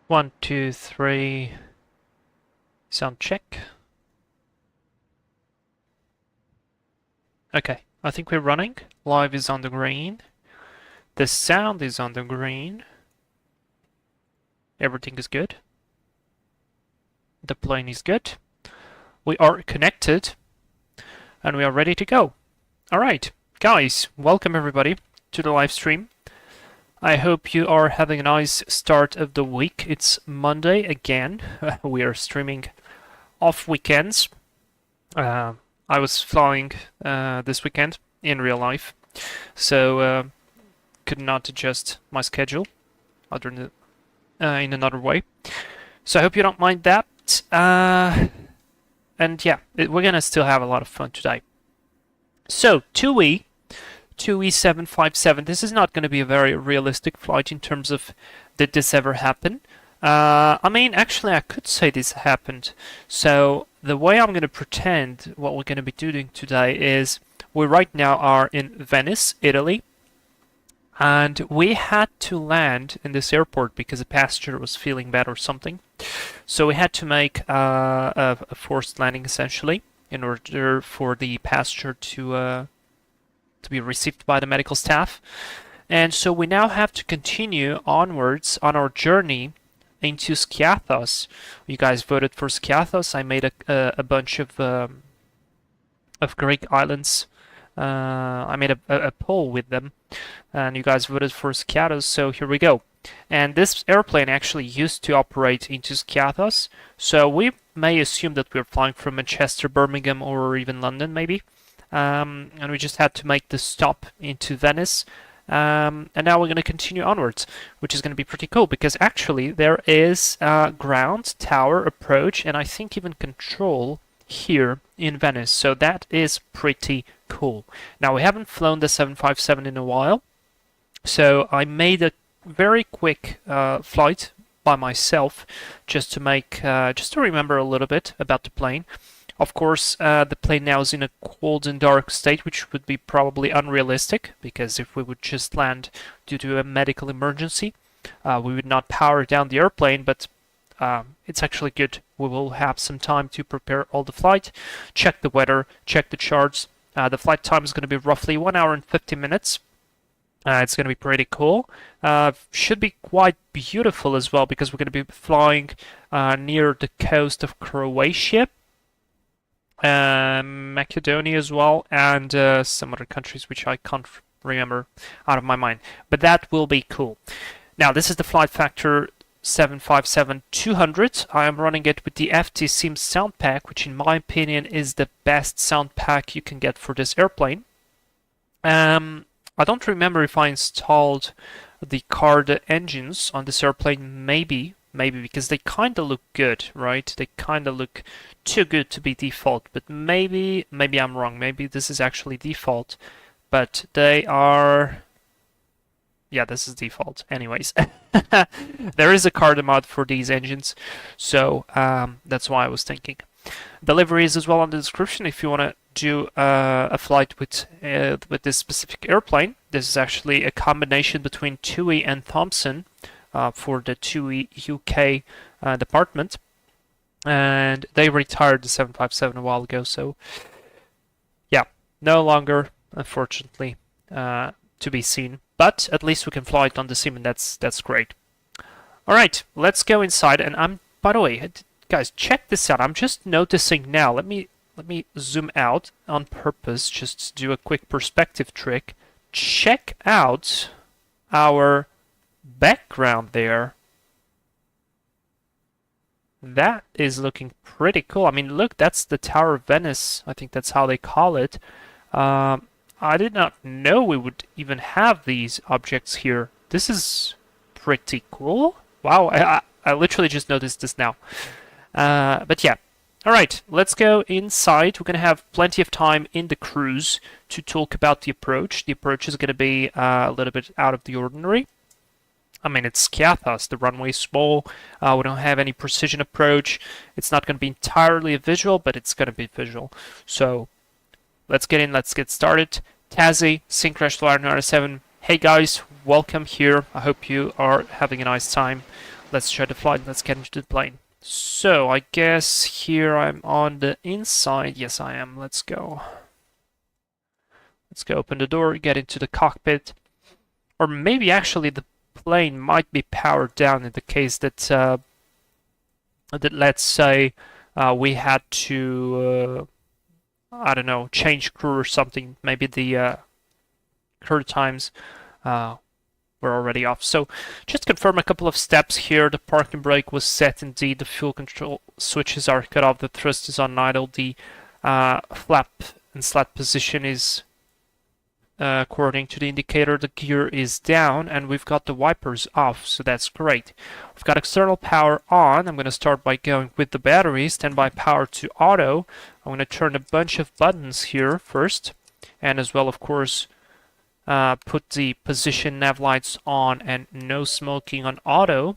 One, two, three. Sound check. Okay, I think we're running. Live is on the green. The sound is on the green. Everything is good. The plane is good. We are connected. And we are ready to go. Alright, guys, welcome everybody to the live stream. I hope you are having a nice start of the week. It's Monday again. We are streaming off weekends. I was flying this weekend in real life, so could not adjust my schedule other than in another way. So I hope you don't mind that. And yeah, we're gonna still have a lot of fun today. So TUI 757. This is not going to be a very realistic flight in terms of did this ever happen. I mean, actually, I could say this happened. So the way I'm going to pretend what we're going to be doing today is we right now are in Venice, Italy, and we had to land in this airport because a passenger was feeling bad or something. So we had to make a forced landing essentially in order for the passenger to be received by the medical staff. And so we now have to continue onwards on our journey into Skiathos. You guys voted for Skiathos. I made a bunch of Greek islands. I made a poll with them, and you guys voted for Skiathos, so here we go. And this airplane actually used to operate into Skiathos, so we may assume that we're flying from Manchester, Birmingham, or even London, maybe. And we just had to make the stop into Venice. And now we're going to continue onwards, which is going to be pretty cool because actually there is ground, tower, approach, and I think even control here in Venice. So that is pretty cool. Now we haven't flown the 757 in a while, so I made a very quick flight by myself just to make, just to remember a little bit about the plane. Of course, the plane now is in a cold and dark state, which would be probably unrealistic, because if we would just land due to a medical emergency, we would not power down the airplane, but it's actually good. We will have some time to prepare all the flight, check the weather, check the charts. The flight time is going to be roughly 1 hour and 50 minutes. It's going to be pretty cool. Should be quite beautiful as well, because we're going to be flying near the coast of Croatia, Macedonia as well, and some other countries which I can't remember out of my mind. But that will be cool. Now, this is the Flight Factor 757-200. I am running it with the FTSim sound pack, which in my opinion is the best sound pack you can get for this airplane. I don't remember if I installed the card engines on this airplane. Maybe because they kind of look good, right? They kind of look too good to be default, but maybe I'm wrong. Maybe this is actually default, but they are... Yeah, this is default. Anyways, there is a card mod for these engines, so that's why I was thinking. Delivery is as well on the description if you want to do a flight with this specific airplane. This is actually a combination between TUI and Thomson. For the TUI UK department, and they retired the 757 a while ago, so yeah, no longer, unfortunately, to be seen, but at least we can fly it on the sim, and that's great. Alright, let's go inside, and by the way, guys, check this out. I'm just noticing now, let me zoom out on purpose, just to do a quick perspective trick. Check out our background there. That is looking pretty cool. I mean, look, that's the Tower of Venice. I think that's how they call it. I did not know we would even have these objects here. This is pretty cool. Wow, I literally just noticed this now. But yeah. Alright, let's go inside. We're going to have plenty of time in the cruise to talk about the approach. The approach is going to be a little bit out of the ordinary. I mean, it's Skiathos, the runway is small, we don't have any precision approach, it's not going to be entirely a visual, but it's going to be visual. So, let's get in, let's get started. Tazzy, Syncrash Flyer 907, hey guys, welcome here, I hope you are having a nice time let's try the flight. Let's get into the plane. So I guess here I'm on the inside. Yes, I am. Let's go. Let's go open the door, get into the cockpit. Or maybe actually the plane might be powered down in the case that that let's say we had to I don't know, change crew or something. Maybe the crew times were already off. So just confirm a couple of steps here. The parking brake was set indeed. The fuel control switches are cut off. The thrust is on idle. The flap and slat position is according to the indicator. The gear is down, and we've got the wipers off, so that's great. We've got external power on. I'm going to start by going with the battery. Standby power to auto. I'm going to turn a bunch of buttons here first, and as well, of course, put the position nav lights on and no smoking on auto,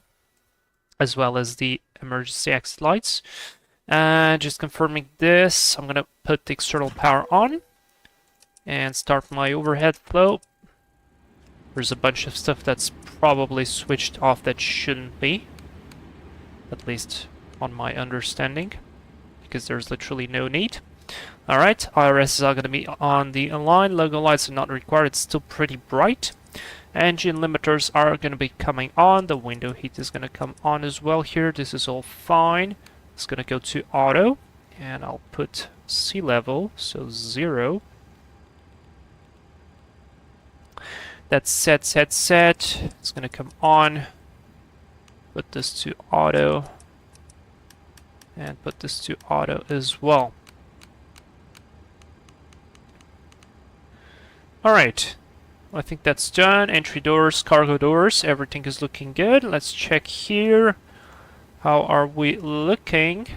as well as the emergency exit lights. Just confirming this, I'm going to put the external power on and start my overhead flow. There's a bunch of stuff that's probably switched off that shouldn't be, at least on my understanding, because there's literally no need. Alright, IRS are going to be on the line. Logo lights are not required. It's still pretty bright. Engine limiters are going to be coming on. The window heat is going to come on as well here. This is all fine. It's going to go to auto, and I'll put sea level, so 0. That's set. It's going to come on. Put this to auto. And put this to auto as well. Alright. I think that's done. Entry doors, cargo doors, everything is looking good. Let's check here. How are we looking?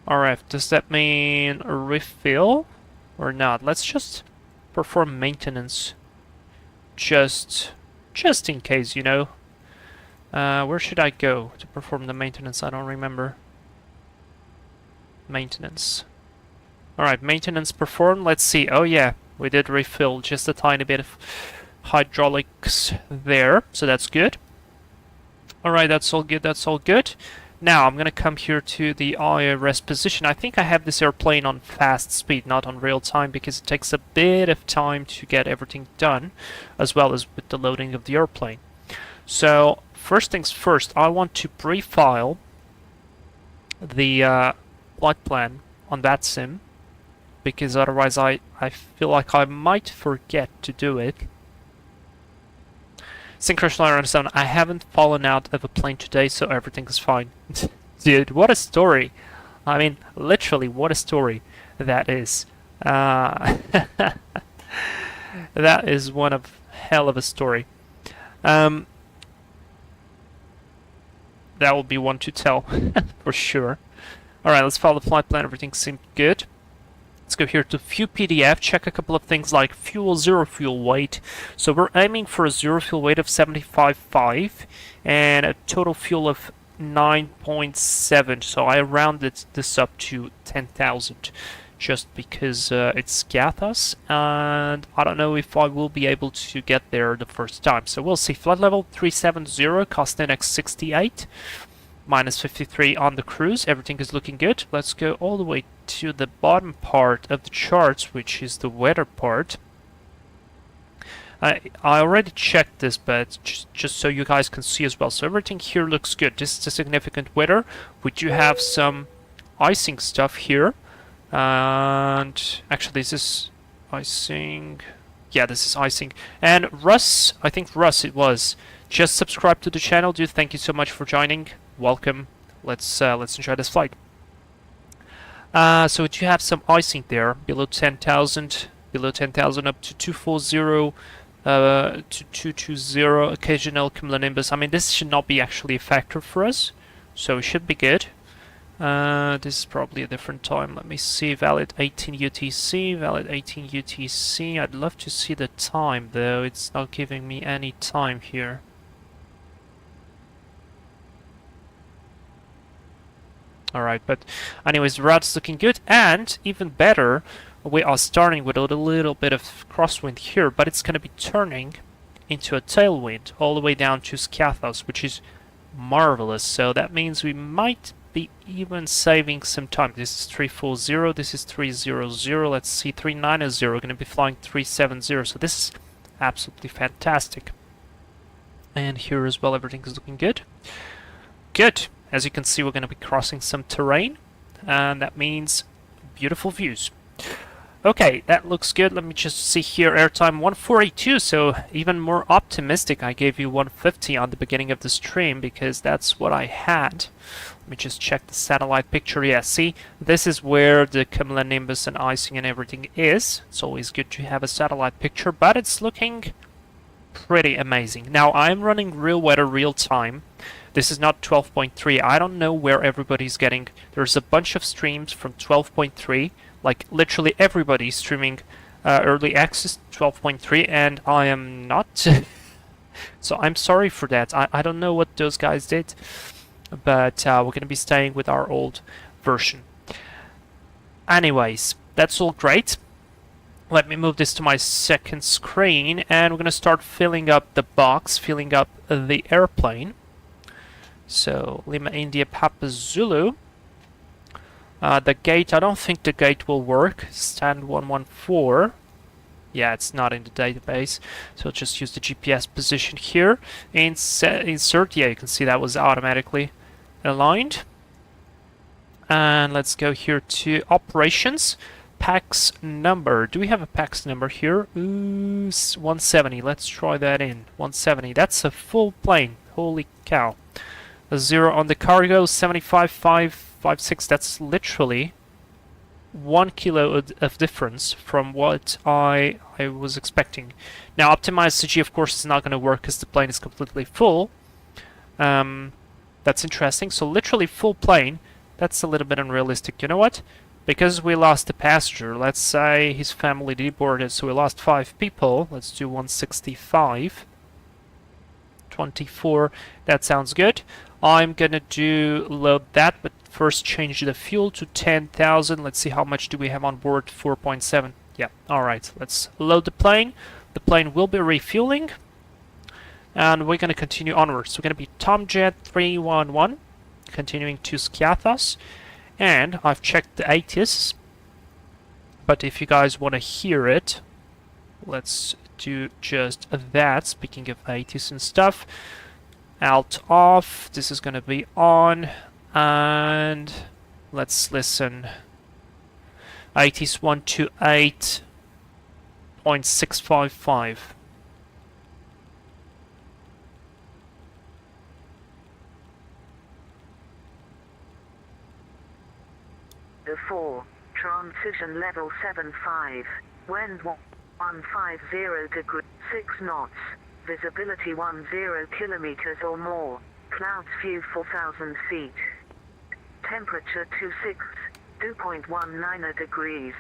Alright, does that mean a refill or not? Let's just perform maintenance, just in case, you know. Where should I go to perform the maintenance? I don't remember. Maintenance. Alright, maintenance performed. Let's see. Oh yeah, we did refill just a tiny bit of hydraulics there, so that's good. Alright, that's all good, that's all good. Now, I'm going to come here to the IRS position. I think I have this airplane on fast speed, not on real time, because it takes a bit of time to get everything done, as well as with the loading of the airplane. So, first things first, I want to pre-file the flight plan on VATSIM, because otherwise I feel like I might forget to do it. Synchronous Liner 7, I haven't fallen out of a plane today, so everything is fine. Dude, what a story. I mean, literally, what a story that is. That is one of hell of a story. That will be one to tell, for sure. Alright, let's follow the flight plan. Everything seemed good. Let's go here to View PDF, check a couple of things like fuel, zero fuel weight. So we're aiming for a zero fuel weight of 75.5 and a total fuel of 9.7. So I rounded this up to 10,000 just because it's Skiathos, and I don't know if I will be able to get there the first time. So we'll see. Flight level 370, cost index 68. Minus 53 on the cruise. Everything is looking good. Let's go all the way to the bottom part of the charts, which is the weather part. I already checked this, but just so you guys can see as well. So everything here looks good. This is the significant weather. We do have some icing stuff here. And actually, this is icing. Yeah, this is icing. And Russ, I think Russ it was, just subscribe to the channel, dude. Thank you so much for joining. Welcome. Let's enjoy this flight. So we do have some icing there, below 10,000, up to 240, to 220, occasional cumulonimbus. I mean, this should not be actually a factor for us, so it should be good. This is probably a different time. Let me see. Valid 18 UTC, valid 18 UTC. I'd love to see the time, though. It's not giving me any time here. Alright, but anyways, the route's looking good, and even better, we are starting with a little bit of crosswind here, but it's going to be turning into a tailwind all the way down to Skiathos, which is marvelous. So that means we might be even saving some time. This is 340, this is 300, let's see, 390, we're going to be flying 370, so this is absolutely fantastic. And here as well, everything is looking good. Good. As you can see, we're going to be crossing some terrain, and that means beautiful views. Okay, that looks good. Let me just see here, airtime 142, so even more optimistic. I gave you 150 on the beginning of the stream because that's what I had. Let me just check the satellite picture. Yeah, see, this is where the cumulonimbus and icing and everything is. It's always good to have a satellite picture, but it's looking pretty amazing. Now, I'm running real weather real time. This is not 12.3. I don't know where everybody's getting. There's a bunch of streams from 12.3. Like, literally everybody's streaming early access 12.3, and I am not. So I'm sorry for that. I don't know what those guys did, but we're going to be staying with our old version. Anyways, that's all great. Let me move this to my second screen, and we're going to start filling up the box, filling up the airplane. So, Lima India Papa Zulu. The gate, I don't think the gate will work. Stand 114. Yeah, it's not in the database. So just use the GPS position here. Insert, yeah, you can see that was automatically aligned. And let's go here to operations. PAX number. Do we have a PAX number here? Ooh, 170. Let's try that in. 170. That's a full plane. Holy cow. A 0 on the cargo, 75,556. That's literally 1 kilo of difference from what I was expecting. Now, optimized CG, of course, is not going to work because the plane is completely full. That's interesting. So, literally full plane. That's a little bit unrealistic. You know what? Because we lost a passenger, let's say his family deboarded, so we lost 5 people. Let's do 165. 24. That sounds good. I'm gonna load that, but first change the fuel to 10,000. Let's see how much do we have on board. 4.7. Yeah, alright, let's load the plane. The plane will be refueling, and we're gonna continue onwards. We're gonna be Tomjet 311, continuing to Skiathos, and I've checked the ATIS, but if you guys want to hear it, let's do just that. Speaking of ATIS and stuff, alt off, this is going to be on, and let's listen. ATIS 128.655. The 4, transition level 75, wind 150 degrees, 6 knots, visibility 10 kilometers or more, clouds view 4,000 feet, temperature 2.19 degrees,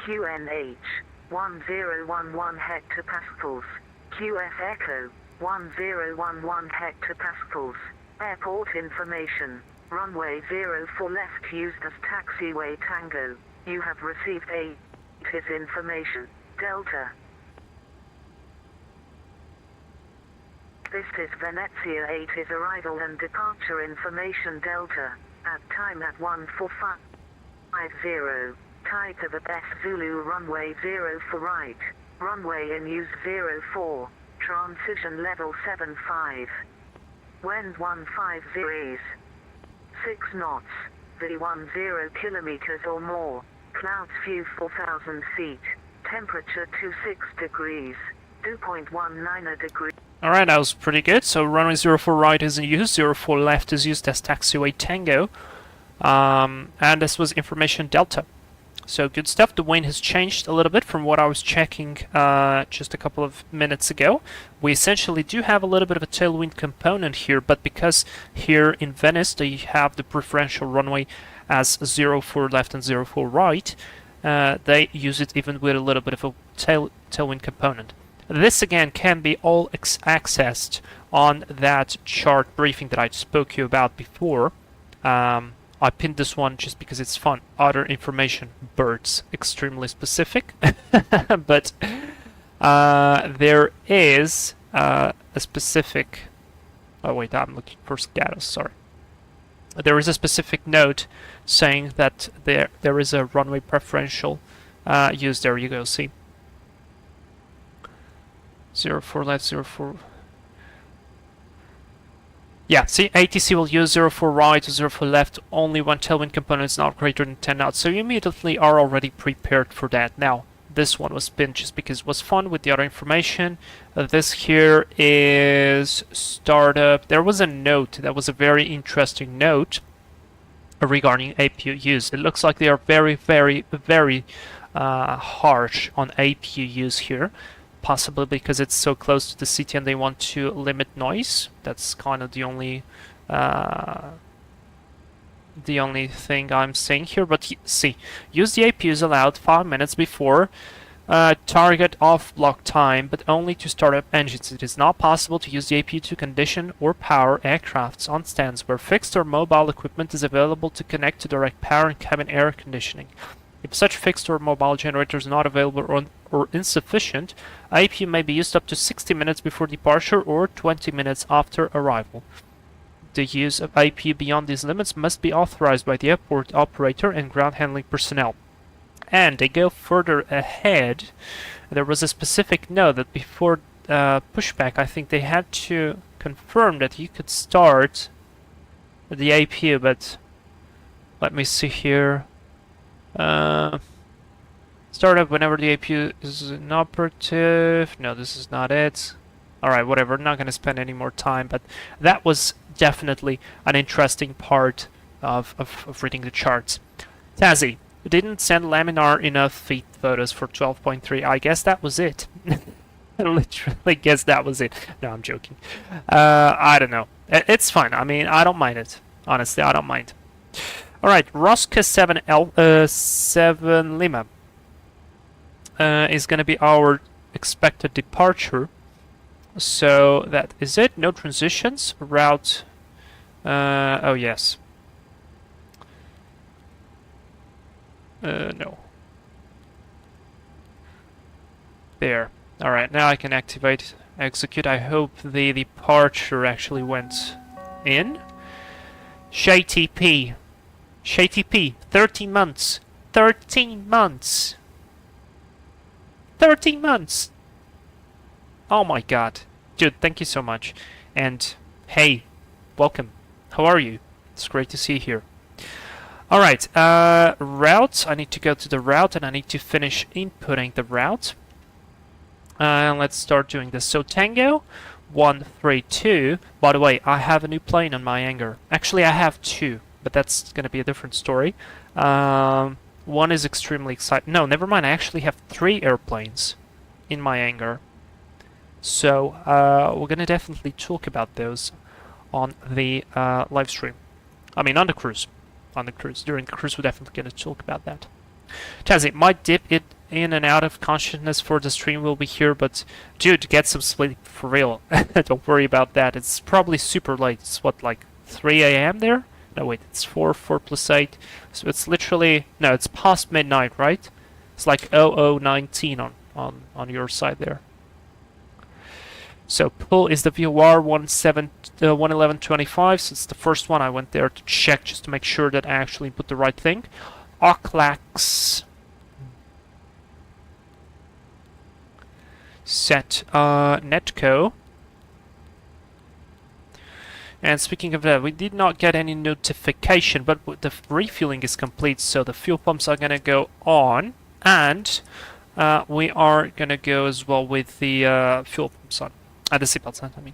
QNH 1011 hectopascals, QF Echo 1011 hectopascals, airport information. Runway 04 left used as taxiway Tango. You have received ATIS information. Delta. This is Venezia ATIS arrival and departure information Delta. At time at 14550. Type of a Beth Zulu runway 0 for right. Runway in use 04. Transition level 75. Wind 150 degrees. 6 knots, V10 kilometers or more, clouds view 4,000 feet, temperature 26 degrees, 2.19 degrees. Alright, that was pretty good. So runway 04 right is in use, 04 left is used as taxiway Tango, and this was information Delta. So good stuff. The wind has changed a little bit from what I was checking just a couple of minutes ago. We essentially do have a little bit of a tailwind component here, but because here in Venice they have the preferential runway as 04 left and 04 right, they use it even with a little bit of a tailwind component. This again can be all accessed on that chart briefing that I spoke to you about before. I pinned this one just because it's fun. Other information, birds, extremely specific. But there is a specific... Oh wait, I'm looking for Skiathos, sorry. There is a specific note saying that there is a runway preferential use. There you go, see. 04 left, 04... Yeah, see, ATC will use 04 right or 04 left only when tailwind component is not greater than 10 knots. So you immediately are already prepared for that. Now, this one was pinned just because it was fun with the other information. This here is startup. There was a note that was a very interesting note regarding APU use. It looks like they are very, very, very harsh on APU use here. Possibly because it's so close to the city and they want to limit noise. That's kind of the only thing I'm saying here. But see, use the APUs allowed 5 minutes before target off block time, but only to start up engines. It is not possible to use the APU to condition or power aircrafts on stands where fixed or mobile equipment is available to connect to direct power and cabin air conditioning. If such fixed or mobile generator is not available or insufficient, APU may be used up to 60 minutes before departure or 20 minutes after arrival. The use of APU beyond these limits must be authorized by the airport operator and ground handling personnel. And they go further ahead. There was a specific note that before pushback, I think they had to confirm that you could start the APU, but let me see here. Start up whenever the APU is inoperative. No, this is not it. Alright, whatever. I'm not going to spend any more time, but that was definitely an interesting part of reading the charts. Tazzy, didn't send laminar enough feet photos for 12.3. I guess that was it. I literally guess that was it. No, I'm joking. I don't know. It's fine. I mean, I don't mind it. Honestly, I don't mind. Alright, Rosca 7 Lima is going to be our expected departure. So that is it. No transitions. Route. Oh, yes. No. There. Alright, now I can activate, execute. I hope the departure actually went in. ShayTP. ShayTP, 13 months. 13 months. 13 months. Oh my god. Dude, thank you so much. And hey, welcome. How are you? It's great to see you here. Alright, route. I need to go to the route and I need to finish inputting the route. Let's start doing this. So Tango 132. By the way, I have a new plane on my hangar. Actually, I have two, but that's going to be a different story. One is extremely exciting. No, never mind. I actually have 3 airplanes in my hangar. So we're going to definitely talk about those on the live stream. I mean, on the cruise. On the cruise. During the cruise, we're definitely going to talk about that. Tazzy, might dip it in and out of consciousness for the stream. Will be here, but dude, get some sleep for real. Don't worry about that. It's probably super late. It's what, like 3 a.m. there? No, wait, it's 4 plus 8. So it's literally... No, it's past midnight, right? It's like 0019 on your side there. So pull is the VOR 11125. So it's the first one. I went there to check just to make sure that I actually put the right thing. Oclax. Set Netco. And speaking of that, we did not get any notification, but the refueling is complete, so the fuel pumps are going to go on, and we are going to go as well with the fuel pumps on. The seatbelts on, I mean.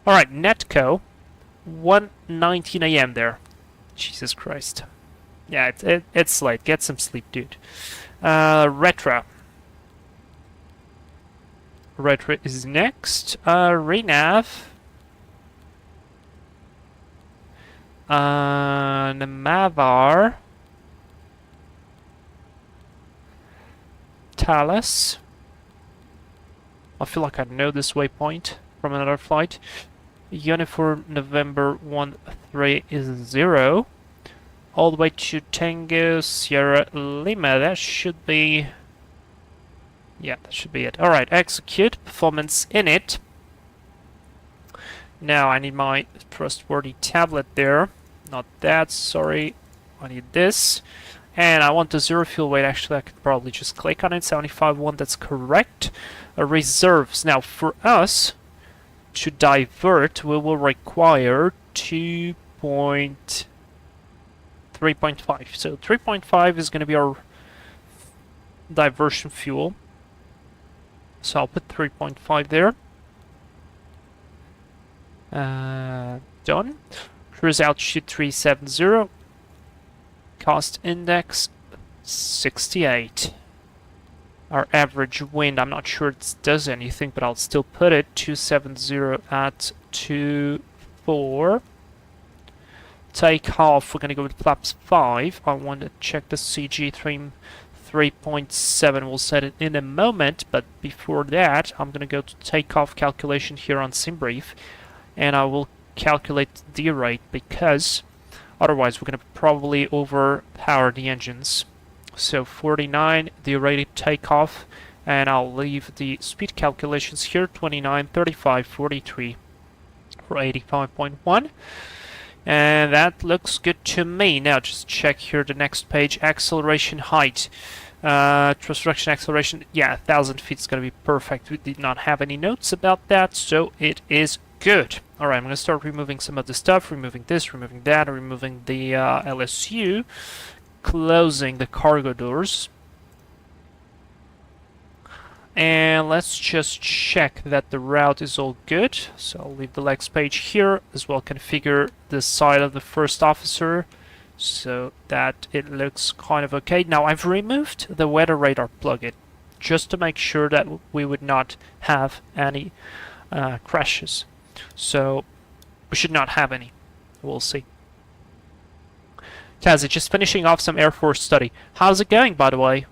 Alright, Netco, 1:19 a.m. there. Jesus Christ. Yeah, it's late. Get some sleep, dude. Retro. Retro is next. Renav. Namavar. Talus. I feel like I know this waypoint from another flight. Uniform November 130. All the way to Tango Sierra Lima. That should be Yeah, that should be it. Alright, execute. Performance in it. Now I need my trustworthy tablet there. Not that, sorry. I need this. And I want the zero fuel weight. Actually, I could probably just click on it. 75.1, that's correct. Reserves. Now, for us to divert, we will require 3.5. So 3.5 is going to be our diversion fuel. So I'll put 3.5 there. Done. Cruise altitude 370. Cost index 68. Our average wind, I'm not sure it does anything, but I'll still put it 270 at 24. Takeoff, we're going to go with flaps 5. I want to check the CG 3.7. We'll set it in a moment, but before that, I'm going to go to takeoff calculation here on SimBrief, and I will calculate the rate because otherwise we're going to probably overpower the engines. So 49, the rated takeoff, and I'll leave the speed calculations here, 29, 35, 43 for 85.1. And that looks good to me. Now just check here the next page, acceleration height. Thrust reduction acceleration, yeah, 1,000 feet is going to be perfect. We did not have any notes about that, so it is good. Alright, I'm going to start removing some of the stuff, removing this, removing that, removing the LSU, closing the cargo doors. And let's just check that the route is all good. So I'll leave the next page here, as well configure the side of the first officer so that it looks kind of okay. Now I've removed the weather radar plugin just to make sure that we would not have any crashes. So we should not have any. We'll see. Kazi, just finishing off some Air Force study. How's it going, by the way?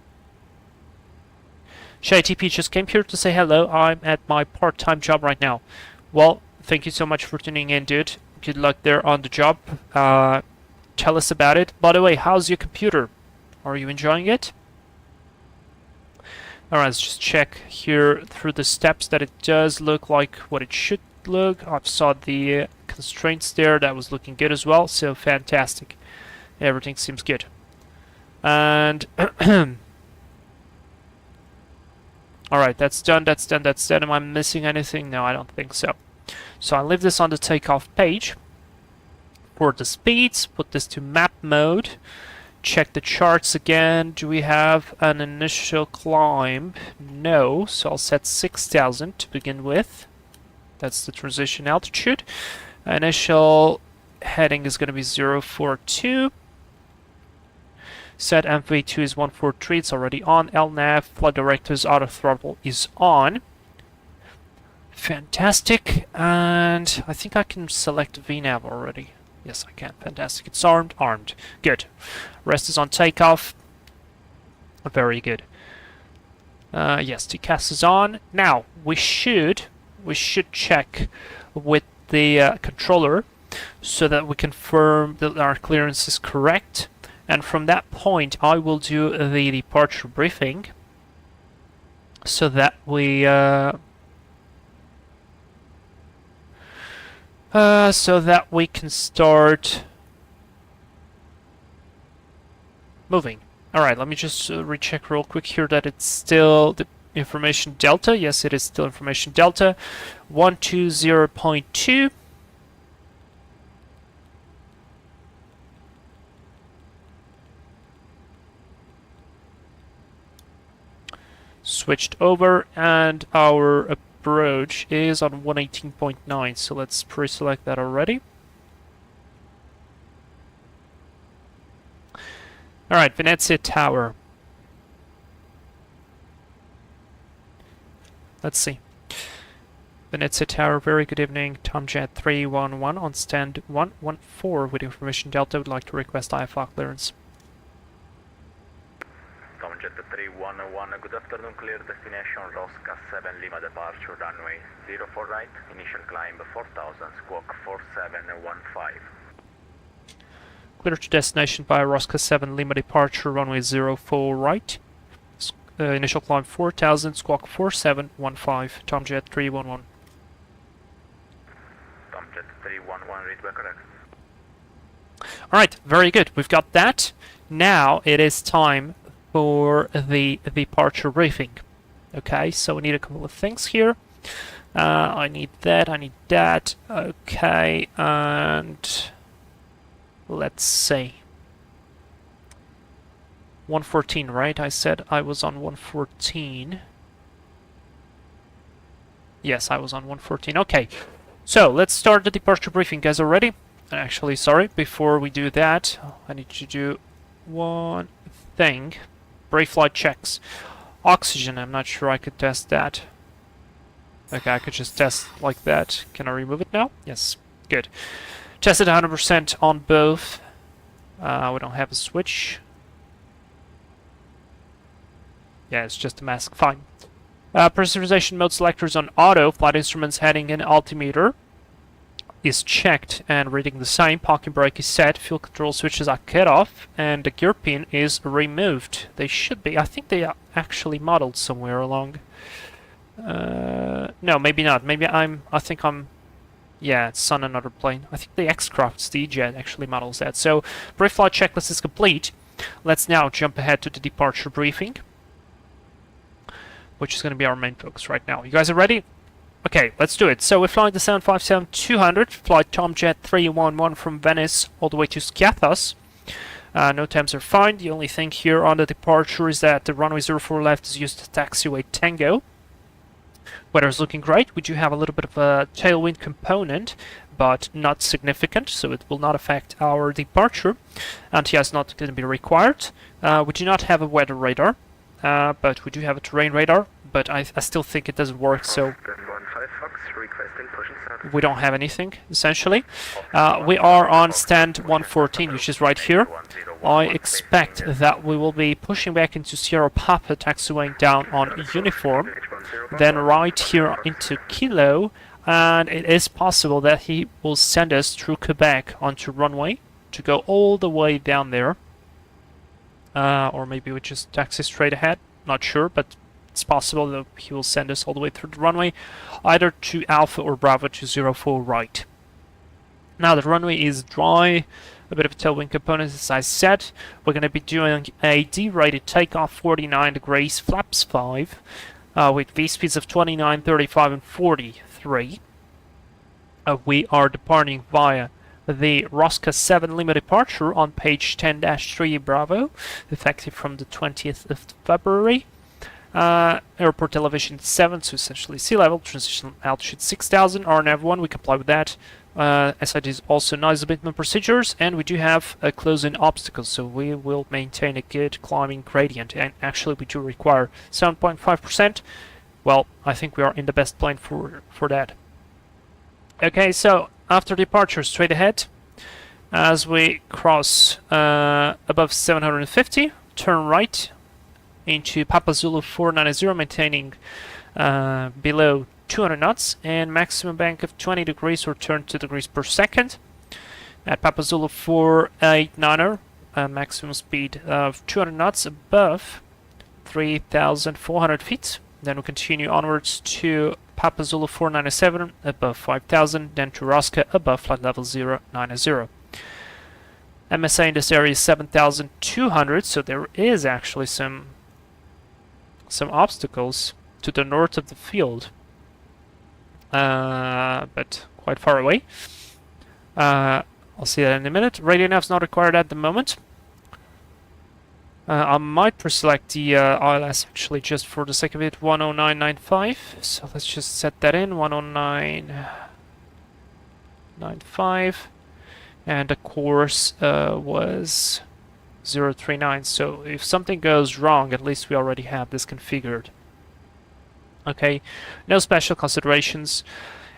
Shay TP just came here to say hello. I'm at my part-time job right now. Well, thank you so much for tuning in, dude. Good luck there on the job. Tell us about it. By the way, how's your computer? Are you enjoying it? Alright, let's just check here through the steps that it does look like what it should look. I saw the constraints there. That was looking good as well. So fantastic. Everything seems good. And alright, that's done, that's done, that's done. Am I missing anything? No, I don't think so. So I'll leave this on the takeoff page. For the speeds, put this to map mode. Check the charts again. Do we have an initial climb? No, so I'll set 6,000 to begin with. That's the transition altitude. Initial heading is going to be 042. Set MV2 is 143, it's already on. LNAV, flight director's auto throttle is on. Fantastic, and I think I can select VNAV already. Yes, I can. Fantastic. It's armed. Armed. Good. Rest is on takeoff. Very good. Yes, TCAS is on. Now, we should check with the controller so that we confirm that our clearance is correct. And from that point, I will do the departure briefing so that we can start moving. Alright, let me just recheck real quick here that it's still the information delta. Yes, it is still information delta. 120.2. Switched over, and our approach is on 118.9, so let's pre-select that already. Alright, Venezia Tower. Let's see. Venezia Tower, very good evening. Tomjet 311 on stand 114 with information Delta. Would like to request IFR clearance. Tomjet 311, good afternoon, clear destination Rosca 7 Lima departure, runway 04 right, initial climb 4000, squawk 4715. Clear to destination via Rosca 7 Lima departure, runway 04 right, initial climb 4000, squawk 4715, Tomjet 311. Tomjet 311, read back correct. Alright, very good. We've got that. Now it is time for the departure briefing. Okay, so we need a couple of things here. I need that, I need that. Okay, and let's see. 114, right? I said I was on 114. Yes, I was on 114. Okay, so let's start the departure briefing. Guys, are ready? Actually, sorry, before we do that, I need to do one thing. Brake flight checks. Oxygen, I'm not sure I could test that. Okay, I could just test like that. Can I remove it now? Yes, good. Tested 100% on both. We don't have a switch. Yeah, it's just a mask, fine. Pressurization mode selectors on auto. Flight instruments heading and altimeter is checked and reading the same. Parking brake is set, fuel control switches are cut off, and the gear pin is removed. They should be. I think they are actually modeled somewhere along. No, maybe not. Maybe I think I'm. Yeah, it's on another plane. I think the X-Craft's the jet actually models that. So, brief flight checklist is complete. Let's now jump ahead to the departure briefing, which is going to be our main focus right now. You guys are ready? Okay, let's do it. So we're flying the 757-200, flight Tomjet 311 from Venice all the way to Skiathos. No temps are fine. The only thing here on the departure is that the runway 04 left is used to taxiway Tango. Weather is looking great. We do have a little bit of a tailwind component, but not significant, so it will not affect our departure. Anti-ice is not going to be required. We do not have a weather radar, but we do have a terrain radar, but I still think it doesn't work, so we don't have anything, essentially. We are on stand 114, which is right here. I expect that we will be pushing back into Sierra Papa, taxiwaying down on Uniform, then right here into Kilo, and it is possible that he will send us through Quebec onto runway to go all the way down there. Or maybe we just taxi straight ahead, not sure, but it's possible that he will send us all the way through the runway, either to Alpha or Bravo to 04 right. Now the runway is dry, a bit of a tailwind component as I said. We're going to be doing a D-rated takeoff, 49 degrees, flaps 5, with V-speeds of 29, 35 and 43. We are departing via the Rosca 7 limit departure on page 10-3 Bravo, effective from the 20th of February. Airport elevation 7, so essentially sea level, transition altitude 6000, RNAV 1, we comply with that. SID is also nice abatement procedures, and we do have a close-in obstacle, so we will maintain a good climbing gradient, and actually we do require 7.5%. Well, I think we are in the best plane for that. Okay, so after departure, straight ahead, as we cross above 750, turn right into Papa Zulu 490, maintaining below 200 knots and maximum bank of 20 degrees or turn 2 degrees per second. At Papa Zulu 489, maximum speed of 200 knots above 3,400 feet. Then we continue onwards to Papa Zulu 497 above 5,000, then to Rosca above flight level 090. MSA in this area is 7,200, so there is actually some obstacles to the north of the field, but quite far away. I'll see that in a minute. Radio nav's not required at the moment. I might pre-select the ILS actually just for the sake of it, 10995. So let's just set that in, 10995. And the course was 039. So if something goes wrong, at least we already have this configured. Okay, no special considerations.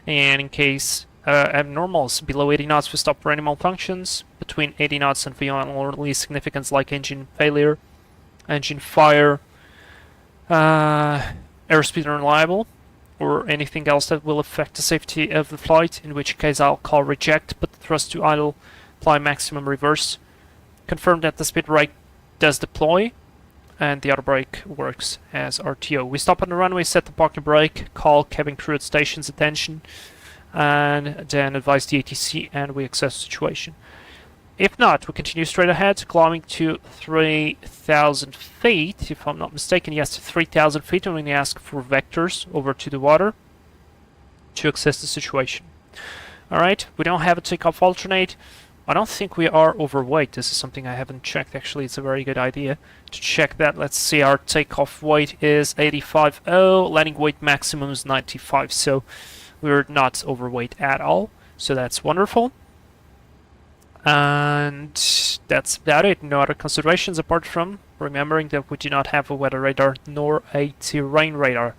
And in case abnormals below 80 knots, we stop for any malfunctions. Between 80 knots and beyond, only significance like engine failure, engine fire, airspeed unreliable, or anything else that will affect the safety of the flight, in which case I'll call reject, put the thrust to idle, apply maximum reverse, confirm that the speed brake does deploy, and the other brake works as RTO. We stop on the runway, set the parking brake, call cabin crew at station's attention, and then advise the ATC, and we assess the situation. If not, we continue straight ahead, climbing to 3,000 feet, if I'm not mistaken. Yes, to 3,000 feet, and we ask for vectors over to the water to assess the situation. Alright, we don't have a takeoff alternate. I don't think we are overweight. This is something I haven't checked. Actually, it's a very good idea to check that. Let's see, our takeoff weight is 85.0, landing weight maximum is 95, so we're not overweight at all. So that's wonderful. And that's about it. No other considerations apart from remembering that we do not have a weather radar nor a terrain radar.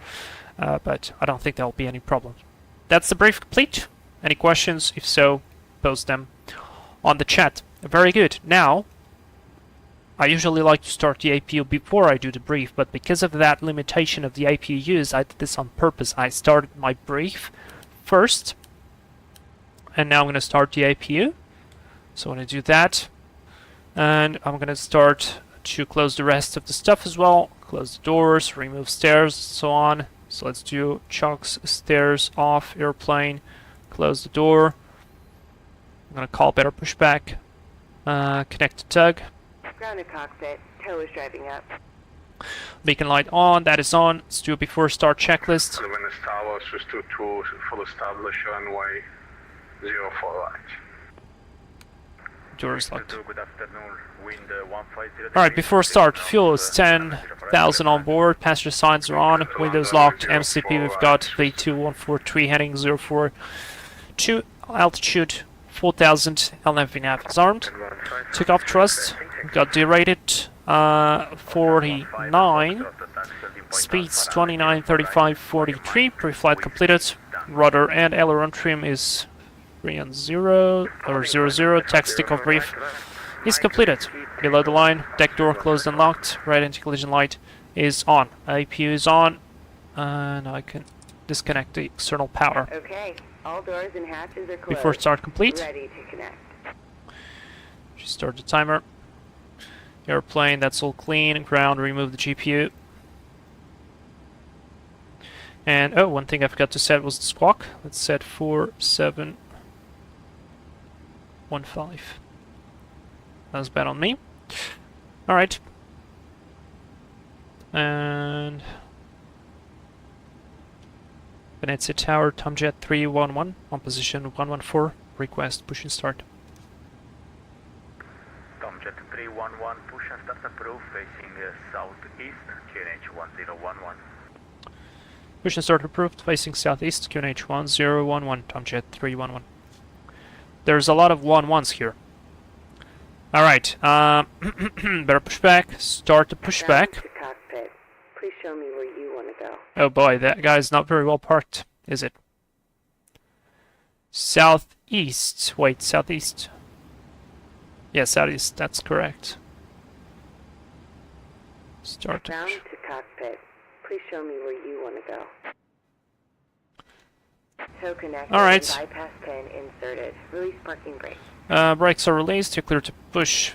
But I don't think there will be any problems. That's the brief complete. Any questions? If so, post them on the chat. Very good. Now, I usually like to start the APU before I do the brief, but because of that limitation of the APU use, I did this on purpose. I started my brief first, and now I'm going to start the APU. So I'm going to do that, and I'm going to start to close the rest of the stuff as well. Close the doors, remove stairs, and so on. So let's do chocks, stairs off, airplane, close the door. I'm going to call better pushback, connect to tug. Grounded cockpit, tow is driving up. Beacon light on, that is on. Let's do a before start checklist. Venice Tower, switch to 2, full establish runway 04 right. Doors locked. Good afternoon, wind 150. Alright, before start, fuel is 10,000 on board, passenger signs are on, windows locked, MCP we've got V2143 heading 042, altitude 4,000, LNV nav is armed. Takeoff thrust, we've got derated 49, speeds 29, 35, 43, pre-flight completed, rudder and aileron trim is 3 on 0 or 00. Taxi takeoff brief is completed. Below the line, deck door closed and locked. Right anti-collision light is on. APU is on, and I can disconnect the external power. Okay, all doors and hatches are closed. Before start complete, Ready to connect. just start the timer. Airplane, that's all clean. Ground, remove the GPU. And oh, one thing I forgot to set was the squawk. Let's set 4715. That was bad on me. Alright. And Venice Tower, Tomjet 311 on position 114. Request push and start. Tomjet 311, push and start approved, facing southeast, QNH 1011. Push and start approved, facing southeast, QNH 1011, Tomjet 311. There's a lot of 1-1s here. Alright, better push back, start the pushback. Ground to cockpit. Please show me where you want to go. Oh boy, that guy's not very well parked, is it? Southeast, wait, southeast. Yeah, southeast, that's correct. Start the Ground push. to cockpit. Please show me where you want to go. Tow connected. All right. And bypass pin inserted. Release parking brake. Brakes are released, you're clear to push.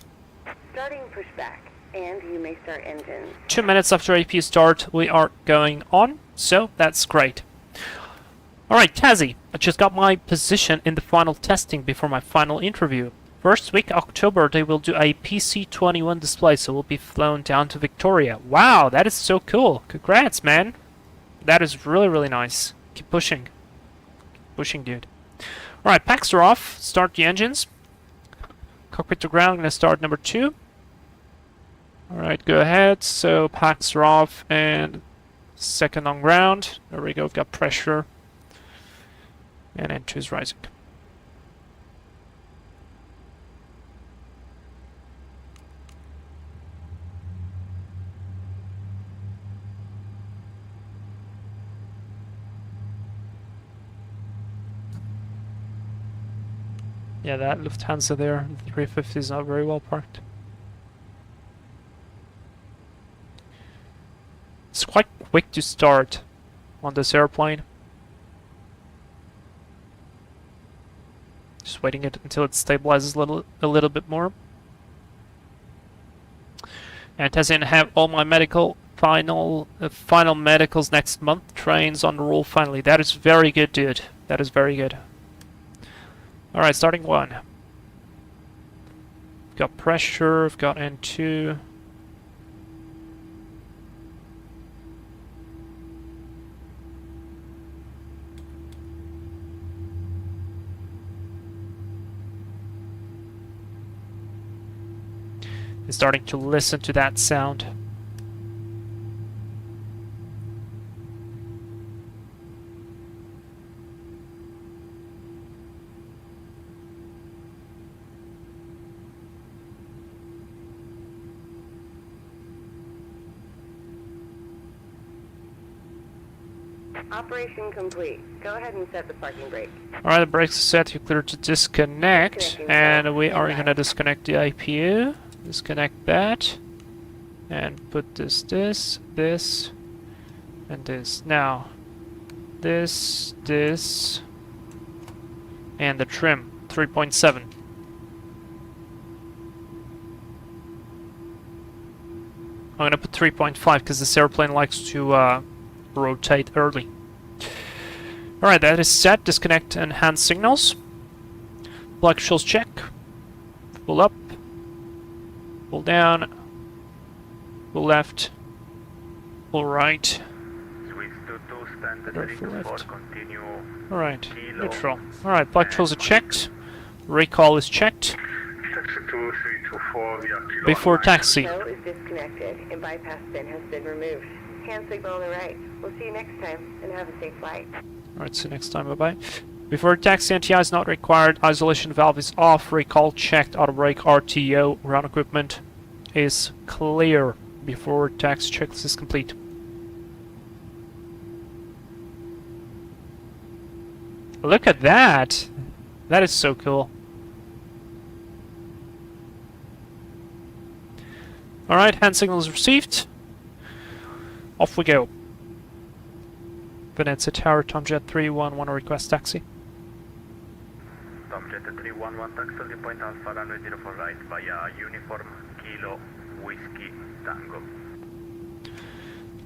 Starting pushback, and you may start engines. 2 minutes after AP start, we are going on, so that's great. Alright, Tazzy, I just got my position in the final testing before my final interview. First week, October, they will do a PC-21 display, so we'll be flown down to Victoria. Wow, that is so cool. Congrats, man. That is really, really nice. Keep pushing. Keep pushing, dude. Alright, packs are off. Start the engines. Cockpit to ground, I'm gonna start number 2. Alright, go ahead. So, packs are off, and second on ground. There we go, got pressure. And N2 is rising. Yeah, that Lufthansa there, the 350 is not very well parked. It's quite quick to start on this airplane. Just waiting it until it stabilizes a little bit more. And as in have all my medical final medicals next month. Trains on the roll finally. That is very good, dude. That is very good. Alright, starting 1. We've got pressure, we've got N2. I'm starting to listen to that sound. Operation complete. Go ahead and set the parking brake. Alright, the brakes are set. You're clear to disconnect. And we are going to disconnect the IPU. Disconnect that. And put this, and this. Now, this, and the trim. 3.7. I'm going to put 3.5 because this airplane likes to rotate early. Alright, that is set. Disconnect and hand signals. Black shows check. Pull up. Pull down. Pull left. Pull right. Switch to 2, stand Right, 3 full to 4, left. continue. Alright, Kilo. neutral. Alright, black shows are checked. Recall is checked. Taxi 2324 via Kilo Before 9. taxi. Tow is disconnected and bypass bin has been removed. Hand signal on the right. We'll see you next time and have a safe flight. Alright, see you next time, bye-bye. Before taxi, NTI is not required. Isolation valve is off. Recall checked. Auto brake, RTO. Ground equipment is clear. Before taxi checklist is complete. Look at that! That is so cool. Alright, hand signal is received. Off we go. Venice Tower, Tomjet 311, request taxi. Tomjet 311, taxi to point Alpha runway 04 right via uniform Kilo Whiskey Tango.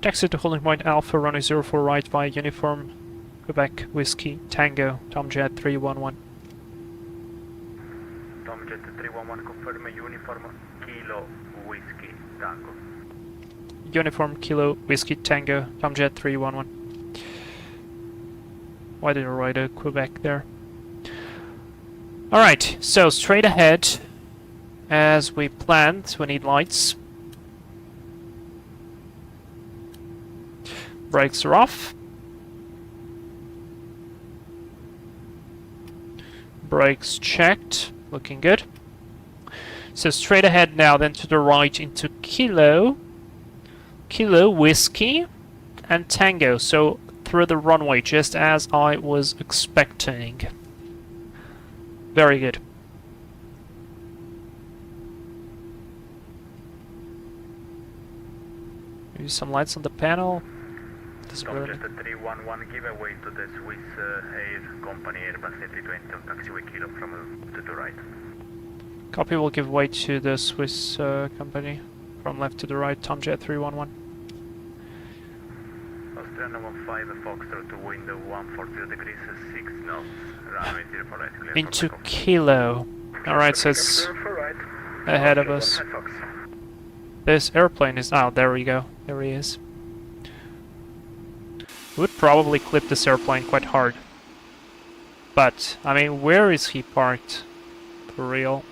Taxi to holding point Alpha, runway 04 right via uniform Quebec Whiskey Tango, Tomjet 311. Tomjet 311, confirm uniform Kilo Whiskey Tango. Uniform Kilo Whiskey Tango, Tomjet 311. Why did I write a Quebec there? Alright, so straight ahead, as we planned, we need lights. Brakes are off. Brakes checked, looking good. So straight ahead now, then to the right into Kilo Whiskey and Tango. So through the runway, just as I was expecting. Very good. Maybe some lights on the panel. Tomjet 311, give away to the Swiss Air Company Airbus A320 on taxiway Kilo from to the right. Copy, will give way to the Swiss company from left to the right, Tomjet 311. Austrian 15 Foxtrot to window 140 degrees 6 knots, runway 04 right, clear Into for takeoff. Kilo. Alright, so it's ahead of us. This airplane is... Oh, there we go. There he is. Would probably clip this airplane quite hard. But, I mean, where is he parked? For real?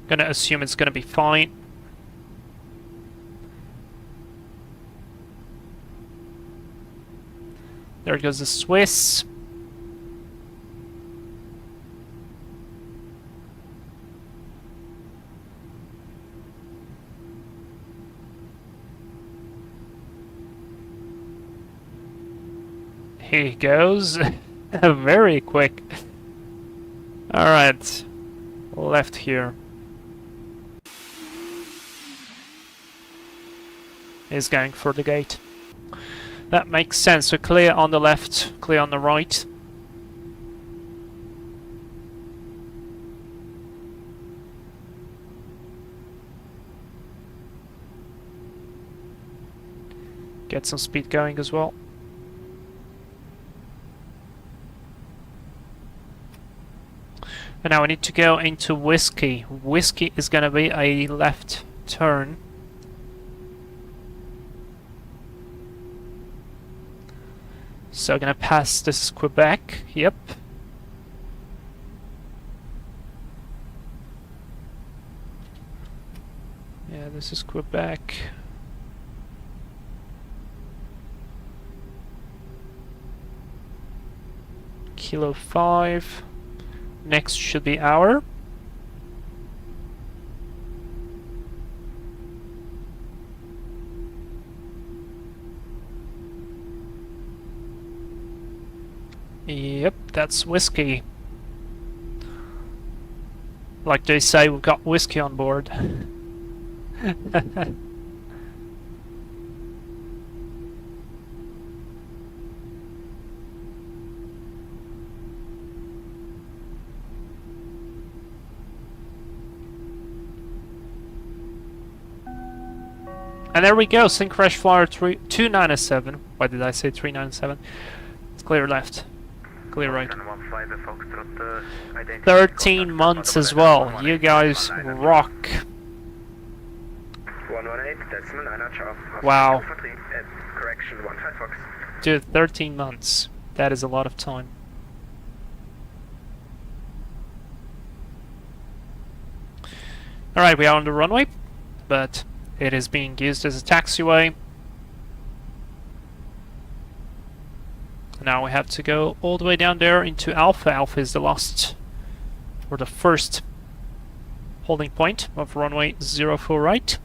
Gonna assume it's gonna be fine. There goes the Swiss. Here he goes. Very quick. Alright. Left here. He's going for the gate. That makes sense. So clear on the left, clear on the right. Get some speed going as well. And now we need to go into Whiskey. Whiskey is gonna be a left turn. So gonna pass, this is Quebec, yep. Yeah, this is Quebec. Kilo 5. Next should be hour. Yep, that's whiskey. Like they say, we've got whiskey on board. And there we go, Sync Crash Flyer 297. Why did I say 397? It's clear left. Clear right. 13 months as well. You guys rock. 118.9, Wow. Correction, 15 Fox. Dude, 13 months. That is a lot of time. Alright, we are on the runway, but it is being used as a taxiway. Now we have to go all the way down there into Alpha. Alpha is the last, or the first holding point of runway 04 right.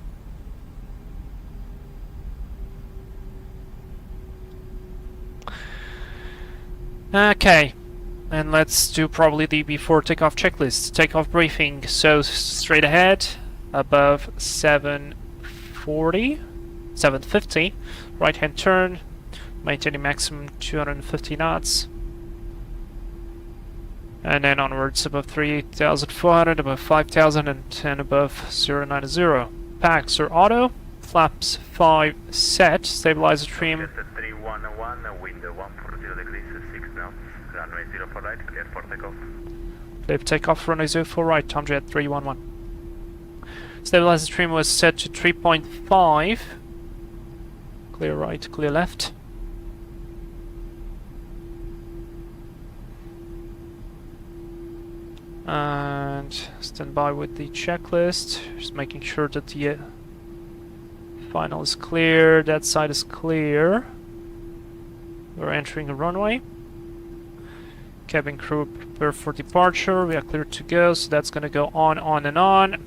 Okay, and let's do probably the before takeoff checklist. Takeoff briefing, so straight ahead, above 750, right hand turn, maintaining maximum 250 knots. And then onwards above 3,400, above 5,000, and above 090. Packs are auto, flaps 5 set, stabilizer trim. 311, wind 140 degrees, 6 knots, runway 04 right, clear for takeoff. Clear for takeoff, runway 04 right, Tom Jet 311. Stabilizer trim was set to 3.5. Clear right, clear left. And stand by with the checklist, just making sure that the final is clear, that side is clear. We're entering a runway. Cabin crew prepare for departure, we are clear to go, so that's gonna go on and on.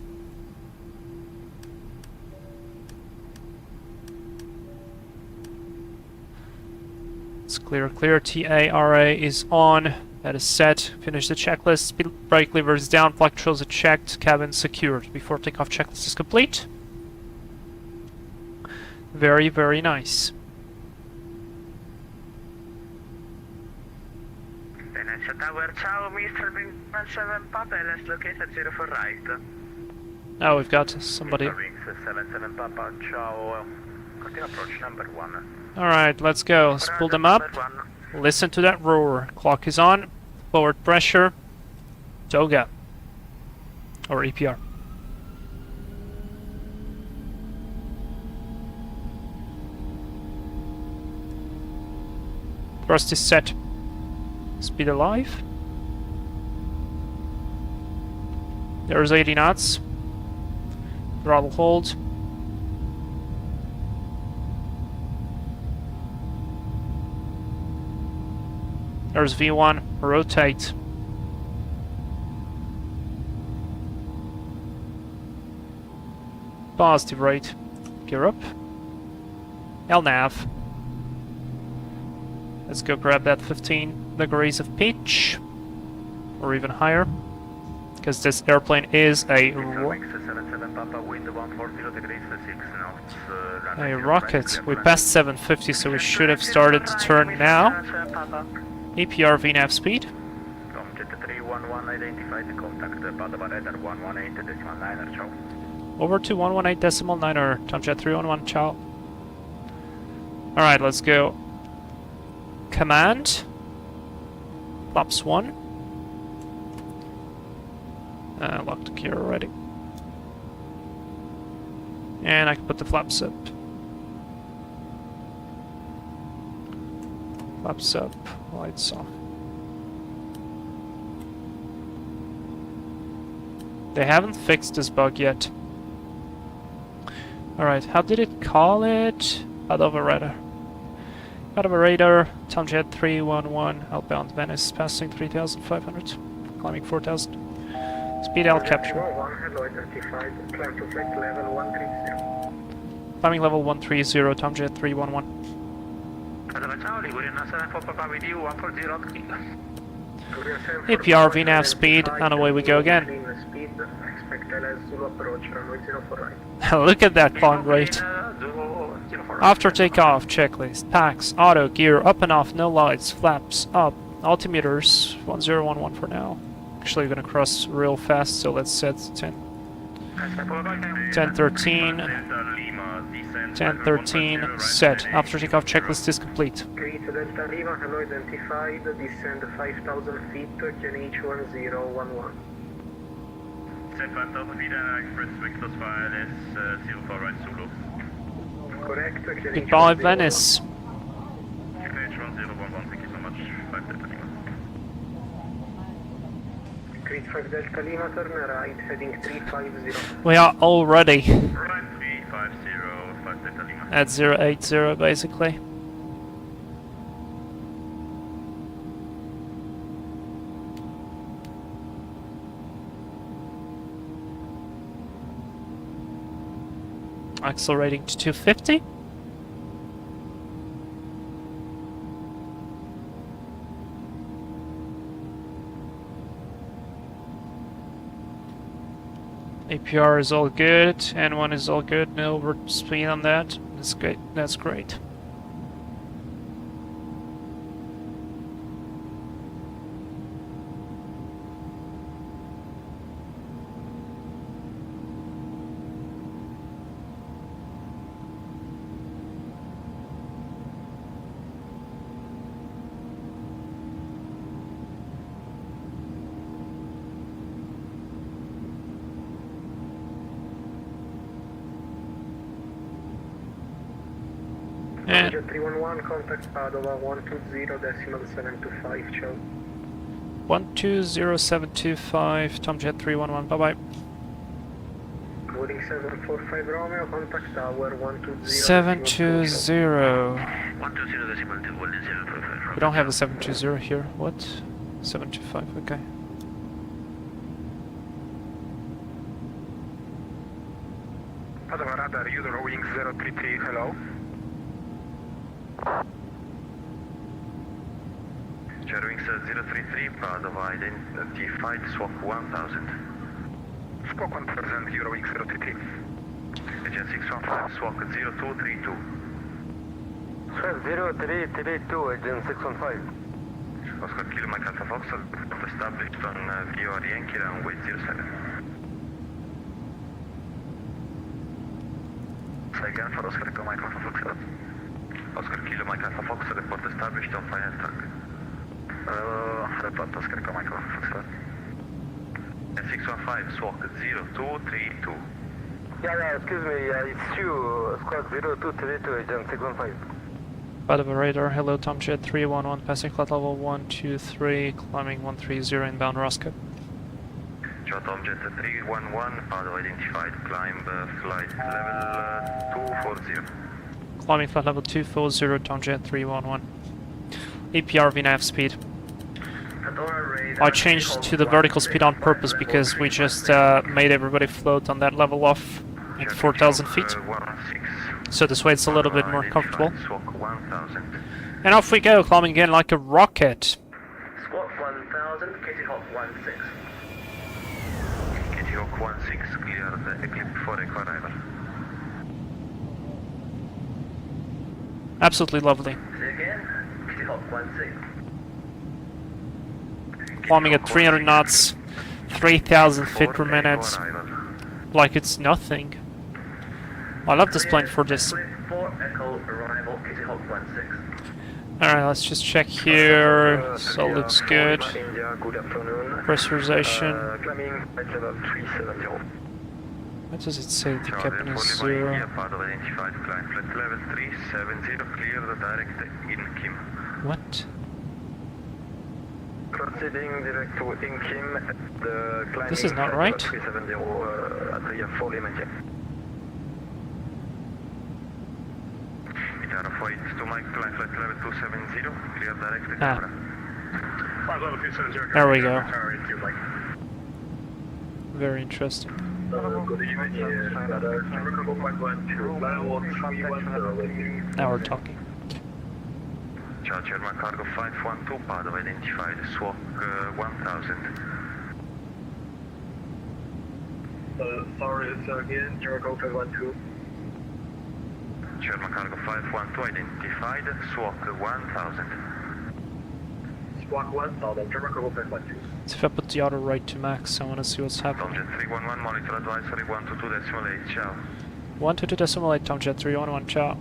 It's clear, clear, TARA is on. That is set. Finish the checklist. Speed brake levers down. Flight controls are checked. Cabin secured. Before takeoff checklist is complete. Very, very nice. Venice Tower, ciao, Mr. 7 Papa, let's locate at 04 right. Now we've got somebody. Mr. Wings 77 Papa, ciao. Continue approach number 1. Alright, let's go. Let's pull them up. Listen to that roar. Clock is on. Forward pressure. Toga. Or EPR. Thrust is set. Speed alive. There's 80 knots. Throttle hold. There's V1, rotate. Positive rate. Gear up. LNAV. Let's go grab that 15 degrees of pitch. Or even higher. Because this airplane is a rocket. We passed 750, so we should have started to turn now. APR VNAV speed. Over to 118.9er, Tomjet 311, ciao. Alright, let's go. Command. Flaps 1. Locked gear already. And I can put the flaps up. Flaps up, lights off. They haven't fixed this bug yet. Alright, how did it call it? Out of a radar. Out of a radar, Tomjet 311, outbound Venice, passing 3,500, climbing 4,000. Speed L capture. Hello, identified, climb to flight level 130. Climbing level 130, Tomjet 311. APR, VNAV speed, and away we go again. Look at that climb rate. After takeoff, checklist, packs, auto, gear, up and off, no lights, flaps, up, altimeters, 1011 for now. Actually gonna cross real fast, so let's set 10. 1013, 1013, set. After takeoff, checklist is complete. Delta Lima, hello, identified, descend 5,000 feet, QNH 1011. Set 5,000 feet, express Victor's file is 04 right Zulu. Correct, QNH Goodbye, Venice. QNH 1011, thank you so much. 5 Delta Lima. Creed 5 Delta Lima, turn right, heading 350. We are already Right 350, 5 Delta Lima. at 080 basically. Accelerating to 250. APR is all good, N1 is all good, no over speed on that. That's great, that's great. And 311, contact Padova 120.725, ciao. 120725, Tomjet 311, bye bye. Boarding 745 Romeo, contact tower 120. 720. 120.2, We don't have a 720 here. What? 725, okay. Padova radar, user wing 033, hello. Gerwings 033, Padova identified, swap 1000. Squawk 1000, Eurowing 033. Agent 615, swap 0232. Swap 0332, Agent 615. Oscar Kilo Mike Alpha Foxtrot, established on VR Yankee runway 07. Say again for Oscar Kilo Mike Alpha Foxtrot. Oscar Kilo Mike Alpha Foxtrot, report established on final track. Report Oscar Kilo Mike Alpha Foxtrot. 615, SWAC 0232. Yeah, excuse me, it's you, squad 0232, Agent 615. Padova radar, hello Tomjet 311, passing flight level 123, climbing 130, inbound Roscoe. Tomjet 311, Padova identified, climb flight level 240. Climbing flight level 240, Tomjet 311. APR VNAV speed. I changed to the vertical speed on purpose because we just made everybody float on that level off at 4,000 feet. So this way it's a little bit more comfortable. And off we go, climbing again like a rocket. Squawk 1000, Kitty Hawk 16. Kitty Hawk 16, clear the eclipse for echo arrival. Absolutely lovely. Say again, Kitty Hawk 16. Climbing at 300 knots, 3,000 feet per minute, like it's nothing. I love this plane for this. 4 Echo arrival, Kitty Hawk 16. Alright, let's just check here. So looks good. India, good afternoon. Pressurization. Climbing flight level 370. What does it say? The Charlie, cabin is fully 0. India, part of identified, climb flight level 370, clear the direct in Kim. What? Proceeding direct to Inkim, the climbing This is not flight right. level 370 at the 4 Limited. Itara 482 Mike, climb flight level 270, clear direct in Ah. Camera. There we go. Very interesting. Good evening, Now we're talking. Charlie, German cargo 512, part of identified, SWAC 1000. Sorry, sir, again, Jericho 512. German cargo 512 identified, SWAC 1000. Squawk 1000, German cargo 512. So if I put the auto right to max, I want to see what's happening. Tomjet 311, monitor advisory 122.8, ciao. 122.8, Tomjet 311, ciao.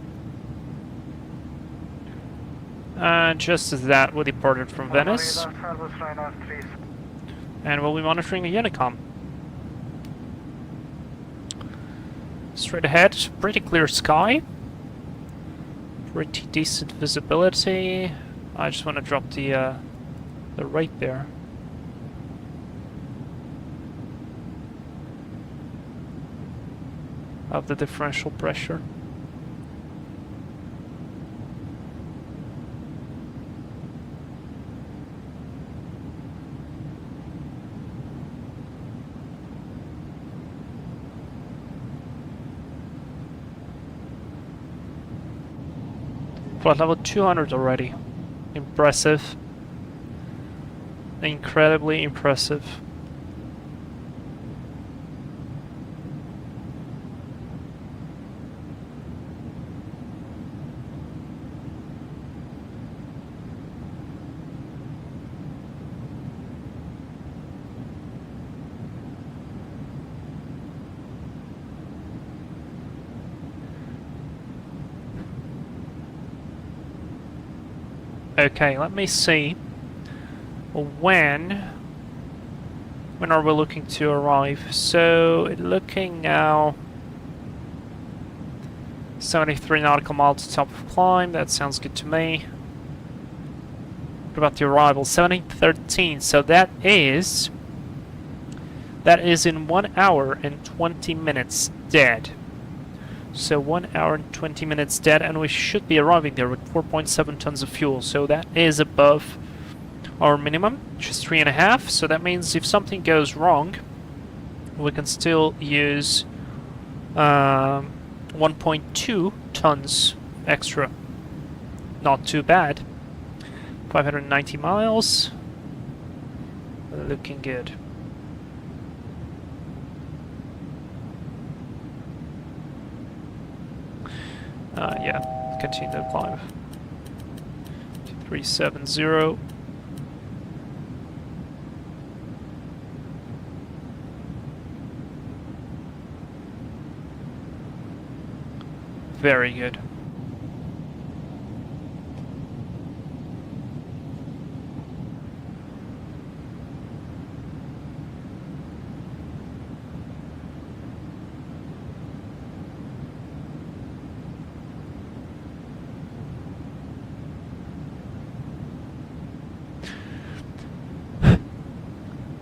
And just as that, we departed from Venice. And we'll be monitoring a Unicom. Straight ahead, pretty clear sky. Pretty decent visibility. I just want to drop the rate there. Of the differential pressure. Flight level 200 already. Impressive. Incredibly impressive. Okay, let me see. When are we looking to arrive? So, looking now 73 nautical miles to top of climb, that sounds good to me. What about the arrival? 1713, so that is in 1 hour and 20 minutes dead. So 1 hour and 20 minutes dead, and we should be arriving there with 4.7 tons of fuel. So that is above our minimum, which is 3.5. So that means if something goes wrong, we can still use 1.2 tons extra. Not too bad. 590 miles. Looking good. Yeah, continue to climb. 370. Very good.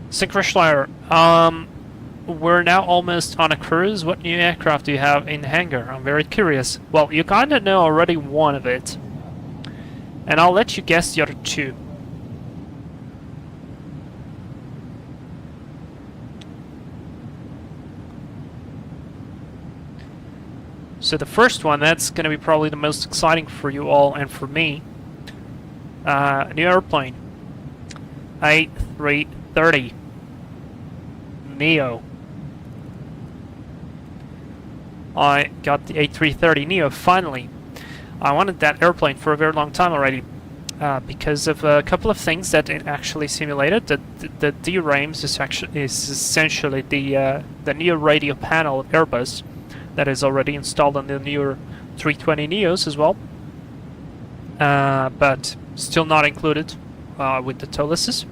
Synchroschleier, we're now almost on a cruise. What new aircraft do you have in hangar? I'm very curious. Well, you kinda know already one of it. And I'll let you guess the other two. So the first one, that's gonna be probably the most exciting for you all and for me. New airplane. A330. Neo. I got the A330 Neo finally. I wanted that airplane for a very long time already because of a couple of things that it actually simulated. The D-Rames is essentially the Neo radio panel of Airbus that is already installed on the newer 320neos as well, but still not included with the TOLISes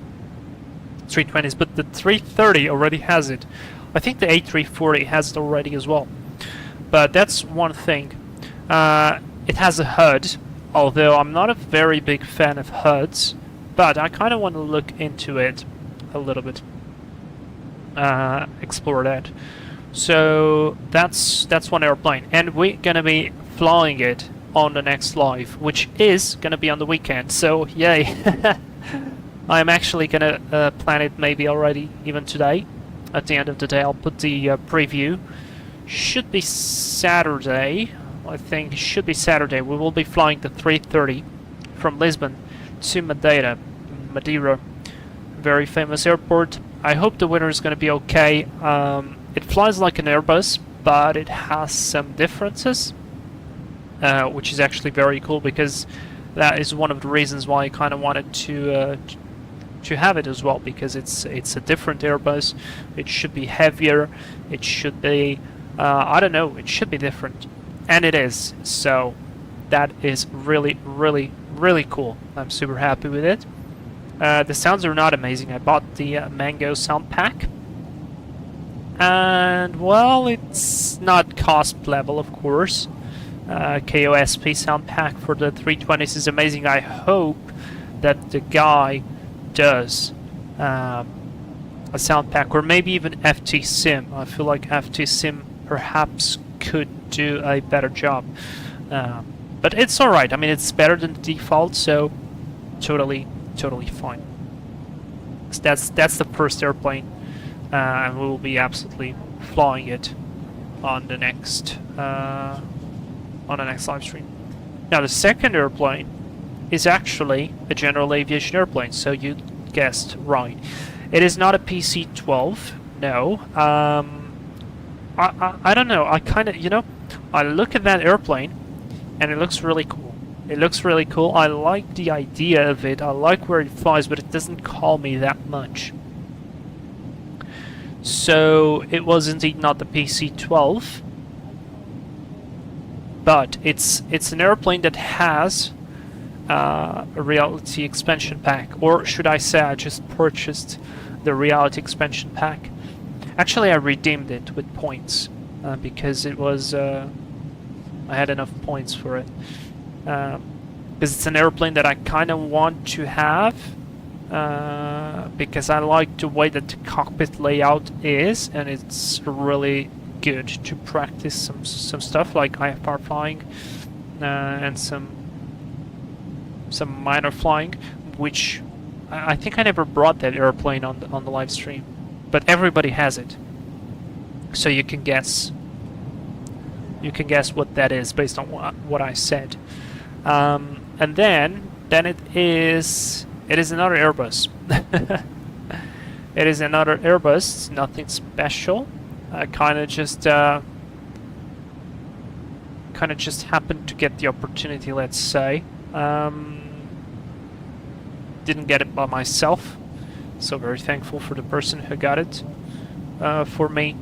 320s, but the 330 already has it. I think the A340 has it already as well, but that's one thing. It has a HUD, although I'm not a very big fan of HUDs, but I kind of want to look into it a little bit, explore that. So that's one airplane, and we're gonna be flying it on the next live, which is gonna be on the weekend. So yay! I'm actually gonna plan it maybe already even today. At the end of the day, I'll put the preview. Should be Saturday. I think it should be Saturday. We will be flying the 330 from Lisbon to Madeira. Very famous airport. I hope the weather is going to be okay. It flies like an Airbus, but it has some differences, which is actually very cool, because that is one of the reasons why I kind of wanted to have it as well, because it's a different Airbus. It should be heavier. It should be I don't know. It should be different. And it is, so that is really, really, really cool. I'm super happy with it. The sounds are not amazing. I bought the Mango sound pack, and well, it's not cost level, of course. KOSP sound pack for the 320s is amazing. I hope that the guy does a sound pack, or maybe even FTSim. I feel like FTSim perhaps could do a better job, but it's alright. I mean, it's better than the default, so totally fine. So that's the first airplane, and we will be absolutely flying it on the next live stream. Now the second airplane is actually a general aviation airplane, so you guessed right. It is not a PC-12, no. I don't know, I kind of, you know, I look at that airplane and it looks really cool. It looks really cool. I like the idea of it. I like where it flies, but it doesn't call me that much. So it was indeed not the PC-12, but it's an airplane that has a reality expansion pack, or should I say I just purchased the reality expansion pack. Actually, I redeemed it with points because it was I had enough points for it, because it's an airplane that I kind of want to have, because I like the way that the cockpit layout is, and it's really good to practice some stuff like IFR flying and some minor flying, which I think I never brought that airplane on the live stream, but everybody has it, so you can guess. You can guess what that is based on what I said, and then it is another Airbus. It is another Airbus. It's nothing special. Kind of just happened to get the opportunity. Let's say. Didn't get it by myself, so very thankful for the person who got it for me.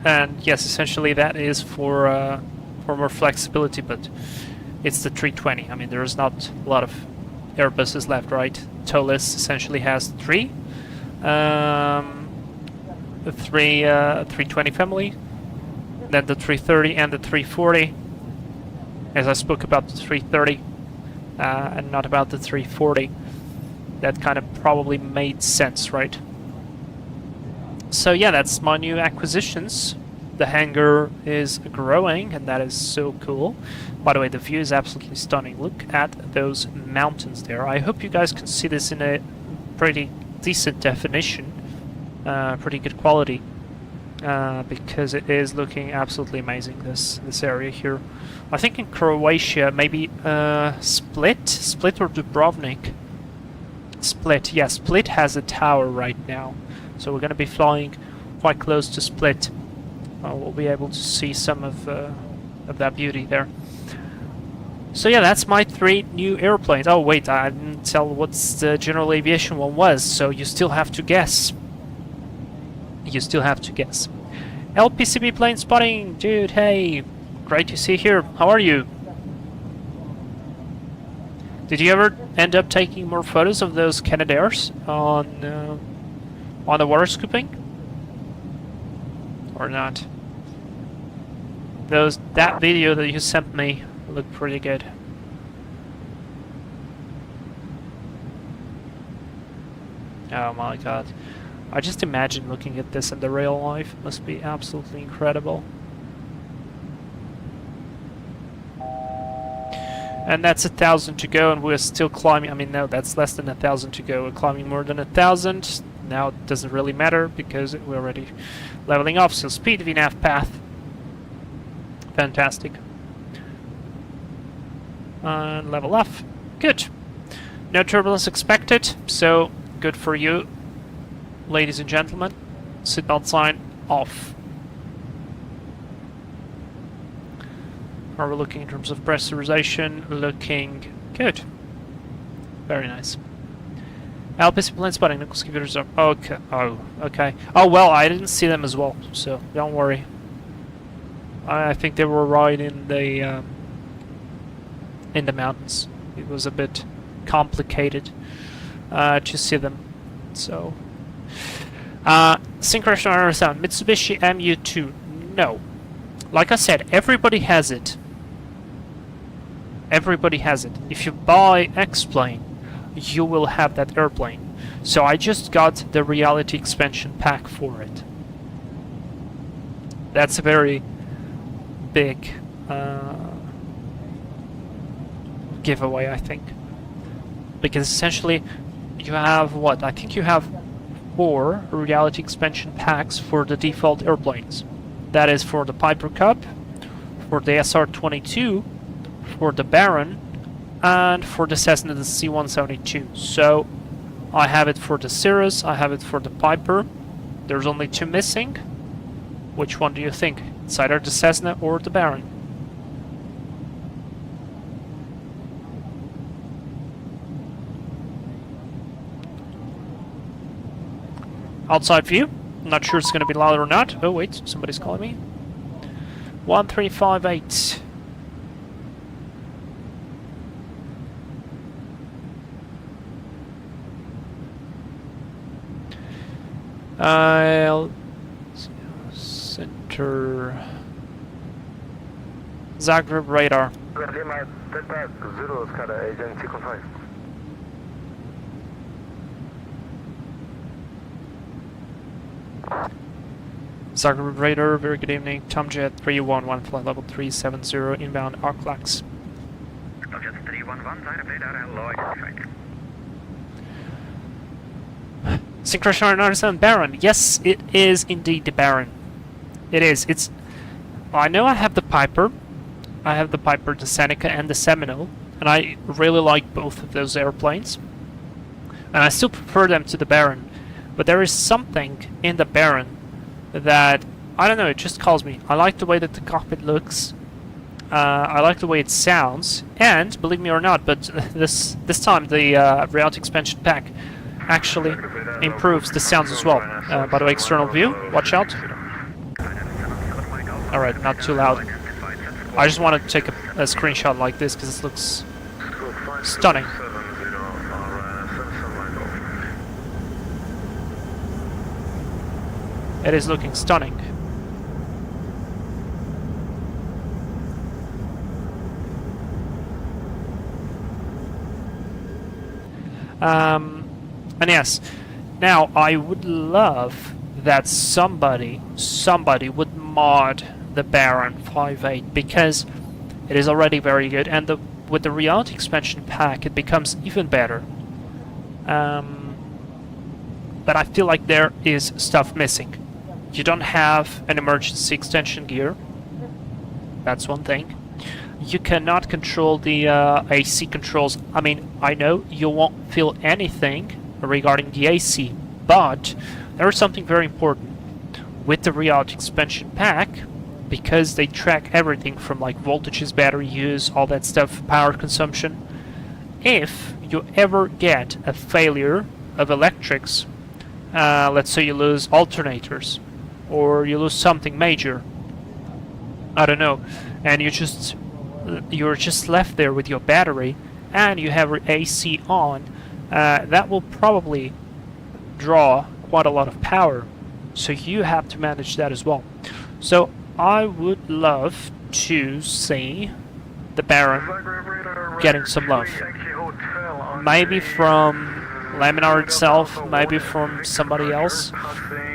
And yes, essentially that is for more flexibility, but it's the 320. I mean, there's not a lot of Airbuses left, right? TOLIS essentially has three. The 320 family, then the 330 and the 340. As I spoke about the 330 and not about the 340, that kind of probably made sense, right? So yeah, that's my new acquisitions. The hangar is growing, and that is so cool. By the way, the view is absolutely stunning. Look at those mountains there. I hope you guys can see this in a pretty decent definition, pretty good quality, because it is looking absolutely amazing, this area here. I think in Croatia, maybe Split or Dubrovnik. Split, yeah, Split has a tower right now, so we're going to be flying quite close to Split. We'll be able to see some of that beauty there. So yeah, that's my 3 new airplanes. Oh wait, I didn't tell what the general aviation one was, so you still have to guess. You still have to guess. LPCB plane spotting, dude. Hey, great to see you here. How are you? Did you ever end up taking more photos of those Canadairs on the water scooping, or not? That video that you sent me looked pretty good. Oh my god. I just imagine looking at this in the real life. It must be absolutely incredible. And that's 1,000 to go, and we're still climbing. I mean, no, that's less than 1,000 to go. We're climbing more than 1,000. Now it doesn't really matter because we're already leveling off. So speed, VNAV, path. Fantastic. And level off. Good. No turbulence expected, so good for you, ladies and gentlemen. Seatbelt sign off. How are we looking in terms of pressurization? Looking good. Very nice. LPC plane spotting. Nichols computers up. Okay. Oh, okay. Oh well, I didn't see them as well, so don't worry. I think they were right in the mountains. It was a bit complicated to see them. So, synchronized sound. Mitsubishi MU2. No. Like I said, everybody has it. Everybody has it. If you buy X-Plane, you will have that airplane. So I just got the reality expansion pack for it. That's a very big giveaway, I think. Because essentially, you have what? I think you have 4 reality expansion packs for the default airplanes. That is for the Piper Cup, for the SR-22, for the Baron, and for the Cessna, the C-172. So, I have it for the Cirrus, I have it for the Piper. There's only 2 missing. Which one do you think? It's either the Cessna or the Baron. Outside view. Not sure it's going to be loud or not. Oh wait, somebody's calling me. 1358. I'll center Zagreb radar. Zagreb radar, very good evening. Tomjet 311, flight level 370, inbound Arclax. Tomjet 311, Zagreb radar, hello, identified. Synchronized 97 Baron. Yes, it is indeed the Baron. It is. It's. I know I have the Piper. I have the Piper, the Seneca, and the Seminole, and I really like both of those airplanes. And I still prefer them to the Baron. But there is something in the Baron that, I don't know, it just calls me. I like the way that the cockpit looks. I like the way it sounds. And, believe me or not, but this time the reality expansion pack actually improves the sounds as well. By the way, external view, watch out. Alright, not too loud. I just want to take a screenshot like this because it looks stunning. It is looking stunning. And yes, now I would love that somebody would mod the Baron 5.8 because it is already very good, and with the reality expansion pack it becomes even better. But I feel like there is stuff missing. You don't have an emergency extension gear. That's one thing. You cannot control the AC controls. I mean, I know you won't feel anything regarding the AC, but there is something very important with the reality expansion pack, because they track everything from like voltages, battery use, all that stuff, power consumption. If you ever get a failure of electrics, let's say you lose alternators or you lose something major, I don't know, and you're just left there with your battery, and you have your AC on, that will probably draw quite a lot of power. So you have to manage that as well. So I would love to see the Baron getting some love. Maybe from Laminar itself, maybe from somebody else,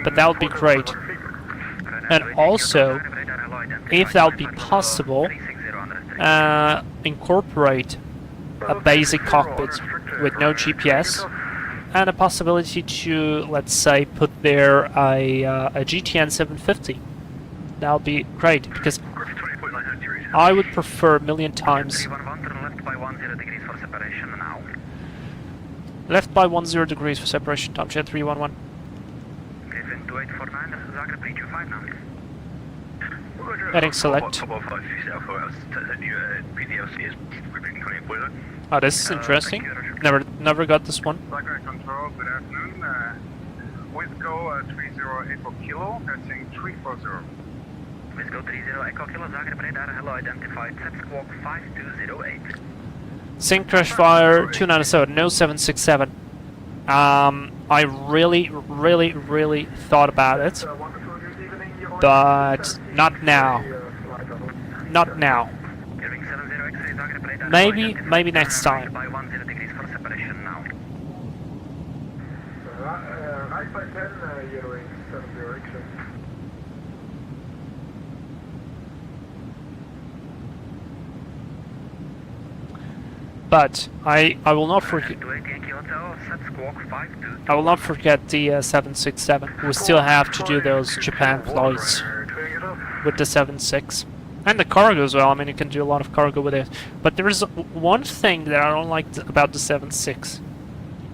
but that would be great. And also, if that would be possible, incorporate a basic cockpit with no GPS and a possibility to, let's say, put there a GTN 750. That would be great, because I would prefer a million times. Left by 10 degrees for separation time, jet 311. Heading select. Oh, this is interesting. Never got this one. Control, good afternoon. With go 30 Echo Kilo, passing 340. With go 30 Echo Kilo, Zagreb radar, hello, identified, set squawk 5208. Sync crash fire 297, no 767. I really thought about it, but not now. Not now. Maybe next time. Right by 10, you're in 70 But I will not forget. I will not forget the 767. We still have to do those Japan flights with the 76 and the cargo as well. I mean, you can do a lot of cargo with it. But there is one thing that I don't like about the 76.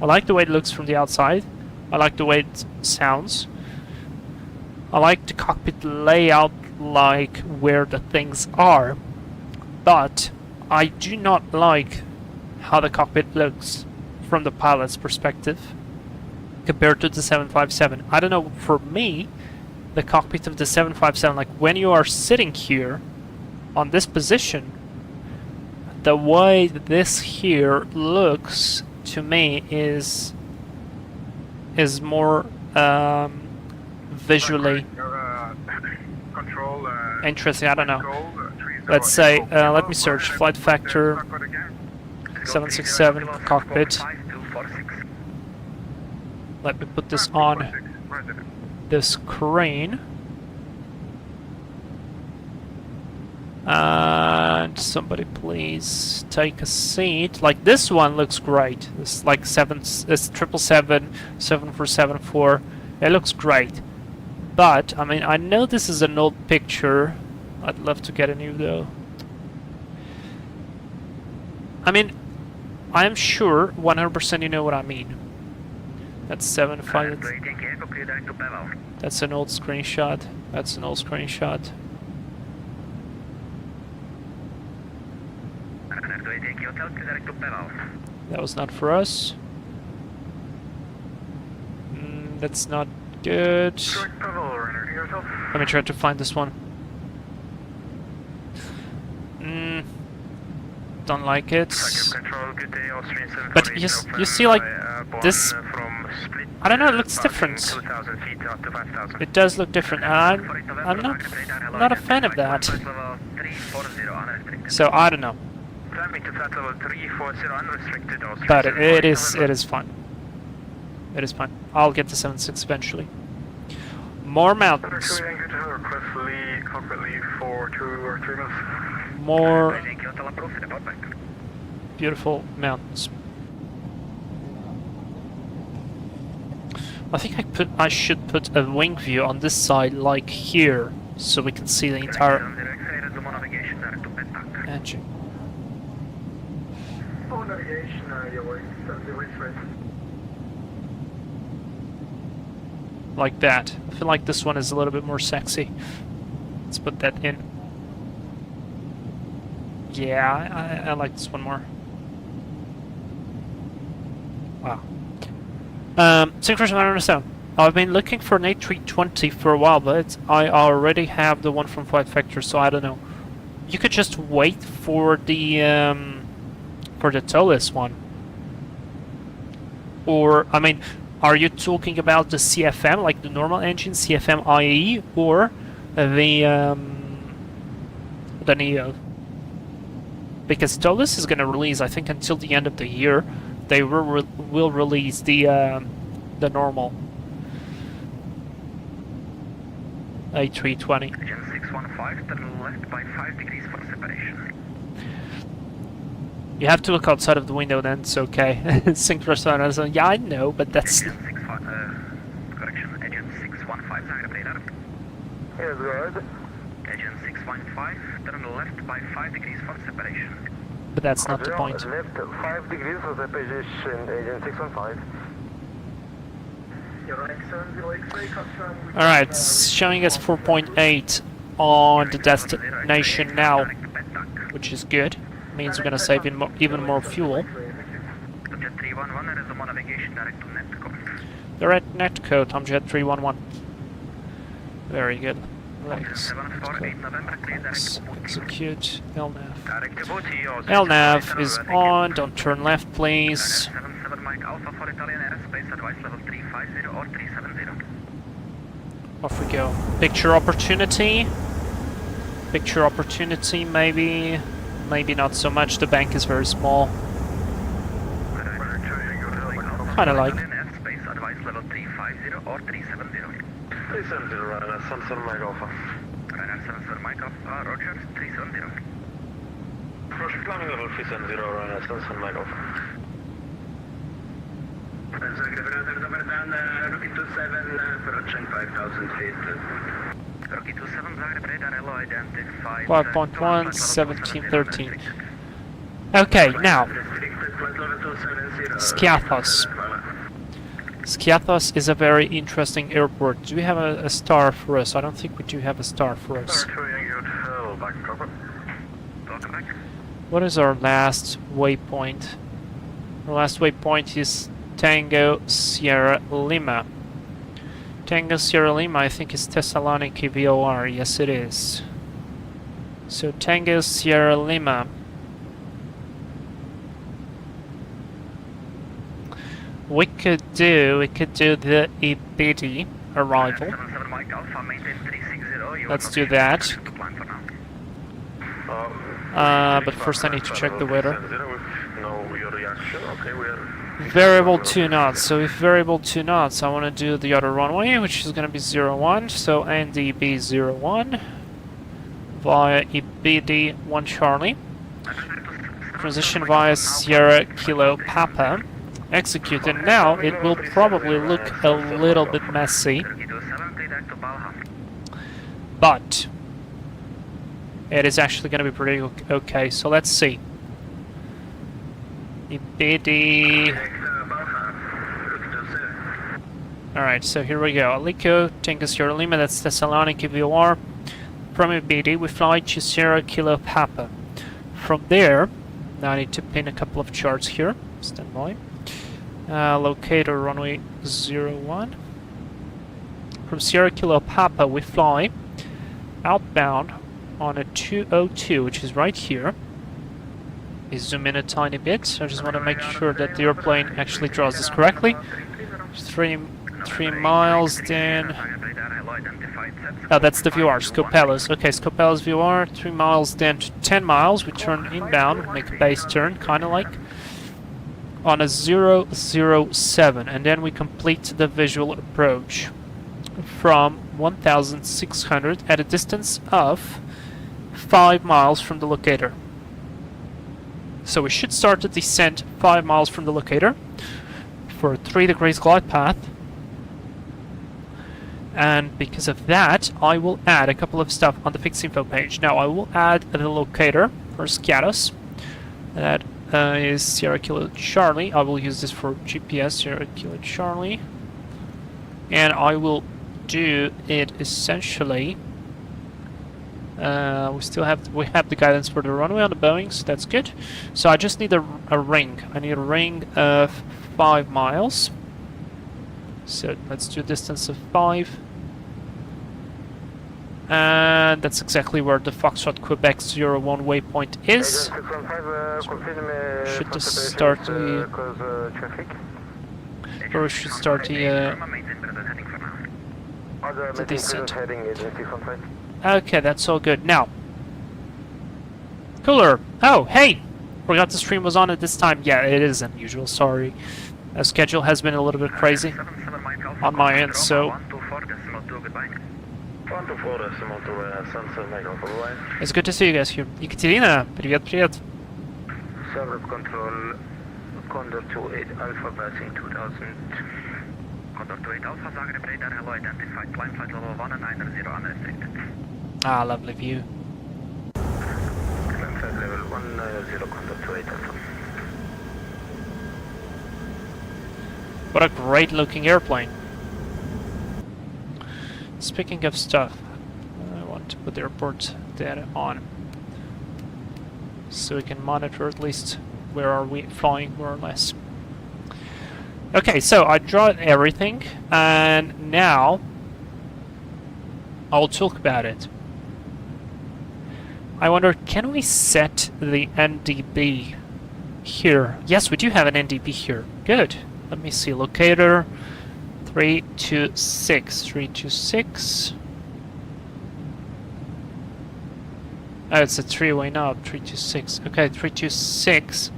I like the way it looks from the outside. I like the way it sounds. I like the cockpit layout, like where the things are. But I do not like how the cockpit looks from the pilot's perspective compared to the 757. I don't know, for me, the cockpit of the 757, like when you are sitting here on this position, the way this here looks to me is more visually interesting. I don't know. Let's say, let me search Flight Factor 767 cockpit. Let me put this on the screen. And somebody please take a seat. Like this one looks great. It's like 777, 7474. It looks great. But I mean, I know this is an old picture. I'd love to get a new though. I mean, I'm sure 100% you know what I mean. That's 75. That's an old screenshot. That's an old screenshot. That was not for us. That's not good. Let me try to find this one. Don't like it. But you see, like this. I don't know. It looks different. It does look different, and I'm not a fan of that. So I don't know. But it is fun. It is fun. I'll get the 76 eventually. More mountains. More beautiful mountains. I think I should put a wing view on this side, like here, so we can see the entire engine. Like that. I feel like this one is a little bit more sexy. Let's put that in. Yeah, I like this one more. Wow. Synchronization, I don't understand. I've been looking for an A320 for a while, but I already have the one from Flight Factor, so I don't know. You could just wait for the towless one. Or, I mean, are you talking about the CFM, like the normal engine, CFM IE, or the Neo? Because towless is going to release, I think, until the end of the year. They will release the normal A320. Engine 615, turn left by 5 degrees for separation. You have to look outside of the window, then it's okay. Synchronous on, yeah, I know, but that's... Correction, engine 615, Zagreb radar. Yes, good. Engine 615, turn left by 5 degrees for separation. But that's not the point. Left 5 degrees for the position, agent 615. Alright, it's showing us 4.8 on the destination now, which is good. Means we're gonna save even more fuel. Jet 311, resume navigation direct to Netco. Direct netcode, I'm Jet 311. Very good. Let's execute LNAV. LNAV is on, don't turn left please. Off we go. Picture opportunity. Picture opportunity, maybe. Maybe not so much, the bank is very small. Kinda like. Airspace advice level 350 or 370. 370, Ryanair, Sunset Mike Alpha. Ryanair 77 Mike Alpha, Roger, 370. Roger, climbing level 370, Ryanair, Sunset Mike Alpha. Zagreb radar, number down, Rocky 27, approaching 5,000 feet. Rocky 27, Zagreb radar, hello, identified. 5.1, 1713. Okay, now. Skiathos. Skiathos is a very interesting airport. Do we have a star for us? I don't think we do have a star for us. What is our last waypoint? Our last waypoint is Tango Sierra Lima. Tango Sierra Lima, I think, is Thessaloniki VOR. Yes, it is. So Tango Sierra Lima. We could do the Ibidi arrival. Let's do that. But first I need to check the weather. Variable 2 knots. So if variable 2 knots, I want to do the other runway, which is going to be 01. So NDB 01 via Ibidi 1 Charlie. Transition via Sierra Kilo Papa. Execute, and now it will probably look a little bit messy, but it is actually going to be pretty okay. So let's see. Alright, so here we go. Alico, Tango Sierra Lima, that's Thessaloniki VOR. From Ibidi, we fly to Sierra Kilo Papa. From there, now I need to pin a couple of charts here. Stand by. Locator runway 01. From Sierra Kilo Papa we fly outbound on a 202, which is right here. We zoom in a tiny bit, so I just want to make sure that the airplane actually draws this correctly. 3 miles, then... Oh, that's the VOR, Scopelos. Okay, Scopelos VOR, 3 miles, then to 10 miles. We turn inbound, make a base turn, kind of like. On a 007, and then we complete the visual approach from 1,600 at a distance of 5 miles from the locator. So we should start the descent 5 miles from the locator for a 3 degrees glide path. And because of that, I will add a couple of stuff on the fixed info page. Now I will add the locator for Skiathos. That is Sierra Kilo Charlie. I will use this for GPS, Sierra Kilo Charlie. And I will do it essentially. We have the guidance for the runway on the Boeing, so that's good. So I just need a ring. I need a ring of 5 miles. So let's do a distance of 5. And that's exactly where the Foxtrot Quebec 01 waypoint is. Should just start the... Or we should start the descent. Okay, that's all good. Now, cooler. Oh, hey! Forgot the stream was on at this time. Yeah, it is unusual, sorry. The schedule has been a little bit crazy on my end, so... It's good to see you guys here. Екатерина, привет. Service control, Condor 28 Alpha passing 2000. Condor 28 Alpha, Zagreb radar, hello, identified. Climb flight level 190, unrestricted. Ah, lovely view. Climb flight level 190, Condor 28 Alpha. What a great looking airplane. Speaking of stuff, I want to put the airport data on so we can monitor at least where are we flying, more or less. Okay, so I draw everything, and now I'll talk about it. I wonder, can we set the NDB here? Yes, we do have an NDB here. Good. Let me see. Locator 326. 326. Oh, it's a three-way knob. 326. Okay, 326.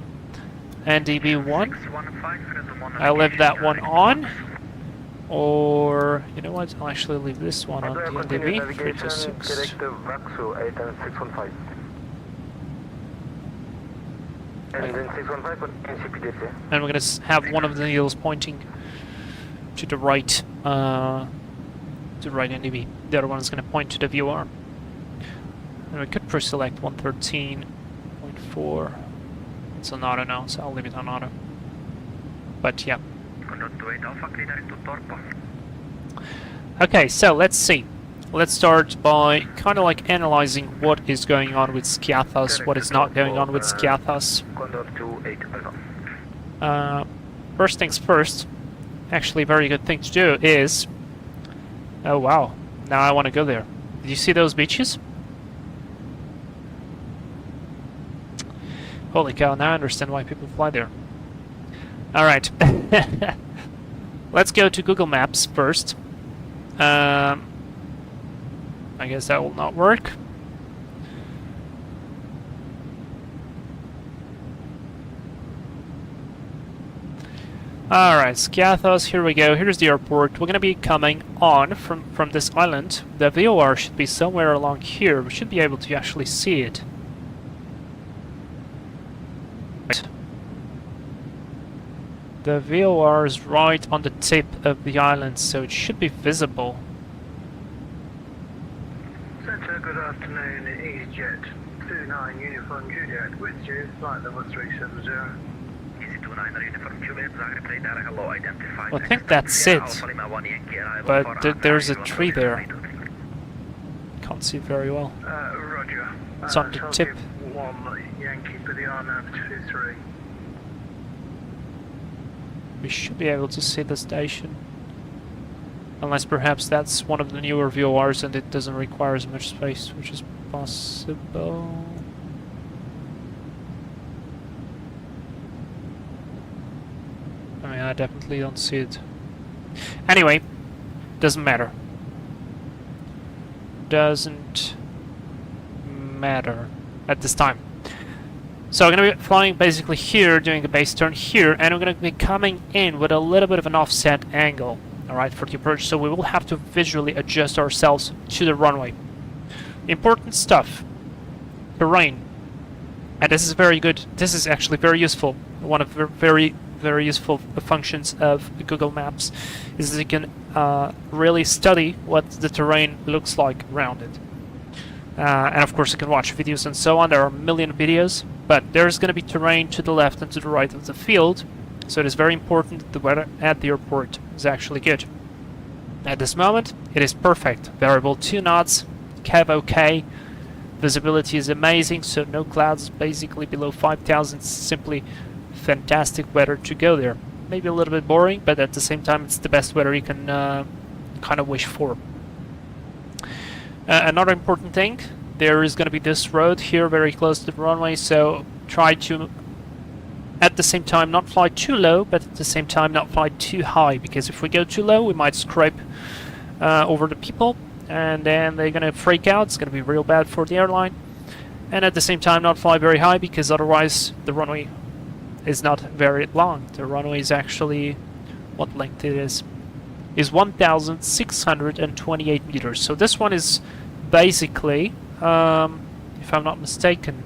NDB1. I'll leave that one on. Or, you know what? I'll actually leave this one on the NDB. 326. And we're going to have one of the needles pointing to the right NDB. The other one is going to point to the VOR. And we could pre-select 113.4. It's on auto now, so I'll leave it on auto. But yeah. Okay, so let's see. Let's start by kind of like analyzing what is going on with Skiathos, what is not going on with Skiathos. First things first, actually a very good thing to do is... Oh wow, now I want to go there. Did you see those beaches? Holy cow, now I understand why people fly there. Alright. Let's go to Google Maps first. I guess that will not work. Alright, Skiathos, here we go. Here's the airport. We're going to be coming on from this island. The VOR should be somewhere along here. We should be able to actually see it. The VOR is right on the tip of the island, so it should be visible. Centre, good afternoon, EasyJet 29 Uniform Juliet with you, flight level 370. Easy 29 Uniform Juliet, Zagreb radar, hello, identified. I think that's it, but there's a tree there. Can't see very well. Roger. It's on the tip. 1 Yankee for the RNAV 23. We should be able to see the station. Unless perhaps that's one of the newer VORs and it doesn't require as much space, which is possible. I mean, I definitely don't see it. Anyway, doesn't matter. Doesn't matter at this time. So we're going to be flying basically here, doing a base turn here, and we're going to be coming in with a little bit of an offset angle, alright, for the approach, so we will have to visually adjust ourselves to the runway. Important stuff. Terrain. And this is very good. This is actually very useful. One of the very useful functions of Google Maps is that you can really study what the terrain looks like around it. And of course you can watch videos and so on. There are a million videos, but there's going to be terrain to the left and to the right of the field, so it is very important that the weather at the airport is actually good. At this moment it is perfect. Variable 2 knots, Kev OK, visibility is amazing, so no clouds basically below 5,000, simply fantastic weather to go there. maybe a little bit boring, but at the same time it's the best weather you can kind of wish for. Another important thing, there is going to be this road here very close to the runway, so try to at the same time not fly too low, but at the same time not fly too high, because if we go too low we might scrape over the people and then they're going to freak out. It's going to be real bad for the airline. And at the same time not fly very high, because otherwise the runway is not very long. The runway is actually, what length it is 1,628 meters. So this one is basically, if I'm not mistaken,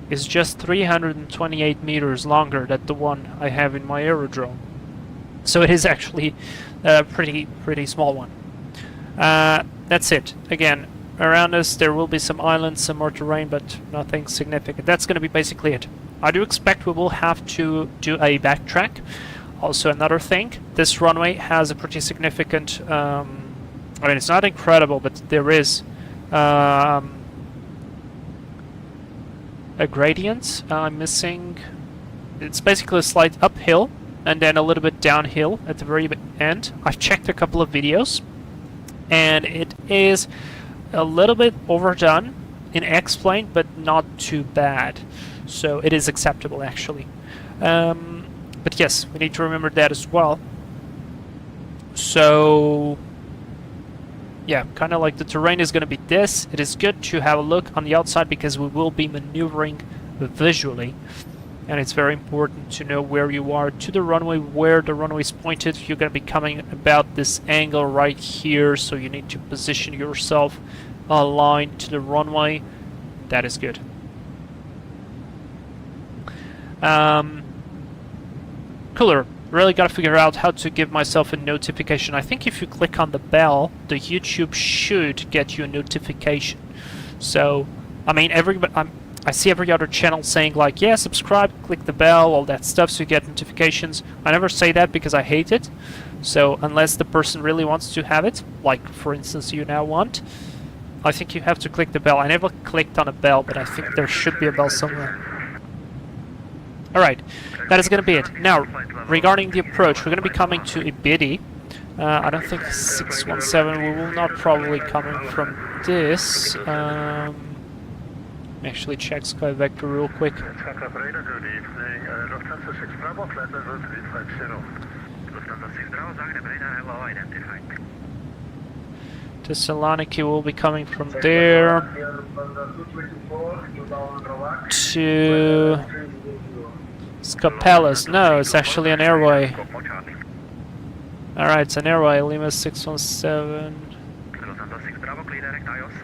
is just 328 meters longer than the one I have in my aerodrome. So it is actually a pretty small one. That's it. Again, around us there will be some islands, some more terrain, but nothing significant. That's going to be basically it. I do expect we will have to do a backtrack. Also, another thing, this runway has a pretty significant, I mean, it's not incredible, but there is a gradient. I'm missing. It's basically a slight uphill and then a little bit downhill at the very end. I've checked a couple of videos and it is a little bit overdone in X-plane, but not too bad. So it is acceptable actually. But yes, we need to remember that as well. So yeah, kind of like the terrain is going to be this. It is good to have a look on the outside because we will be maneuvering visually. And it's very important to know where you are to the runway, where the runway is pointed. You're going to be coming about this angle right here, so you need to position yourself aligned to the runway. That is good. Cooler. Really got to figure out how to give myself a notification. I think if you click on the bell, the YouTube should get you a notification. So, I mean, I see every other channel saying like, yeah, subscribe, click the bell, all that stuff, so you get notifications. I never say that because I hate it. So, unless the person really wants to have it, like, for instance, you now want, I think you have to click the bell. I never clicked on a bell, but I think there should be a bell somewhere. Alright, that is going to be it. Now, regarding the approach, we're going to be coming to Ibidi. I don't think 617, we will not probably coming from this. Actually check SkyVector real quick. Takeoff radar, good evening. Lufthansa 6 Bravo, flight level 350. Lufthansa 6 Bravo, Zagreb radar, hello, identified. Thessaloniki will be coming from there to Skapelas. No, it's actually an airway. Alright, it's an airway, Lima 617.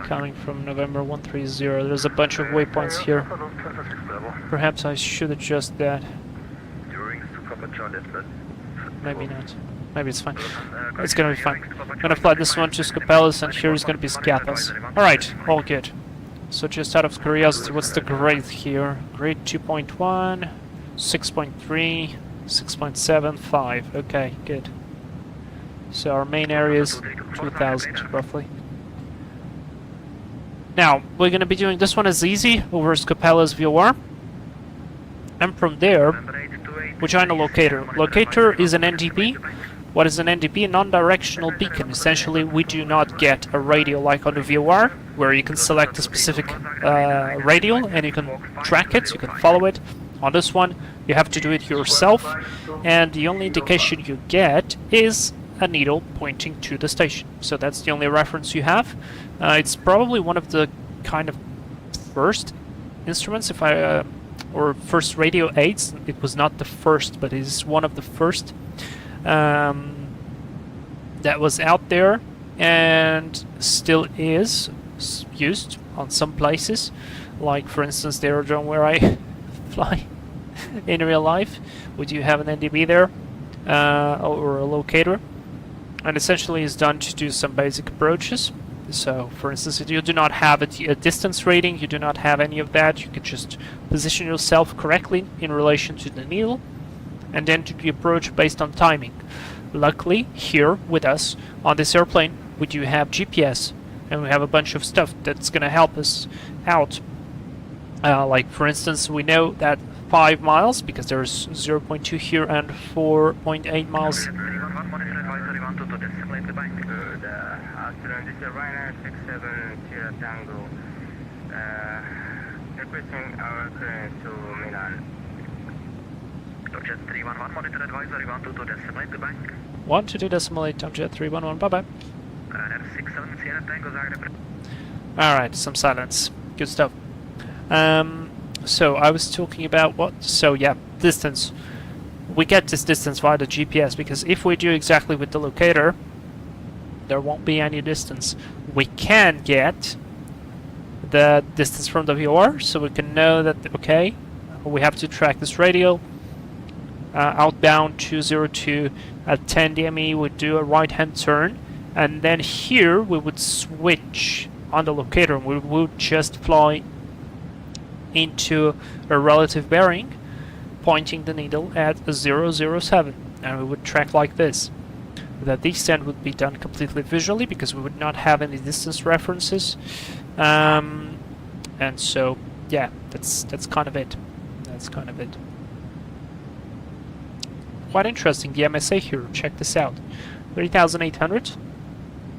Coming from November 130. There's a bunch of waypoints here. Perhaps I should adjust that. Maybe not. Maybe it's fine. It's gonna be fine. I'm gonna fly this one to Skapelas, and here is gonna be Skiathos. Alright, all good. So just out of curiosity, what's the grade here? Grade 2.1, 6.3, 6.75. Okay, good. So our main area is 2000 roughly. Now, we're going to be doing this one as easy over Skapelas VOR. And from there, we join a locator. Locator is an NDB. What is an NDB? A non-directional beacon. Essentially, we do not get a radio like on the VOR, where you can select a specific radio and you can track it, you can follow it. On this one, you have to do it yourself, and the only indication you get is a needle pointing to the station. So that's the only reference you have. It's probably one of the kind of first instruments, or first radio aids. It was not the first, but it is one of the first that was out there and still is used on some places, like for instance the aerodrome where I fly in real life. We do have an NDB there, or a locator, and essentially is done to do some basic approaches. So, for instance, if you do not have a distance rating, you do not have any of that, you can just position yourself correctly in relation to the needle, and then do the approach based on timing. Luckily, here with us on this airplane, we do have GPS, and we have a bunch of stuff that's going to help us out. Like, for instance, we know that 5 miles because there's 0.2 here and 4.8 miles. Jet 311, monitor advisory 122 decimal, goodbye. Good. Afternoon, this is Ryanair 67 Sierra Tango. Requesting our clearance to Milan. Jet 311, monitor advisory 122 decimal, goodbye. 122 decimal 8, Tom Jet 311, bye bye. Ryanair 67 Sierra Tango, Zagreb. Alright, some silence. Good stuff. So I was talking about what? So yeah, distance. We get this distance via the GPS because if we do exactly with the locator, there won't be any distance. We can get the distance from the VOR, so we can know that, okay, we have to track this radial. Outbound 202 at 10 DME, we do a right-hand turn, and then here we would switch on the locator and we would just fly into a relative bearing, pointing the needle at 007, and we would track like this. The descent would be done completely visually because we would not have any distance references, and so yeah, that's kind of it. That's kind of it. Quite interesting, the MSA here. Check this out: 3,800,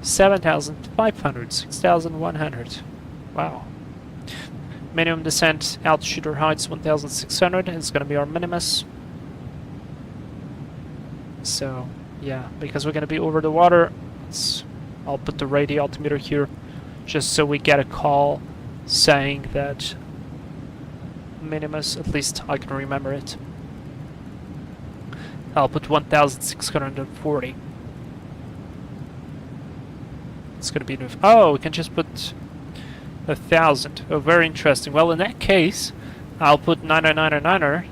7,500, 6,100. Wow. Minimum descent altitude or height is 1,600. It's going to be our minimus. So, yeah, because we're going to be over the water, I'll put the radio altimeter here just so we get a call saying that minimus, at least I can remember it. I'll put 1,640. It's going to be... Oh, we can just put 1,000. Oh, very interesting. Well, in that case, I'll put 999er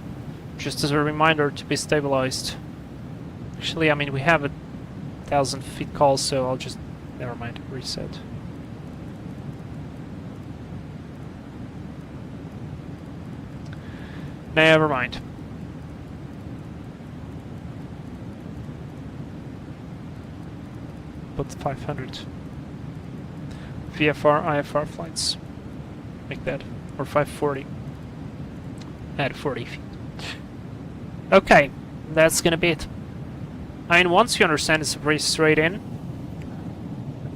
just as a reminder to be stabilized. Actually, I mean, we have 1,000 feet call, so I'll just... Never mind, reset. Never mind. Put 500. VFR, IFR flights. Like that. Or 540. Add 40 feet. Okay, that's gonna be it. I mean, once you understand, it's pretty straight in.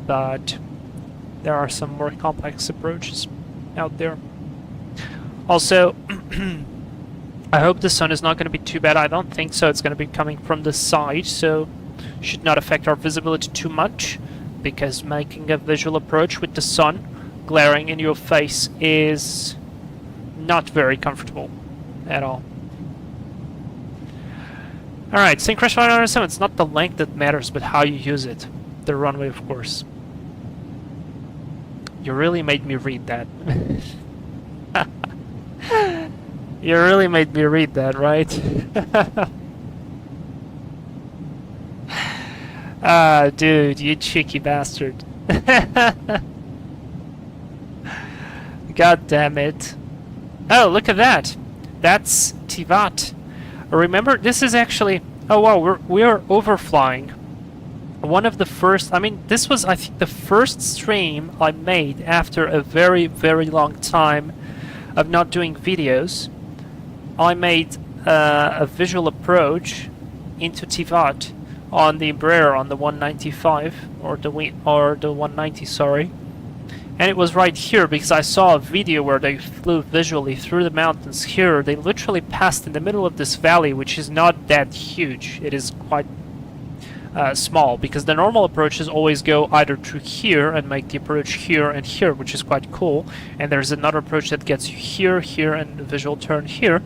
But there are some more complex approaches out there. Also, I hope the sun is not going to be too bad. I don't think so. It's going to be coming from the side, so should not affect our visibility too much, because making a visual approach with the sun glaring in your face is not very comfortable at all. Alright, St. Crash 507, it's not the length that matters, but how you use it. The runway, of course. You really made me read that. You really made me read that, right? Ah, dude, you cheeky bastard. God damn it. Oh, look at that. That's Tivat. Remember, this is actually... Oh, wow, we're overflying. One of the first... I mean, this was, I think, the first stream I made after a very, very long time of not doing videos. I made a visual approach into Tivat on the Embraer on the 195 or the 190, sorry. And it was right here because I saw a video where they flew visually through the mountains here. They literally passed in the middle of this valley, which is not that huge. It is quite small, because the normal approaches always go either through here and make the approach here and here, which is quite cool. And there's another approach that gets you here, here, and a visual turn here.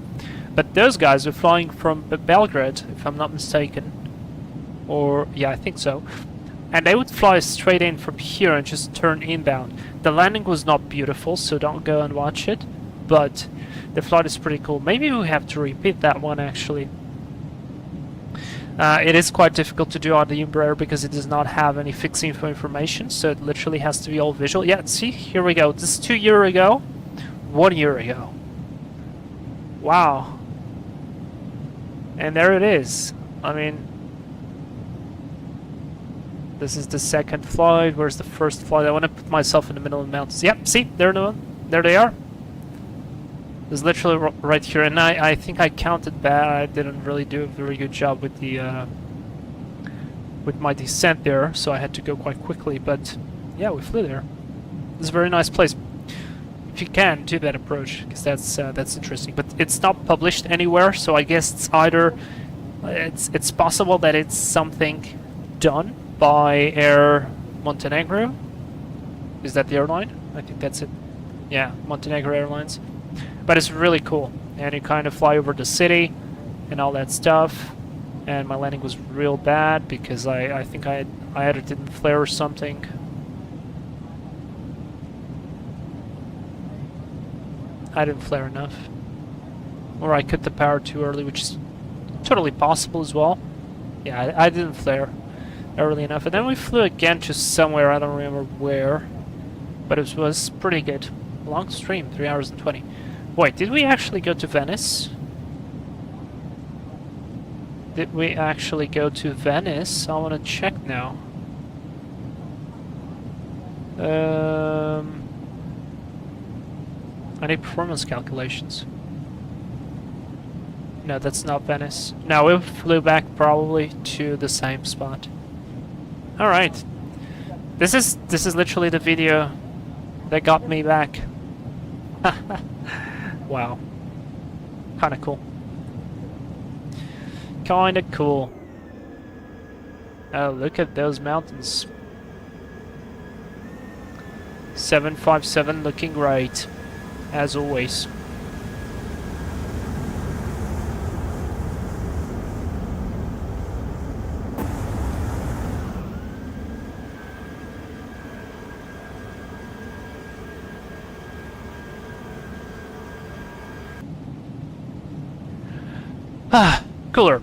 But those guys are flying from Belgrade, if I'm not mistaken. Or, yeah, I think so. And they would fly straight in from here and just turn inbound. The landing was not beautiful, so don't go and watch it. But the flight is pretty cool. Maybe we have to repeat that one, actually. It is quite difficult to do on the Embraer because it does not have any fixed info information, so it literally has to be all visual. Yeah, see, here we go. This is 2 years ago, 1 year ago. Wow. And there it is. I mean, this is the second flight. Where's the first flight? I want to put myself in the middle of the mountains. Yep, see, there they are. It's literally right here, and I think I counted bad. I didn't really do a very good job with the with my descent there, so I had to go quite quickly. But yeah, we flew there. It's a very nice place. If you can do that approach, because that's interesting. But it's not published anywhere, so I guess it's either it's possible that it's something done by Air Montenegro. Is that the airline? I think that's it. Yeah, Montenegro Airlines. But it's really cool, and you kind of fly over the city and all that stuff. And my landing was real bad because I think I either didn't flare or something. I didn't flare enough, or I cut the power too early, which is totally possible as well. Yeah, I didn't flare early enough, and then we flew again to somewhere, I don't remember where, but it was pretty good. Long stream, 3 hours and 20. Wait, did we actually go to Venice? Did we actually go to Venice? I want to check now. I need performance calculations. No, that's not Venice. No, we flew back probably to the same spot. All right. This is literally the video that got me back. Wow. Kinda cool. Kinda cool. Oh, look at those mountains. 757 looking great, as always. Ah, cooler.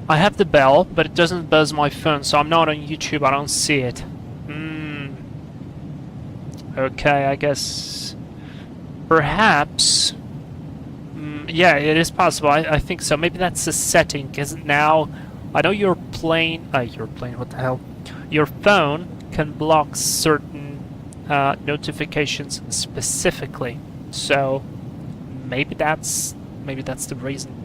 I have the bell, but it doesn't buzz my phone, so I'm not on YouTube, I don't see it. Okay, I guess... Perhaps... yeah, it is possible, I think so. Maybe that's a setting, because now... I know your plane... what the hell? Your phone can block certain notifications specifically. So, maybe that's the reason.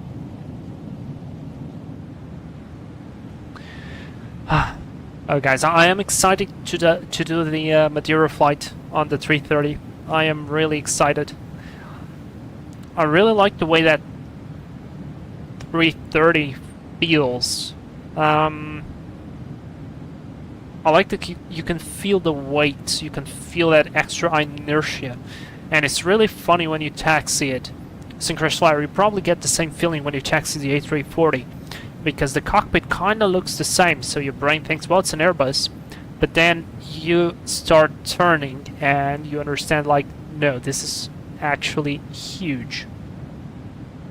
Oh guys, I am excited to do the Madeira flight on the 330. I am really excited. I really like the way that 330 feels. I like that you can feel the weight, you can feel that extra inertia, and it's really funny when you taxi it. Synchronous Flyer, you probably get the same feeling when you taxi the A340. Because the cockpit kind of looks the same, so your brain thinks, well, it's an Airbus, but then you start turning and you understand, like, no, this is actually huge.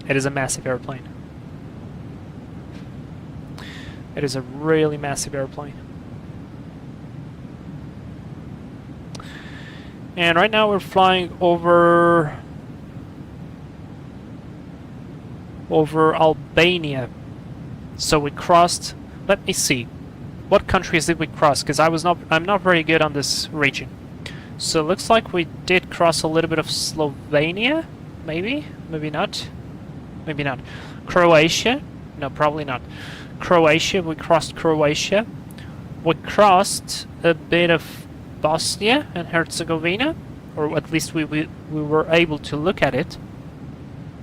It is a massive airplane. It is a really massive airplane. And right now we're flying over Albania. So we crossed, let me see, what countries did we cross? Because I'm not very good on this region. So it looks like we did cross a little bit of Slovenia, maybe? Maybe not. Maybe not. Croatia? No, probably not. Croatia, we crossed Croatia. We crossed a bit of Bosnia and Herzegovina, or at least we were able to look at it.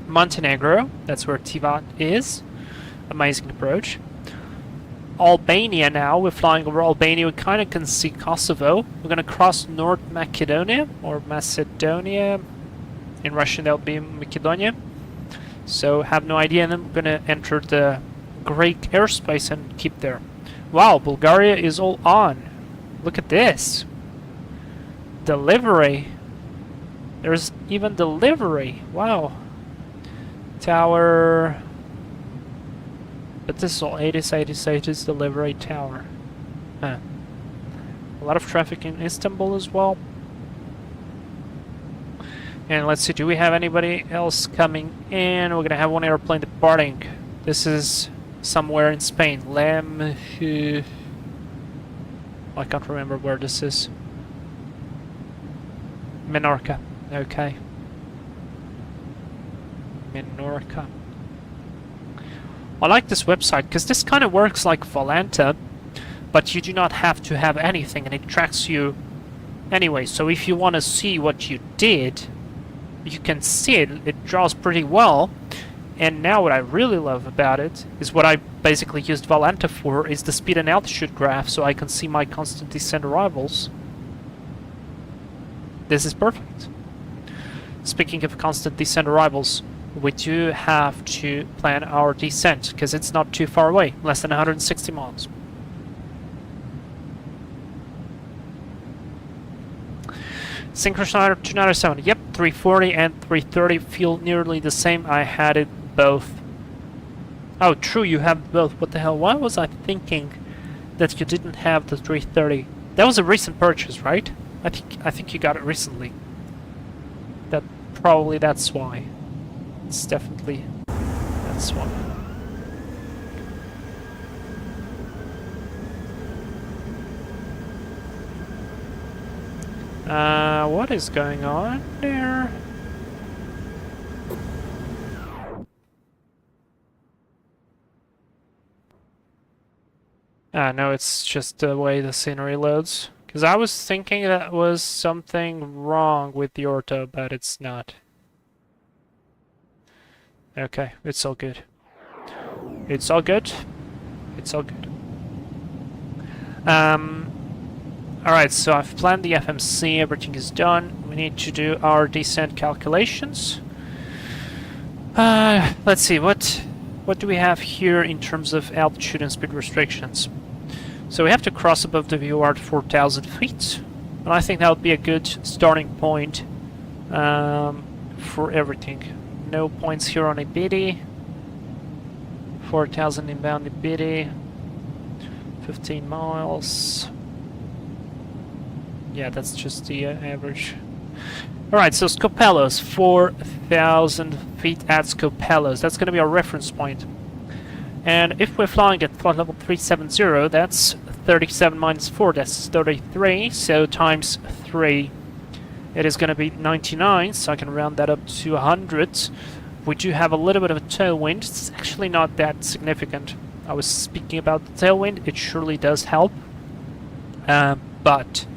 Montenegro, that's where Tivat is. Amazing approach. Albania now, we're flying over Albania, we kind of can see Kosovo. We're going to cross North Macedonia, or Macedonia. In Russian that would be Macedonia. So, have no idea, and then we're going to enter the Greek airspace and keep there. Wow, Bulgaria is all on. Look at this. Delivery. There's even delivery. Wow. Tower... But this is all 80s delivery tower. Huh. A lot of traffic in Istanbul as well. And let's see, do we have anybody else coming in? We're gonna have one airplane departing. This is somewhere in Spain. I can't remember where this is. Menorca. Okay. Minorca. I like this website because this kind of works like Volanta, but you do not have to have anything and it tracks you anyway. So if you want to see what you did, you can see it. It draws pretty well. And now what I really love about it is what I basically used Volanta for, is the speed and altitude graph, so I can see my constant descent arrivals. This is perfect. Speaking of constant descent arrivals, we do have to plan our descent because it's not too far away, less than 160 miles. Synchronizer 297, yep, 340 and 330 feel nearly the same. I had it both. Oh, true, you have both. What the hell? Why was I thinking that you didn't have the 330? That was a recent purchase, right? I think you got it recently. That's why. It's definitely that's why. What is going on there? No, it's just the way the scenery loads. Because I was thinking that was something wrong with the ortho, but it's not. Okay, it's all good. It's all good. It's all good. Alright, so I've planned the FMC, everything is done. We need to do our descent calculations. Let's see, what do we have here in terms of altitude and speed restrictions? So we have to cross above the VOR at 4,000 feet. And I think that would be a good starting point for everything. No points here on Ibidi. 4,000 inbound Ibidi. 15 miles. Yeah, that's just the average. Alright, so Scopelos, 4,000 feet at Scopelos. That's going to be our reference point. And if we're flying at flight level 370, that's 37 minus 4, that's 33. So times 3, it is going to be 99. So I can round that up to 100. We do have a little bit of a tailwind. It's actually not that significant. I was speaking about the tailwind. It surely does help. But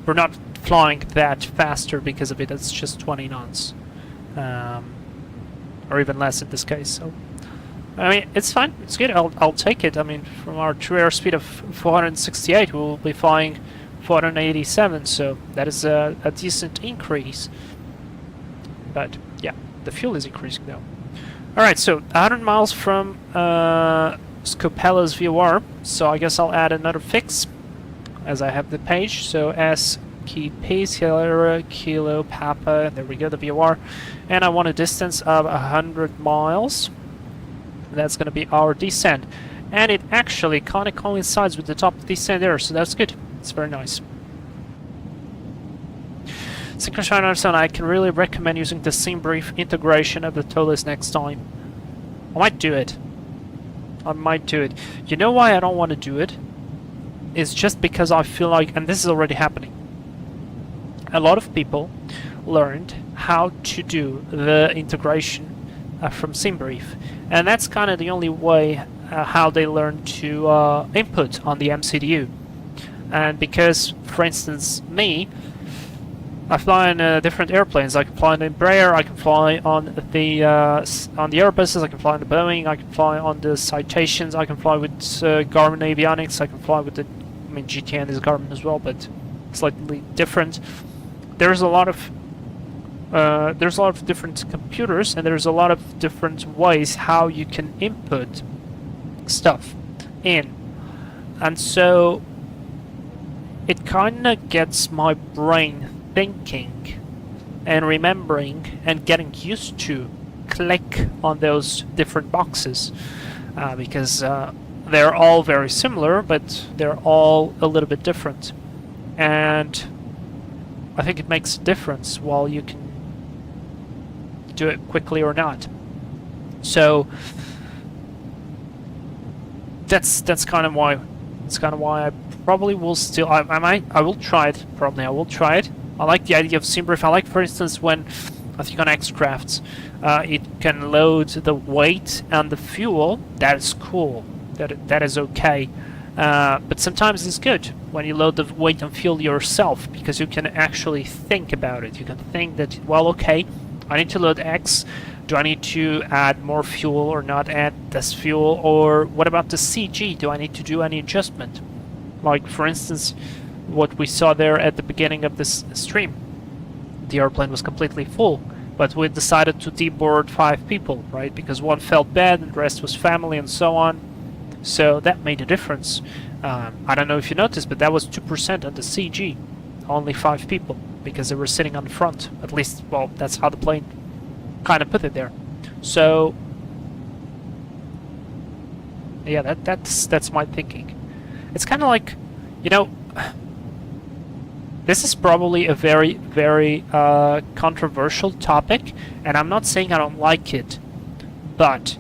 we're not flying that faster because of it. It's just 20 knots. Or even less in this case. So I mean, it's fine. It's good. I'll take it. I mean, from our true airspeed of 468, we'll be flying 487, so that is a decent increase. But yeah, the fuel is increasing now. Alright, so 100 miles from Scopelo's VOR, so I guess I'll add another fix as I have the page. So S key P Sierra Kilo Papa, there we go, the VOR, and I want a distance of 100 miles. That's going to be our descent, and it actually kind of coincides with the top descent there, so that's good. It's very nice. Synchronizer, I can really recommend using the sim brief integration of the TOLAs next time. I might do it. I might do it. You know why I don't want to do it? It's just because I feel like, and this is already happening, a lot of people learned how to do the integration from SimBrief, and that's kind of the only way how they learn to input on the MCDU. And because, for instance, me, I fly on different airplanes. I can fly on the Embraer, I can fly on the Airbuses, I can fly on the Boeing, I can fly on the Citations, I can fly with Garmin Avionics, I can fly with the, I mean, GTN is Garmin as well, but slightly different. There's a lot of different computers, and there's a lot of different ways how you can input stuff in, and so it kind of gets my brain thinking and remembering and getting used to click on those different boxes, because they're all very similar, but they're all a little bit different, and I think it makes a difference while you can do it quickly or not. So that's kind of why I probably will still I will try it. Probably I will try it. I like the idea of SimBrief. I like, for instance, when I think on X-Crafts, it can load the weight and the fuel. That is cool. That is okay. But sometimes it's good when you load the weight and fuel yourself, because you can actually think about it. You can think that, well, okay, I need to load X. Do I need to add more fuel or not add this fuel? Or what about the CG? Do I need to do any adjustment? Like, for instance, what we saw there at the beginning of this stream. The airplane was completely full, but we decided to deboard 5 people, right? Because one felt bad and the rest was family and so on. So that made a difference. I don't know if you noticed, but that was 2% on the CG. Only 5 people, because they were sitting on the front. At least, well, that's how the plane kind of put it there. So, yeah, that's my thinking. It's kind of like, you know, this is probably a very, very controversial topic, and I'm not saying I don't like it, but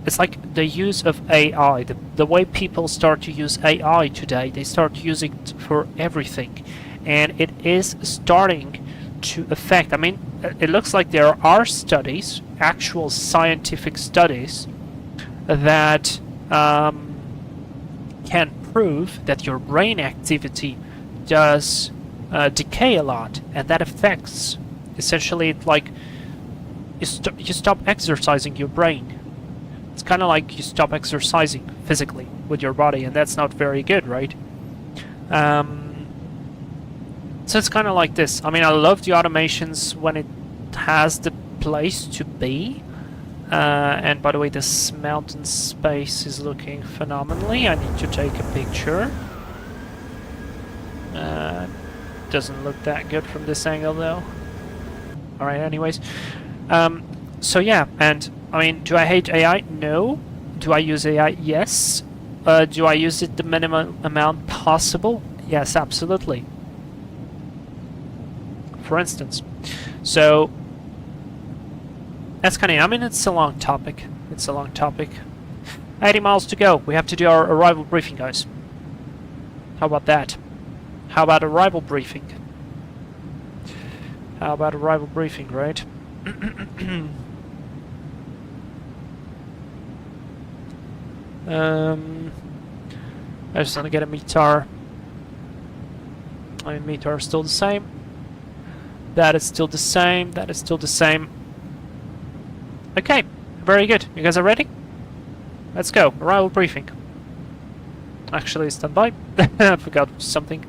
it's like the use of AI. The way people start to use AI today, they start using it for everything, and it is starting to affect. I mean, it looks like there are studies, actual scientific studies, that can prove that your brain activity does decay a lot, and that affects, essentially, like you stop exercising your brain. It's kind of like you stop exercising physically with your body, and that's not very good, right? So it's kind of like this. I mean, I love the automations when it has the place to be. And by the way, this mountain space is looking phenomenally. I need to take a picture. Doesn't look that good from this angle though. Alright, anyways. So yeah, and I mean, do I hate AI? No. Do I use AI? Yes. Do I use it the minimum amount possible? Yes, absolutely. For instance. So that's kind of, I mean, it's a long topic. It's a long topic. 80 miles to go. We have to do our arrival briefing, guys. How about that? How about arrival briefing? How about arrival briefing, right? I just want to get a METAR. I mean, METAR is still the same. That is still the same. That is still the same. Okay, very good. You guys are ready? Let's go. Arrival briefing. Actually, stand by. I forgot something.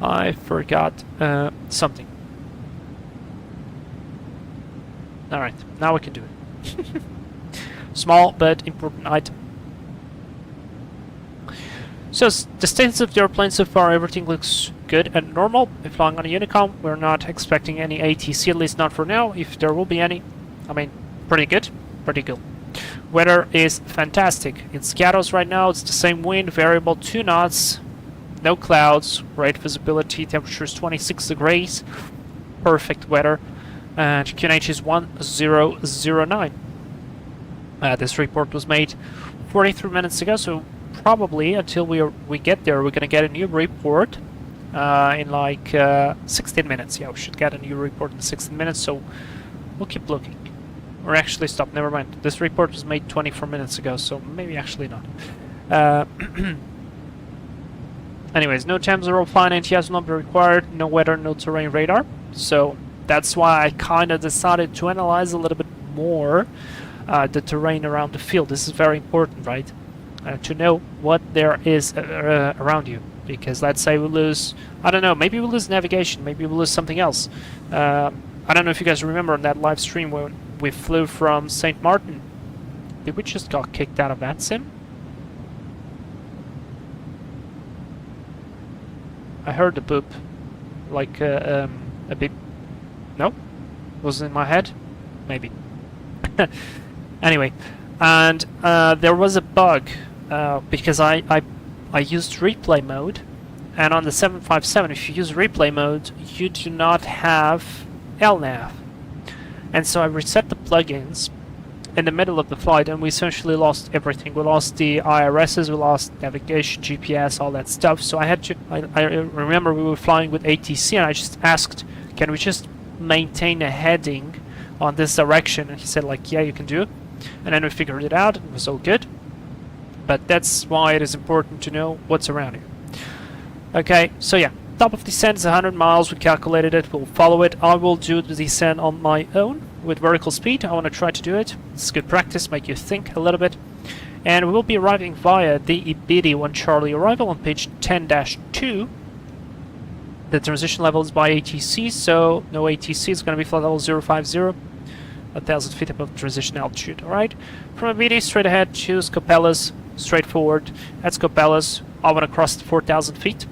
I forgot something. Alright, now we can do it. Small but important item. So, the status of the airplane so far, everything looks good and normal. We're flying on a Unicom. We're not expecting any ATC, at least not for now. If there will be any, I mean, pretty good. Pretty good. Weather is fantastic. In Skiathos right now, it's the same wind, variable 2 knots, no clouds, great visibility, temperature is 26 degrees, perfect weather, and QNH is 1009. This report was made 43 minutes ago, so probably until we get there, we're gonna get a new report in like 16 minutes. Yeah, we should get a new report in 16 minutes, so we'll keep looking. Or actually, stop, never mind. This report was made 24 minutes ago, so maybe actually not. Anyways, no time zero flying ATS will not be required, no weather, no terrain radar. So that's why I kind of decided to analyze a little bit more the terrain around the field. This is very important, right? To know what there is around you. Because let's say we lose, I don't know, maybe we lose navigation, maybe we lose something else. I don't know if you guys remember on that live stream when we flew from St. Martin. Did we just got kicked out of VATSIM? I heard a boop. Like a bit. No? Was it in my head? Maybe. Anyway. And there was a bug. Because I used replay mode. And on the 757, if you use replay mode, you do not have LNAV. And so I reset the plugins in the middle of the flight, and we essentially lost everything. We lost the IRSs, we lost navigation, GPS, all that stuff. So I had to. I remember we were flying with ATC, and I just asked, "Can we just maintain a heading on this direction? And he said like, yeah, you can do. And then we figured it out. It was all good. But that's why it is important to know what's around you. Okay, so yeah, top of descent is 100 miles. We calculated it. We'll follow it. I will do the descent on my own with vertical speed. I want to try to do it. It's good practice, make you think a little bit. And we will be arriving via the Ibidi 1 Charlie arrival on page 10-2. The transition level is by ATC, so no ATC. It's going to be flight level 050, 1,000 feet above transition altitude. Alright, from Ibidi straight ahead to Scopella's, straight forward. At Scopella's, I want to cross the 4,000 feet.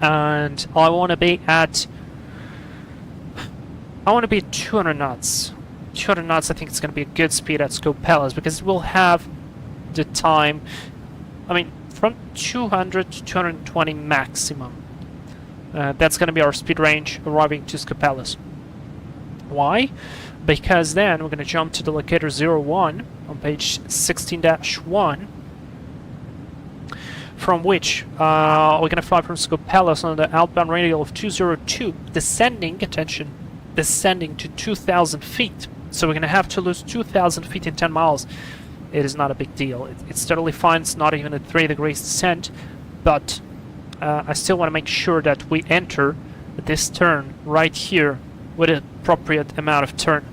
And I want to be at 200 knots. 200 knots, I think it's going to be a good speed at Scopella's because it will have the time, I mean, from 200 to 220 maximum. That's going to be our speed range arriving to Scopella's. Why? Because then we're going to jump to the locator 01 on page 16-1, from which we're going to fly from Scopella's on the outbound radial of 202, descending, attention, descending to 2,000 feet. So we're going to have to lose 2,000 feet in 10 miles. It is not a big deal. It's totally fine. It's not even a 3 degrees descent, but I still want to make sure that we enter this turn right here with an appropriate amount of turn.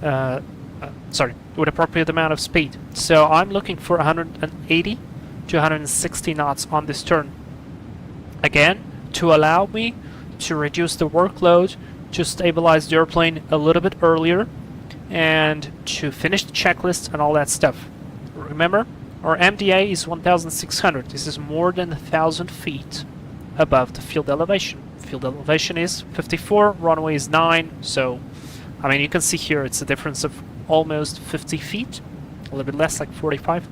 With appropriate amount of speed. So I'm looking for 180 to 160 knots on this turn. Again, to allow me to reduce the workload, to stabilize the airplane a little bit earlier, and to finish the checklist and all that stuff. Remember, our MDA is 1,600. This is more than 1,000 feet above the field elevation. Field elevation is 54, runway is 9, so I mean you can see here it's a difference of almost 50 feet, a little bit less, like 45.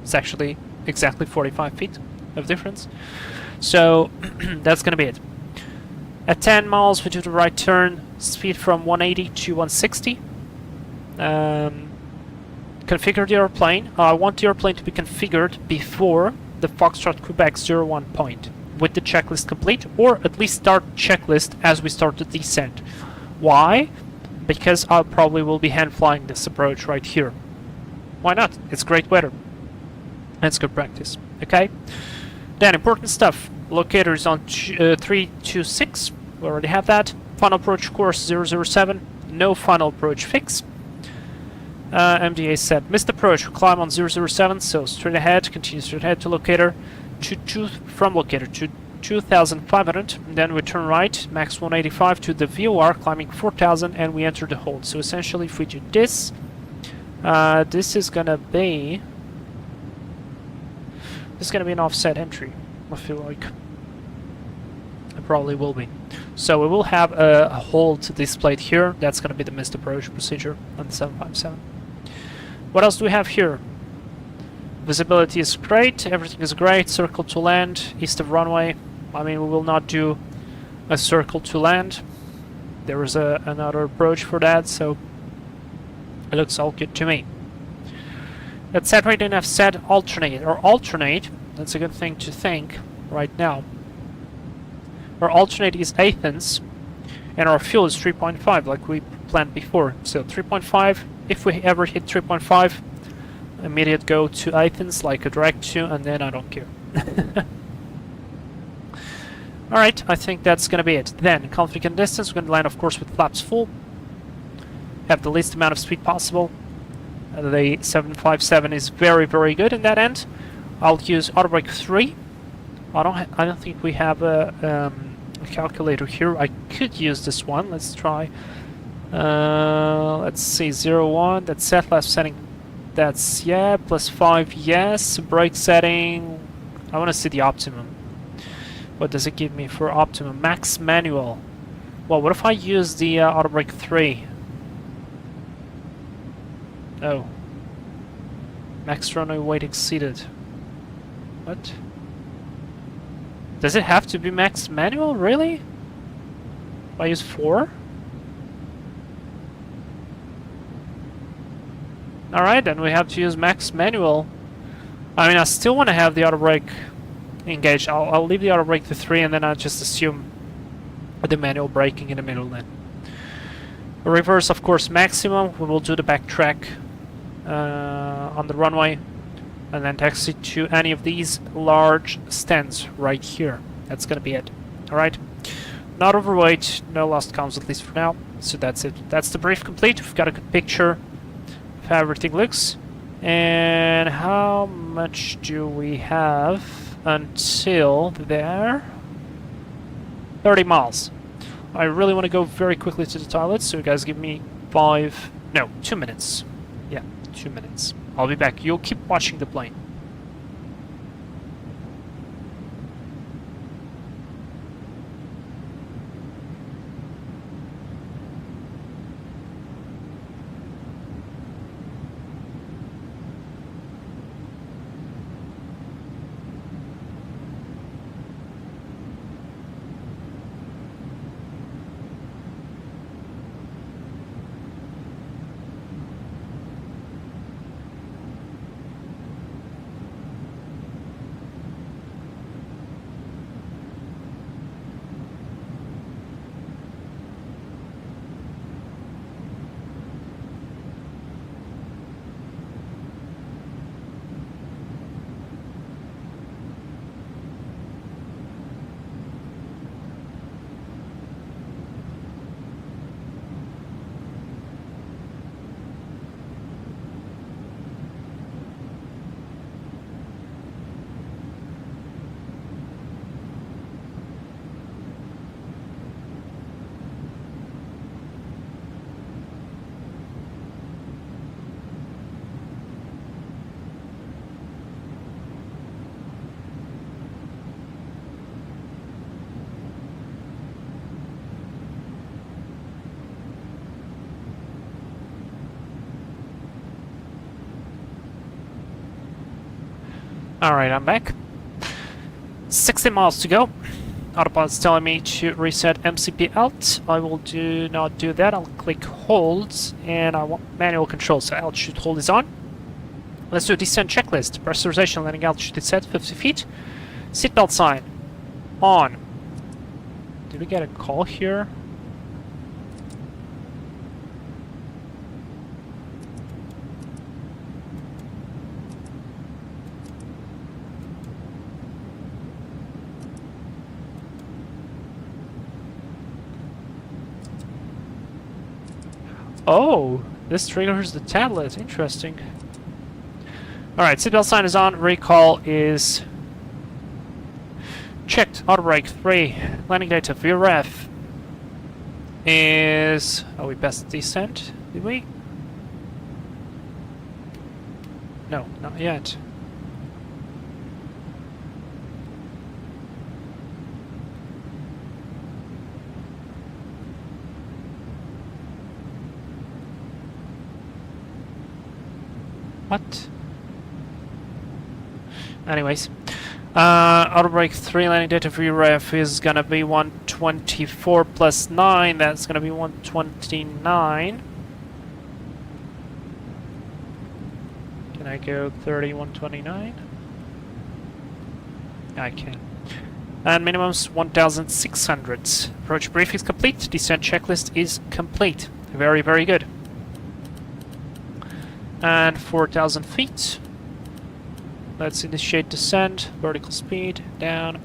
It's actually exactly 45 feet of difference. So that's gonna be it. At 10 miles we do the right turn, speed from 180 to 160. Configure the airplane. I want the airplane to be configured before the Foxtrot Quebec 01 point, with the checklist complete, or at least start checklist as we start the descent. Why? Because I probably will be hand flying this approach right here. Why not? It's great weather. It's good practice. Okay? Then important stuff. Locator is on 326. We already have that. Final approach course 007. No final approach fix. MDA said missed approach. We climb on 007, so straight ahead. Continue straight ahead to locator. From locator to 2,500, and then we turn right, max 185 to the VOR, climbing 4,000, and we enter the hold. So essentially, if we do this, this is gonna be an offset entry. I feel like it probably will be. So we will have a hold displayed here. That's gonna be the missed approach procedure on the 757. What else do we have here? Visibility is great, everything is great, circle to land, east of runway. I mean, we will not do a circle to land. There is another approach for that, so it looks all good to me. At set rate and set alternate, or alternate, that's a good thing to think right now. Our alternate is Athens, and our fuel is 3.5, like we planned before. So 3.5, if we ever hit 3.5, immediate go to Athens, like a direct to, and then I don't care. Alright, I think that's gonna be it. Then, config and distance, we're gonna land, of course, with flaps full. Have the least amount of speed possible. The 757 is very, very good in that end. I'll use auto brake 3. I don't think we have a calculator here. I could use this one. Let's try. Let's see, 01. That's set left setting. That's yeah. +5. Yes. Brake setting. I want to see the optimum. What does it give me for optimum? Max manual. Well, what if I use the auto brake 3? Oh. Max runway weight exceeded. What? Does it have to be max manual? Really? If I use 4? Alright, then we have to use max manual. I mean, I still want to have the auto brake engaged. I'll leave the auto brake to 3, and then I'll just assume with the manual braking in the middle then. Reverse, of course, maximum. We will do the backtrack on the runway and then taxi to any of these large stands right here. That's gonna be it. Alright. Not overweight, no lost comms at least for now. So that's it. That's the brief complete. We've got a good picture of how everything looks. And how much do we have until there? 30 miles. I really want to go very quickly to the toilet, so you guys give me 2 minutes. Yeah, 2 minutes. I'll be back. You'll keep watching the plane. Alright, I'm back. 60 miles to go. Autopilot's telling me to reset MCP alt. I will not do that. I'll click holds and I want manual control, so altitude hold is on. Let's do a descent checklist. Pressurization, landing altitude is set 50 feet. Seatbelt sign on. Did we get a call here? Oh, this triggers the tablet. Interesting. Alright, seatbelt sign is on. Recall is checked. Auto brake 3. Landing data VREF is... Oh, we passed descent. Did we? No, not yet. What? Anyways, auto brake 3 landing data for ref is gonna be 124 plus 9. That's gonna be 129. Can I go 30, 129? I can. And minimum's 1,600. Approach brief is complete. Descent checklist is complete. Very, very good. And 4,000 feet. Let's initiate descent. Vertical speed down.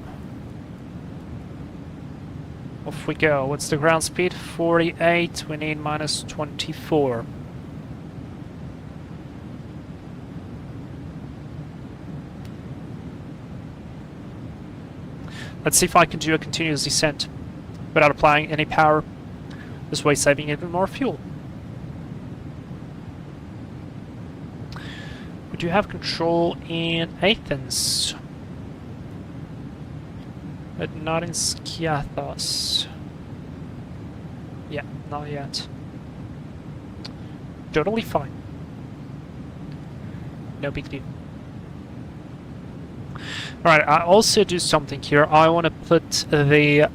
Off we go. What's the ground speed? 48. We need minus 24. Let's see if I can do a continuous descent without applying any power. This way saving even more fuel. We do have control in Athens, but not in Skiathos. Yeah, not yet. Totally fine. No big deal. Alright, I also do something here. I want to put the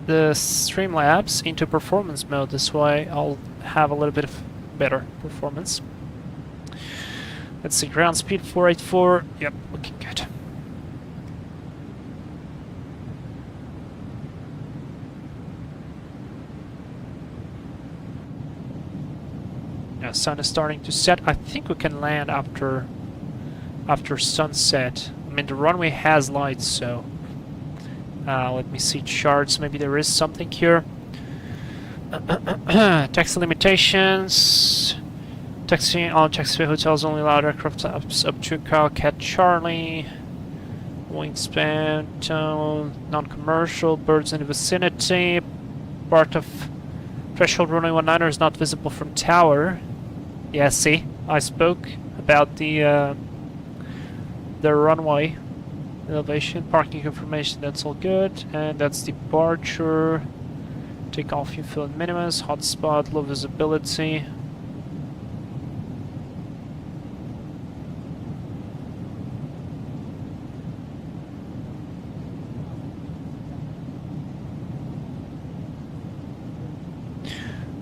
Streamlabs into performance mode. This way I'll have a little bit of better performance. Let's see, ground speed 484. Yep, looking good. Yeah, sun is starting to set. I think we can land after sunset. I mean, the runway has lights, so let me see charts. Maybe there is something here. Taxi limitations. Taxi on taxi hotels only allowed aircraft up to Cockpit Charlie. Wingspan, tone, non-commercial, birds in the vicinity. Part of threshold runway 19 is not visible from tower. Yeah, see, I spoke about the runway elevation, parking information. That's all good, and that's departure. Takeoff, you feel minimus, hotspot, low visibility.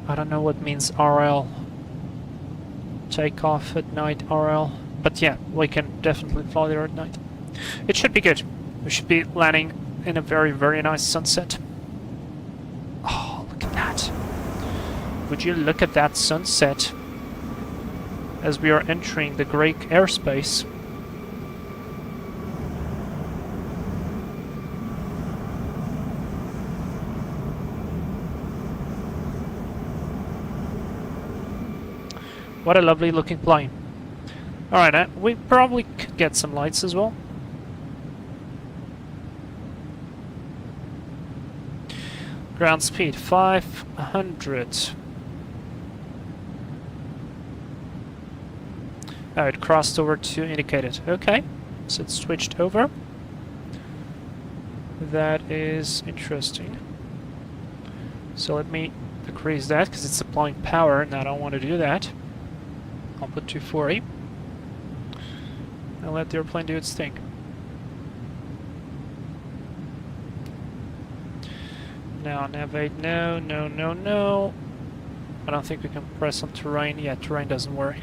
I don't know what means RL. Takeoff at night, RL. But yeah, we can definitely fly there at night. It should be good. We should be landing in a very, very nice sunset. Oh, look at that. Would you look at that sunset as we are entering the Greek airspace? What a lovely looking plane. Alright, we probably could get some lights as well. Ground speed 500. Oh, it crossed over to indicated. Okay, so it's switched over. That is interesting. So let me decrease that because it's supplying power and I don't want to do that. I'll put 240 and let the airplane do its thing. Now navigate, no. I don't think we can press on terrain. Yeah, terrain doesn't work.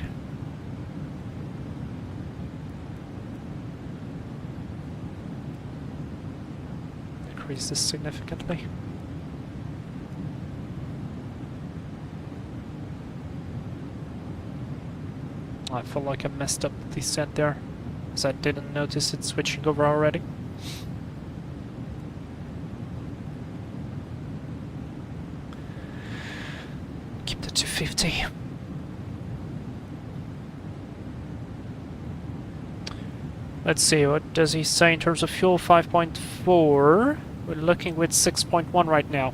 Decrease this significantly. I feel like I messed up the descent there, because I didn't notice it switching over already. Keep the 250. Let's see, what does he say in terms of fuel? 5.4. We're looking with 6.1 right now.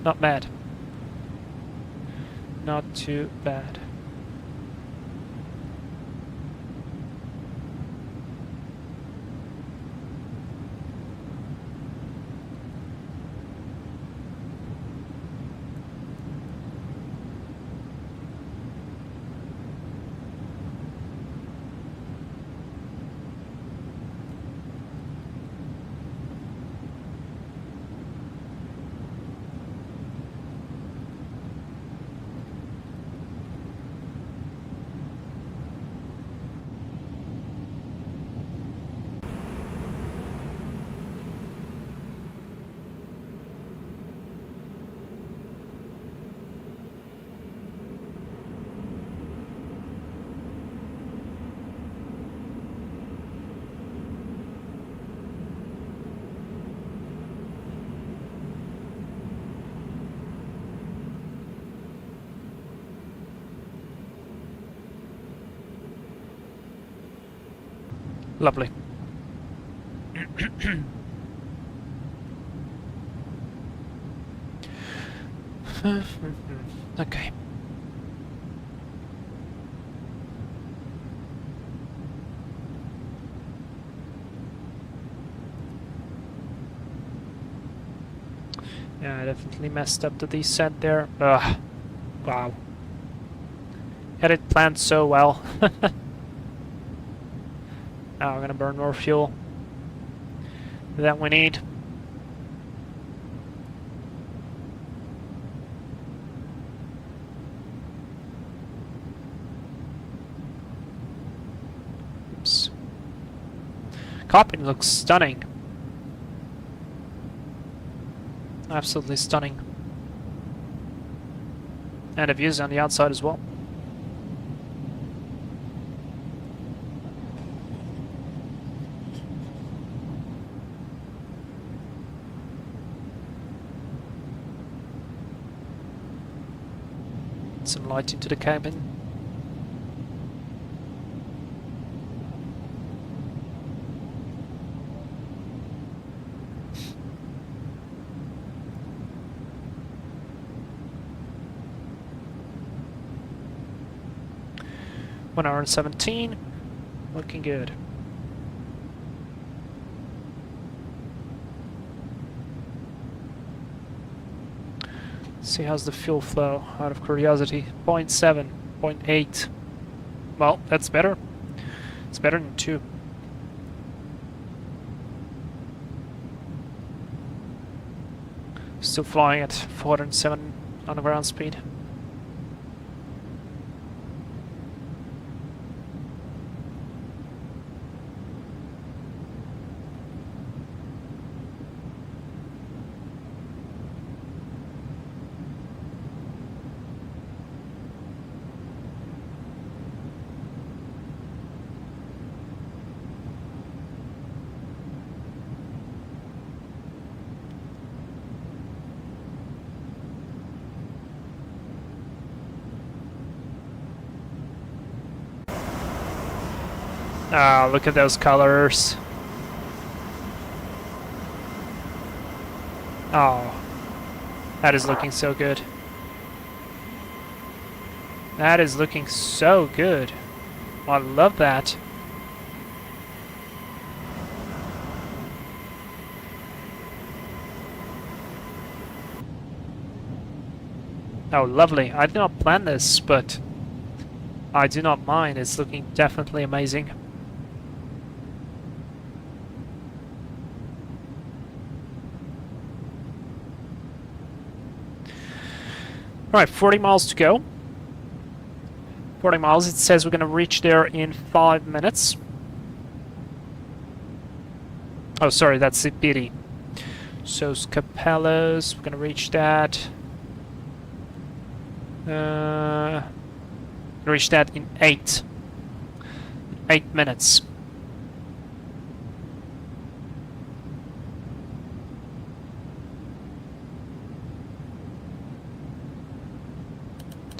Not bad. Not too bad. Lovely. Okay. Yeah, I definitely messed up the descent there. Ugh. Wow. Had it planned so well. Now we're gonna burn more fuel than we need. Oops. Cockpit looks stunning. Absolutely stunning. And the views on the outside as well. some light into the cabin. One hour and 17, looking good. See how's the fuel flow out of curiosity. 0.7, 0.8. Well, that's better. It's better than 2. Still flying at 407 on the ground speed. Ah, look at those colors. Oh, that is looking so good. That is looking so good. I love that. Oh, lovely. I did not plan this, but I do not mind. It's looking definitely amazing. Alright, 40 miles to go. 40 miles, it says we're going to reach there in 5 minutes. Oh, sorry, that's Zibiri. So, Scapella's, we're going to reach that. Reach that in 8 minutes.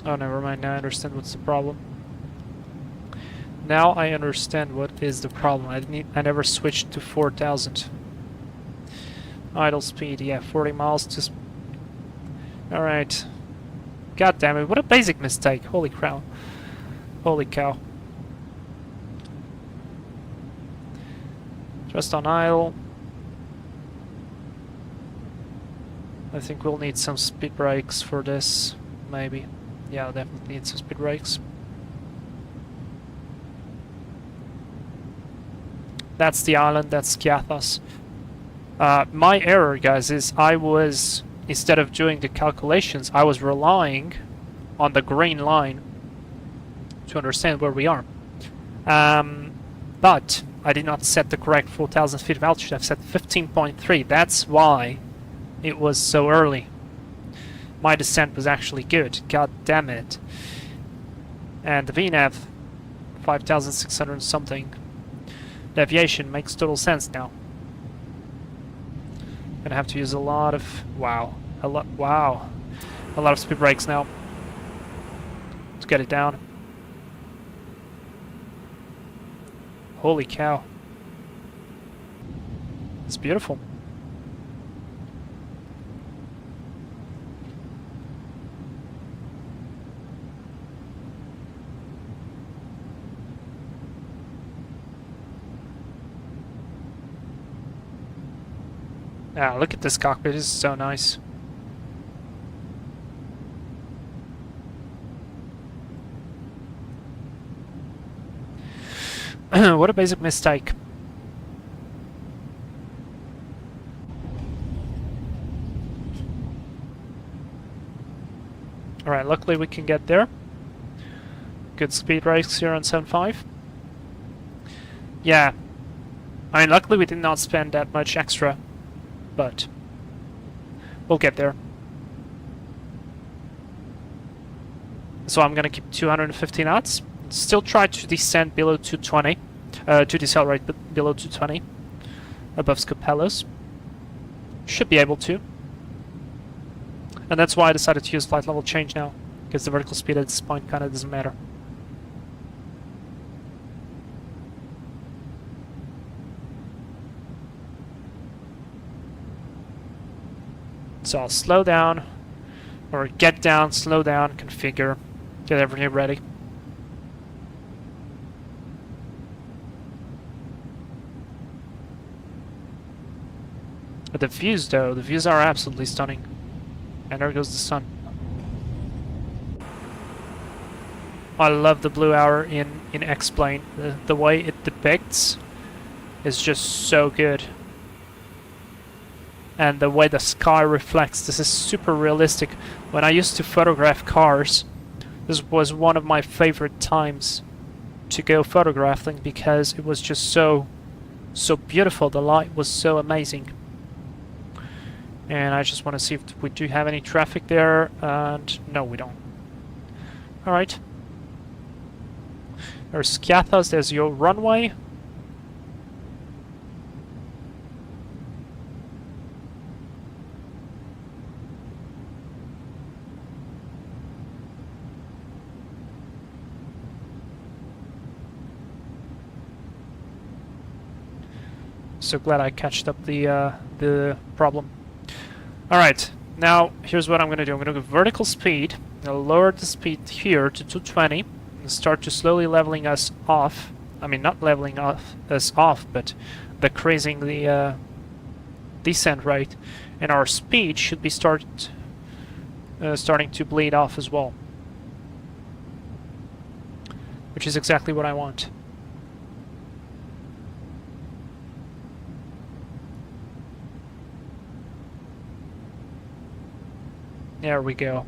Oh, never mind. Now I understand what's the problem. Now I understand what is the problem. I never switched to 4,000. Idle speed, yeah, 40 miles to... Alright. God damn it, what a basic mistake. Holy cow. Holy cow. Just on idle. I think we'll need some speed brakes for this, maybe. Yeah, I'll definitely need some speed brakes. That's the island, that's Skiathos. My error, guys, is I was, instead of doing the calculations, I was relying on the green line to understand where we are. But I did not set the correct 4,000 feet of altitude. I've set 15.3. That's why it was so early. My descent was actually good. God damn it. And the VNAV, 5,600 something. Deviation makes total sense now. Gonna have to use a lot of... Wow. A lot of speed brakes now. Let's get it down. Holy cow. It's beautiful. Ah, look at this cockpit, this is so nice. What a basic mistake. Alright, luckily we can get there. Good speed brakes here on 7.5. Yeah. I mean, luckily we did not spend that much extra. But we'll get there. So I'm gonna keep 250 knots. Still try to descend below 220. To decelerate below 220. Above Scapella's. Should be able to. And that's why I decided to use flight level change now. because the vertical speed at this point kind of doesn't matter. So I'll slow down, or get down, slow down, configure, get everything ready. But the views though, the views are absolutely stunning. And there goes the sun. I love the blue hour in X-Plane. The way it depicts is just so good. And the way the sky reflects, this is super realistic. When I used to photograph cars, this was one of my favorite times to go photographing because it was just so beautiful. The light was so amazing. And I just want to see if we do have any traffic there, and no, we don't. Alright. There's Skiathos, there's your runway. So glad I catched up the problem. Alright, now here's what I'm going to do. I'm going to go vertical speed. I'll lower the speed here to 220 and start to slowly leveling us off. I mean, not leveling us off, but decreasing the descent rate. And our speed should be starting to bleed off as well. Which is exactly what I want. There we go.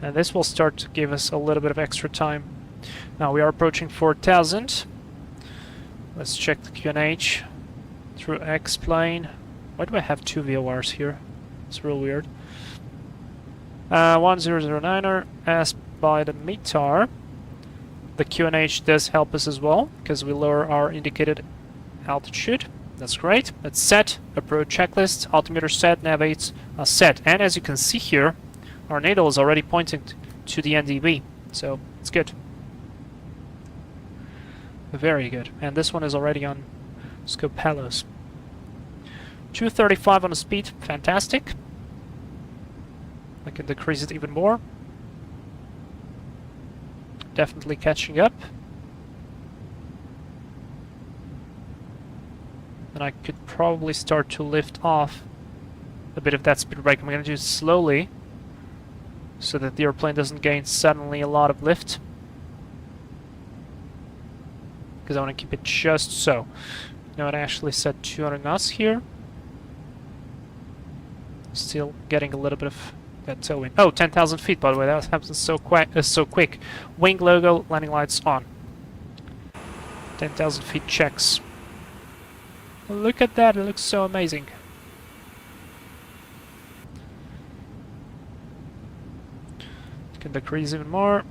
And this will start to give us a little bit of extra time. Now we are approaching 4,000. Let's check the QNH through X-Plane. Why do I have two VORs here? It's real weird. 1009er, as by the METAR. The QNH does help us as well, because we lower our indicated altitude. That's great. Let's set, approach checklist, altimeter set, nav aids set. And as you can see here, our needle is already pointing to the NDB. So it's good. Very good. And this one is already on Scopelos. 235 on the speed, fantastic. I can decrease it even more. Definitely catching up. And I could probably start to lift off a bit of that speed brake. I'm going to do it slowly so that the airplane doesn't gain suddenly a lot of lift. Because I want to keep it just so. You know what, I actually set 200 knots here. Still getting a little bit of that tailwind. Oh, 10,000 feet, by the way. That happens so quick. Wing logo, landing lights on. 10,000 feet checks. Look at that, it looks so amazing. Can decrease even more.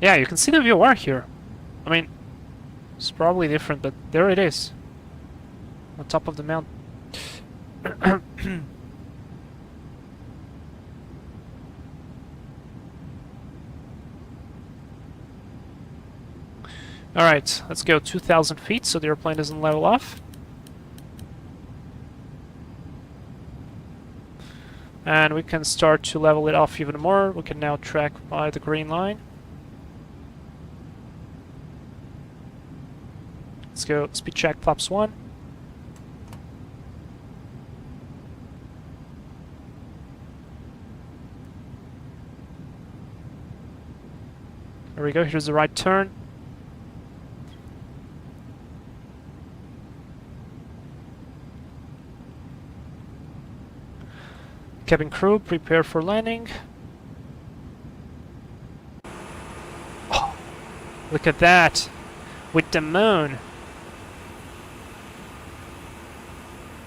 Yeah, you can see the VOR here. I mean, it's probably different, but there it is. On top of the mountain. Alright, let's go 2,000 feet so the airplane doesn't level off. And we can start to level it off even more. We can now track by the green line. Let's go speed check flaps 1. There we go, here's the right turn. Cabin crew, prepare for landing. Oh, look at that! With the moon!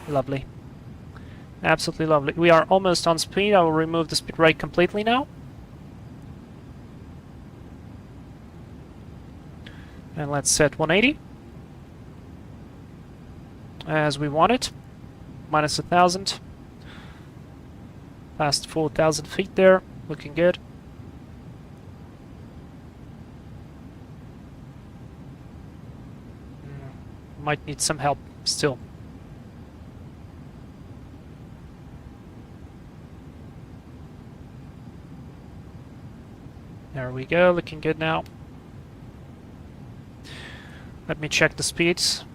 Lovely. Absolutely lovely. We are almost on speed. I will remove the speed brake completely now. And let's set 180. As we want it. minus 1,000. Past 4,000 feet there, looking good. Might need some help still. There we go, looking good now. Let me check the speeds.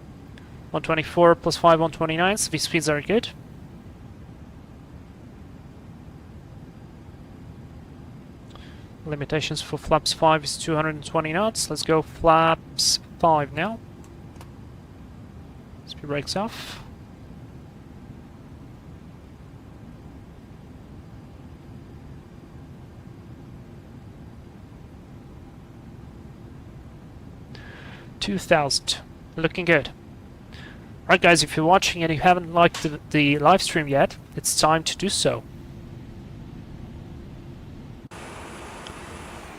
124 plus 5, 129, so these speeds are good. Limitations for flaps 5 is 220 knots. Let's go flaps 5 now. Speed brakes off. $2,000. Looking good. Alright guys, if you're watching and you haven't liked the live stream yet, it's time to do so.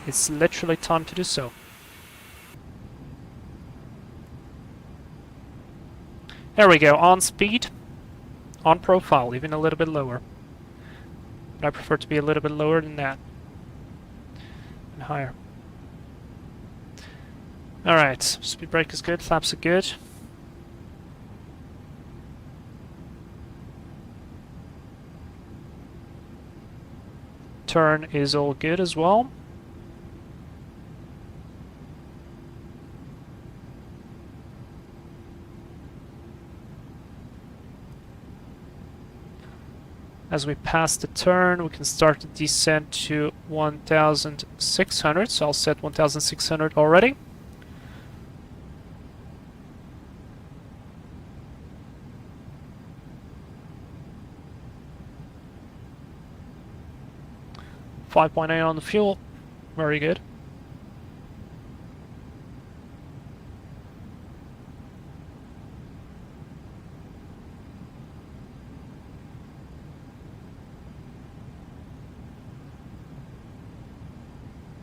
It's literally time to do so. There we go, on speed, on profile, even a little bit lower. But I prefer to be a little bit lower than that. And higher. Alright, speed brake is good, flaps are good. Turn is all good as well. As we pass the turn, we can start the descent to 1,600, so I'll set 1,600 already. $5.8 on the fuel, very good.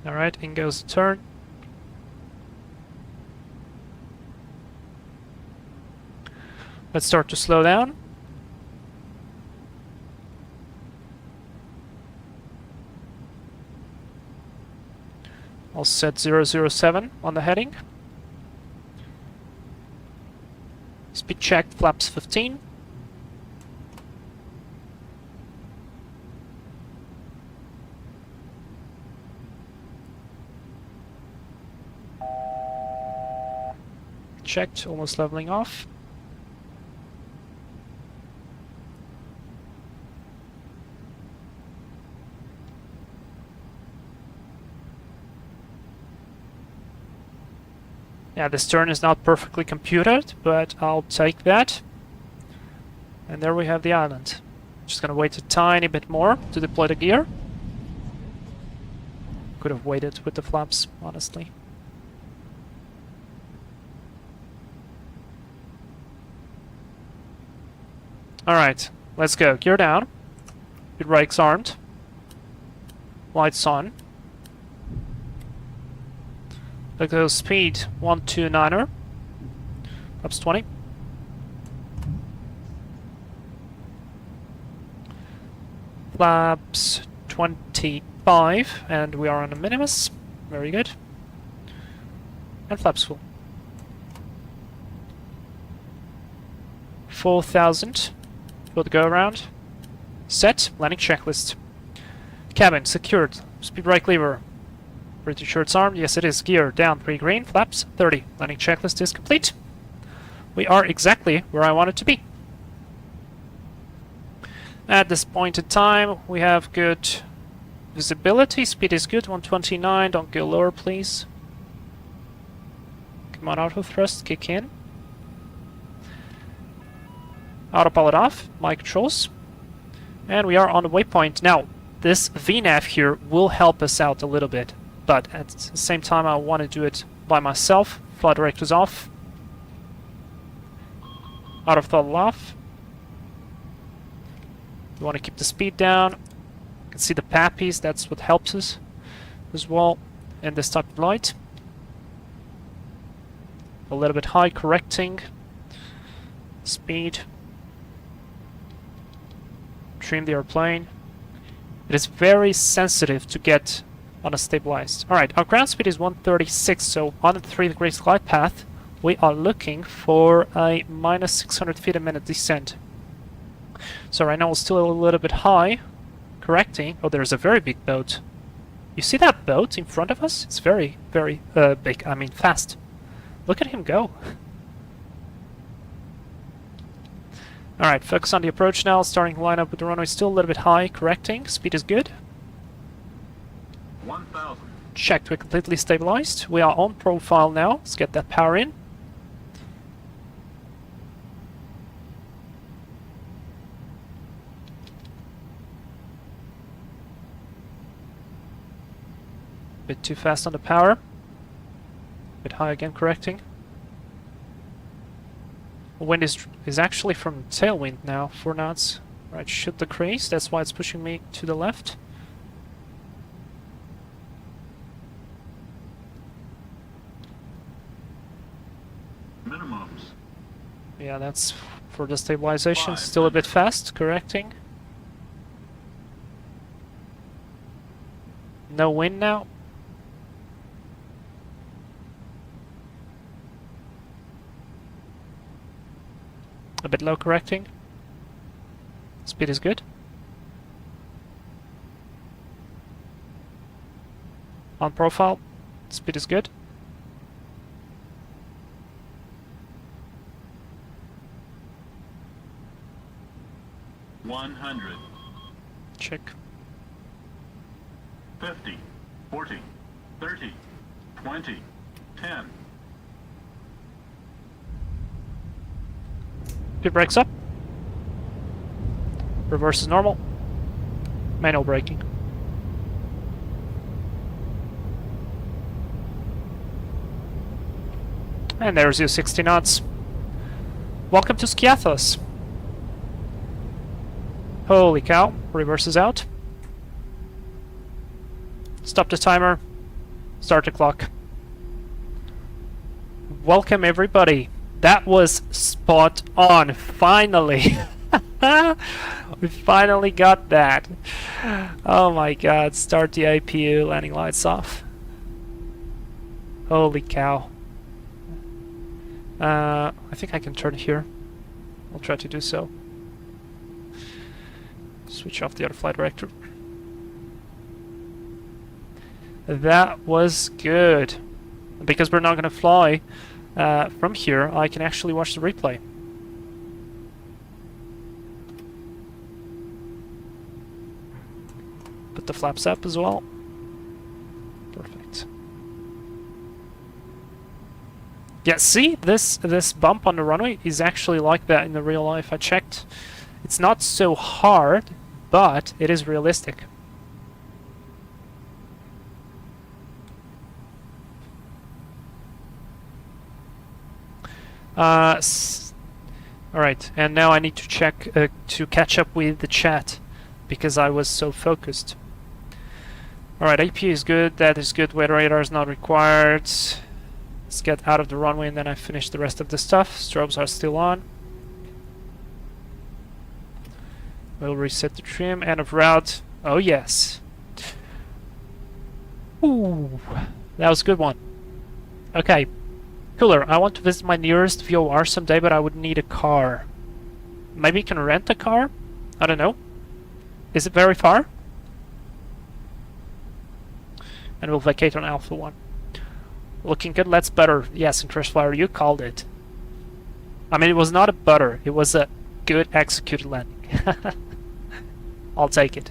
Alright, in goes the turn. Let's start to slow down. I'll set 007 on the heading. Speed check, flaps 15. Checked, almost leveling off. Yeah, this turn is not perfectly computed, but I'll take that. And there we have the island. Just gonna wait a tiny bit more to deploy the gear. Could have waited with the flaps, honestly. Alright, let's go. Gear down. Speed brakes armed. Lights on. Let's go speed 129er. Flaps 20. Flaps 25, and we are on a minimus. Very good. And flaps full. 4,000 for the go around. Set. Landing checklist. Cabin secured. Speed brake lever. Pretty sure it's armed. Yes, it is. Gear down 3 green. Flaps 30. Landing checklist is complete. We are exactly where I wanted to be. At this point in time, we have good visibility. Speed is good. 129. Don't go lower, please. Come on, auto thrust. Kick in. Autopilot off. My controls. And we are on the waypoint. Now, this VNAV here will help us out a little bit. But at the same time, I want to do it by myself. Flight director's off. Auto throttle off. We want to keep the speed down. You can see the pappies, that's what helps us as well in this type of light. A little bit high, correcting speed. trim the airplane. It is very sensitive to get unstabilized. Alright, our ground speed is 136, so on the 3 degrees glide path, we are looking for a minus 600 feet a minute descent. So right now we're still a little bit high. Correcting. Oh, there's a very big boat. You see that boat in front of us? It's very, very big. I mean, fast. Look at him go. Alright, focus on the approach now. Starting to line up with the runway still a little bit high. Correcting. Speed is good. 1,000. Checked. We're completely stabilized. We are on profile now. Let's get that power in. Bit too fast on the power. Bit high again, correcting. Wind is actually from tailwind now, 4 knots. Right, shoot the crease, that's why it's pushing me to the left. Minimums. Yeah, that's for the stabilization. 500. Still a bit fast, correcting. No wind now. A bit low, correcting. Speed is good. On profile, speed is good. $100. Check. 50. 40. 30. 20. 10. Speed brakes up. Reverse is normal. Manual braking. And there's your 60 knots. Welcome to Skiathos. Holy cow. Reverse is out. Stop the timer. Start the clock. Welcome everybody. That was spot on. Finally. We finally got that. Oh my god. Start the APU. Landing lights off. Holy cow. I think I can turn here. I'll try to do so. Switch off the other flight director. That was good. Because we're not going to fly from here, I can actually watch the replay. Put the flaps up as well. Perfect. Yeah, see, this bump on the runway is actually like that in the real life. I checked. It's not so hard, but it is realistic. Alright, and now I need to check to catch up with the chat because I was so focused. Alright, AP is good, that is good, weather radar is not required. Let's get out of the runway and then I finish the rest of the stuff. Strobes are still on. We'll reset the trim, end of route. Oh yes. Ooh, that was a good one. Okay. Cooler, I want to visit my nearest VOR someday, but I would need a car. Maybe you can rent a car? I don't know. Is it very far? And we'll vacate on Alpha 1. Looking good, let's butter. Yes, in Crash Flyer, you called it. I mean, it was not a butter. It was a good executed landing. I'll take it.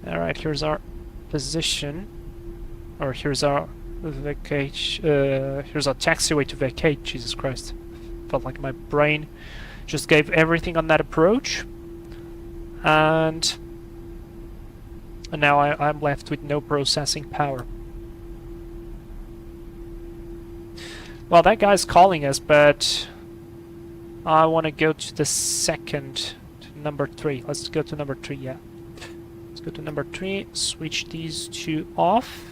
Alright, here's our position. Or here's our vacate. Here's our taxiway to vacate. Jesus Christ. Felt like my brain just gave everything on that approach. And now I'm left with no processing power. Well, that guy's calling us, but I want to go to the second, to number 3. Let's go to number 3, yeah. Let's go to number 3, switch these two off.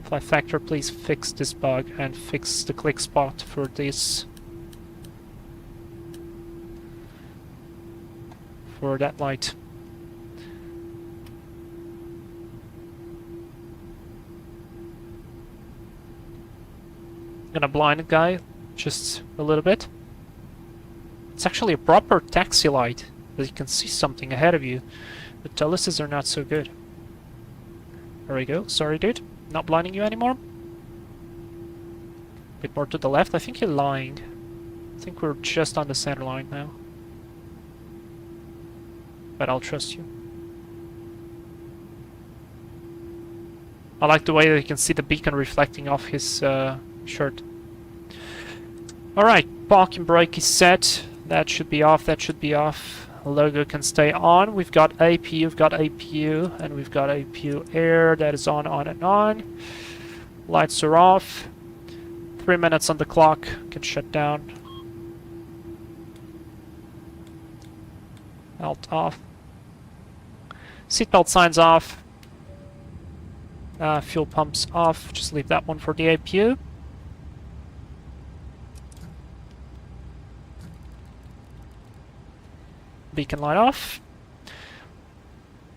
Flight Factor, please fix this bug and fix the click spot for this. for that light. Gonna blind the guy just a little bit. It's actually a proper taxi light, that you can see something ahead of you. The telesis are not so good. There we go. Sorry, dude. Not blinding you anymore. Bit more to the left. I think you're lying. I think we're just on the center line now. But I'll trust you. I like the way that you can see the beacon reflecting off his shirt. Alright, parking brake is set. That should be off, that should be off. Logo can stay on. We've got APU, we've got APU, and we've got APU air. That is on, and on. Lights are off. 3 minutes on the clock. Can shut down. Alt off. Seatbelt signs off. Fuel pumps off. Just leave that one for the APU. Beacon light off.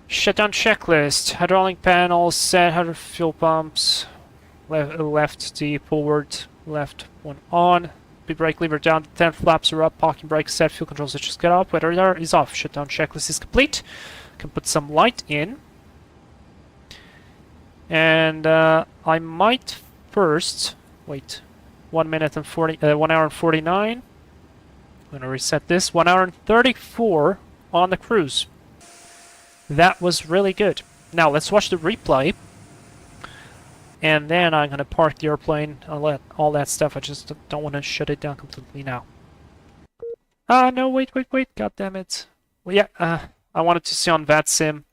Shutdown checklist. Hydraulic panels set. Fuel pumps. Left the forward. Left one on. The brake lever down. 10 flaps are up. Parking brake set. Fuel control switches get up. Weather radar is off. Shutdown checklist is complete. Can put some light in. And I might first wait 1 minute and 1 hour and 49. I'm gonna reset this. 1 hour and 34 on the cruise. That was really good. Now let's watch the replay. And then I'm gonna park the airplane and let all that stuff. I just don't want to shut it down completely now. Ah, no, wait. God damn it. Well, yeah, I wanted to see on VATSIM,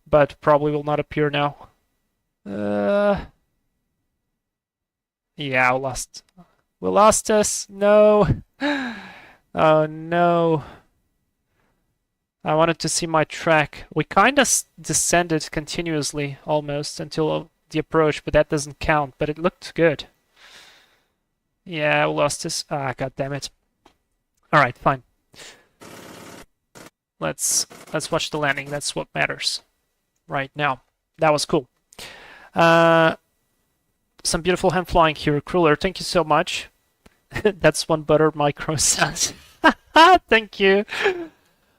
but probably will not appear now. Yeah, we lost us. No. Oh no. I wanted to see my track. We kind of descended continuously almost until the approach, but that doesn't count. But it looked good. Yeah, we lost us. Ah, god damn it. All right, fine. Let's watch the landing. That's what matters right now. That was cool. Some beautiful hand flying here. Cruller, thank you so much. That's one butter micro sound. Thank you.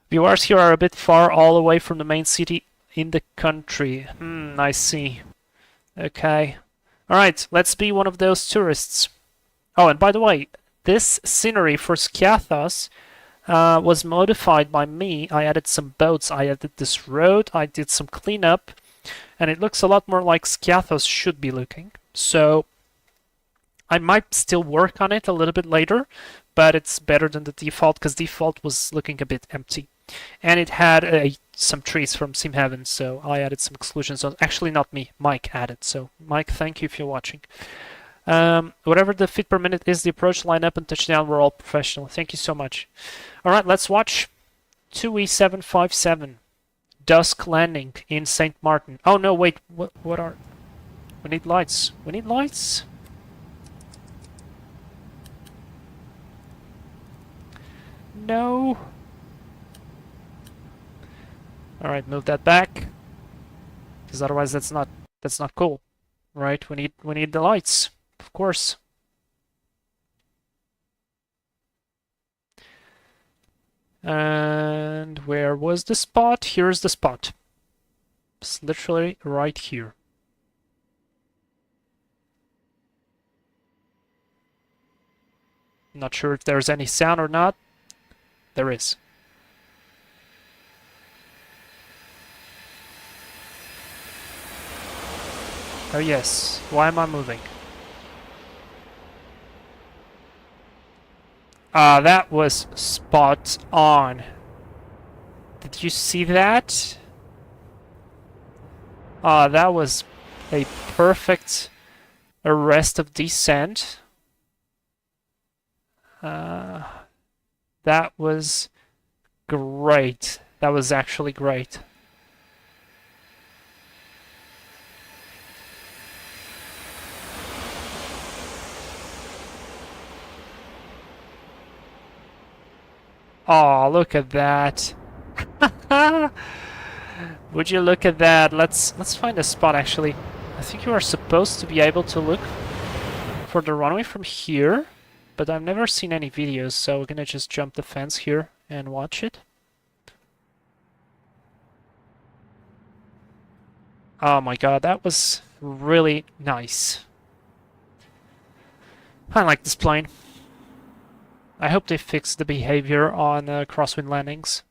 Viewers here are a bit far all away from the main city in the country. I see. Okay. Alright, let's be one of those tourists. Oh, and by the way, this scenery for Skiathos was modified by me. I added some boats, I added this road, I did some cleanup, and it looks a lot more like Skiathos should be looking. So I might still work on it a little bit later, but it's better than the default, because default was looking a bit empty. And it had some trees from Sim Heaven, so I added some exclusions. Actually, not me, Mike added. So, Mike, thank you if you're watching. Whatever the feet per minute is, the approach, line up, and touchdown, we're all professional. Thank you so much. All right, let's watch TUI 757 dusk landing in St. Martin. Oh, no, wait. What are... We need lights. We need lights? No. All right, move that back, because otherwise that's not cool, right? We need the lights, of course. And where was the spot? Here's the spot. It's literally right here. Not sure if there's any sound or not. There is. Oh yes, why am I moving? That was spot on. Did you see that? That was a perfect arrest of descent. That was great. That was actually great. Oh, look at that. Would you look at that? Let's find a spot actually. I think you are supposed to be able to look for the runway from here, but I've never seen any videos, so we're gonna just jump the fence here and watch it. Oh my god, that was really nice. I like this plane. I hope they fix the behavior on crosswind landings.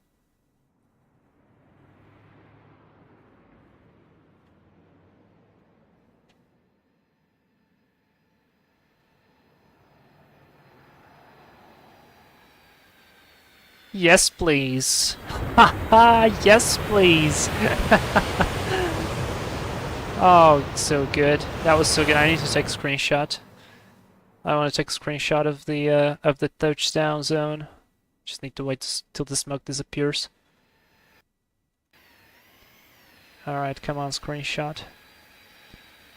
Yes, please. Haha, yes, please. Oh, so good. That was so good. I need to take a screenshot. I want to take a screenshot of the touchdown zone. Just need to wait till the smoke disappears. Alright, come on, screenshot.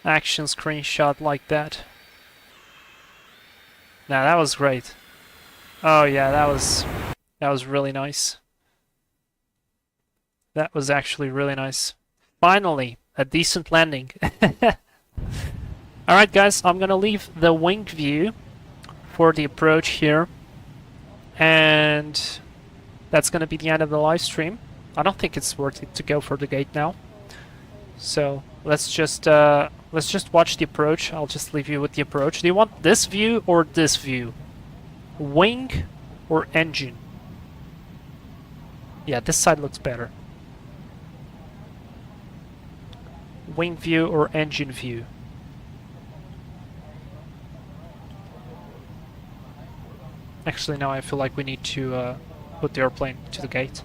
Action screenshot like that. Now that was great. Oh yeah, that was really nice. That was actually really nice. Finally, a decent landing. Alright guys, I'm gonna leave the wing view for the approach here. And that's gonna be the end of the live stream. I don't think it's worth it to go for the gate now. So let's just watch the approach. I'll just leave you with the approach. Do you want this view or this view? Wing or engine? Yeah, this side looks better. Wing view or engine view? Actually, now I feel like we need to put the airplane to the gate.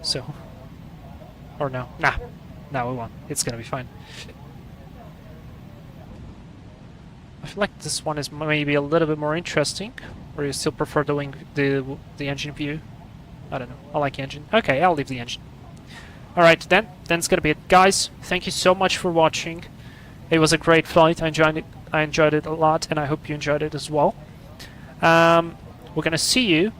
So, or no, nah, we won't. It's gonna be fine. I feel like this one is maybe a little bit more interesting. Or you still prefer the wing, the engine view? I don't know. I like engine. Okay, I'll leave the engine. Alright, then it's gonna be it. Guys, thank you so much for watching. It was a great flight. I enjoyed it a lot, and I hope you enjoyed it as well. We're gonna see you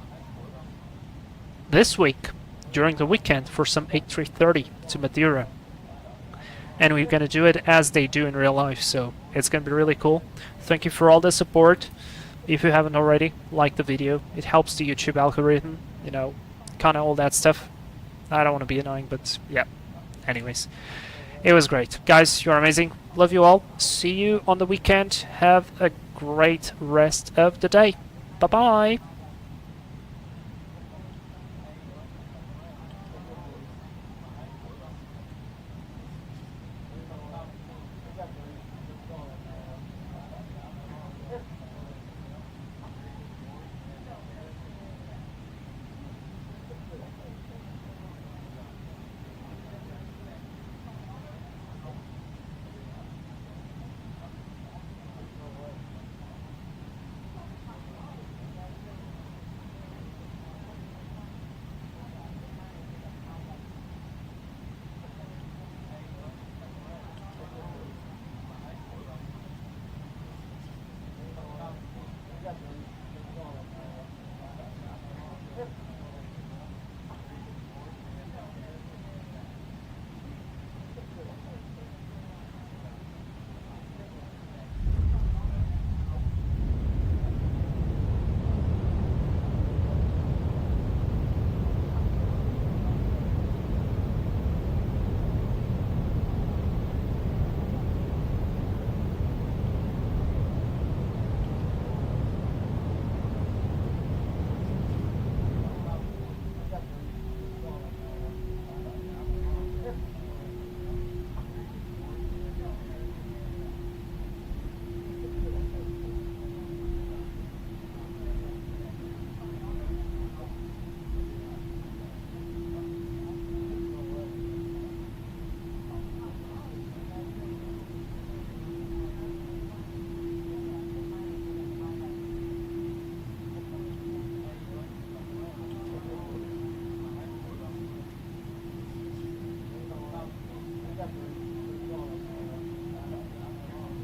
this week during the weekend for some A330 to Madeira. And we're gonna do it as they do in real life, so it's gonna be really cool. Thank you for all the support. If you haven't already, like the video. It helps the YouTube algorithm, you know, kind of all that stuff. I don't want to be annoying, but yeah. Anyways, it was great. Guys, you're amazing. Love you all. See you on the weekend. Have a great rest of the day. Bye-bye.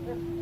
Yes.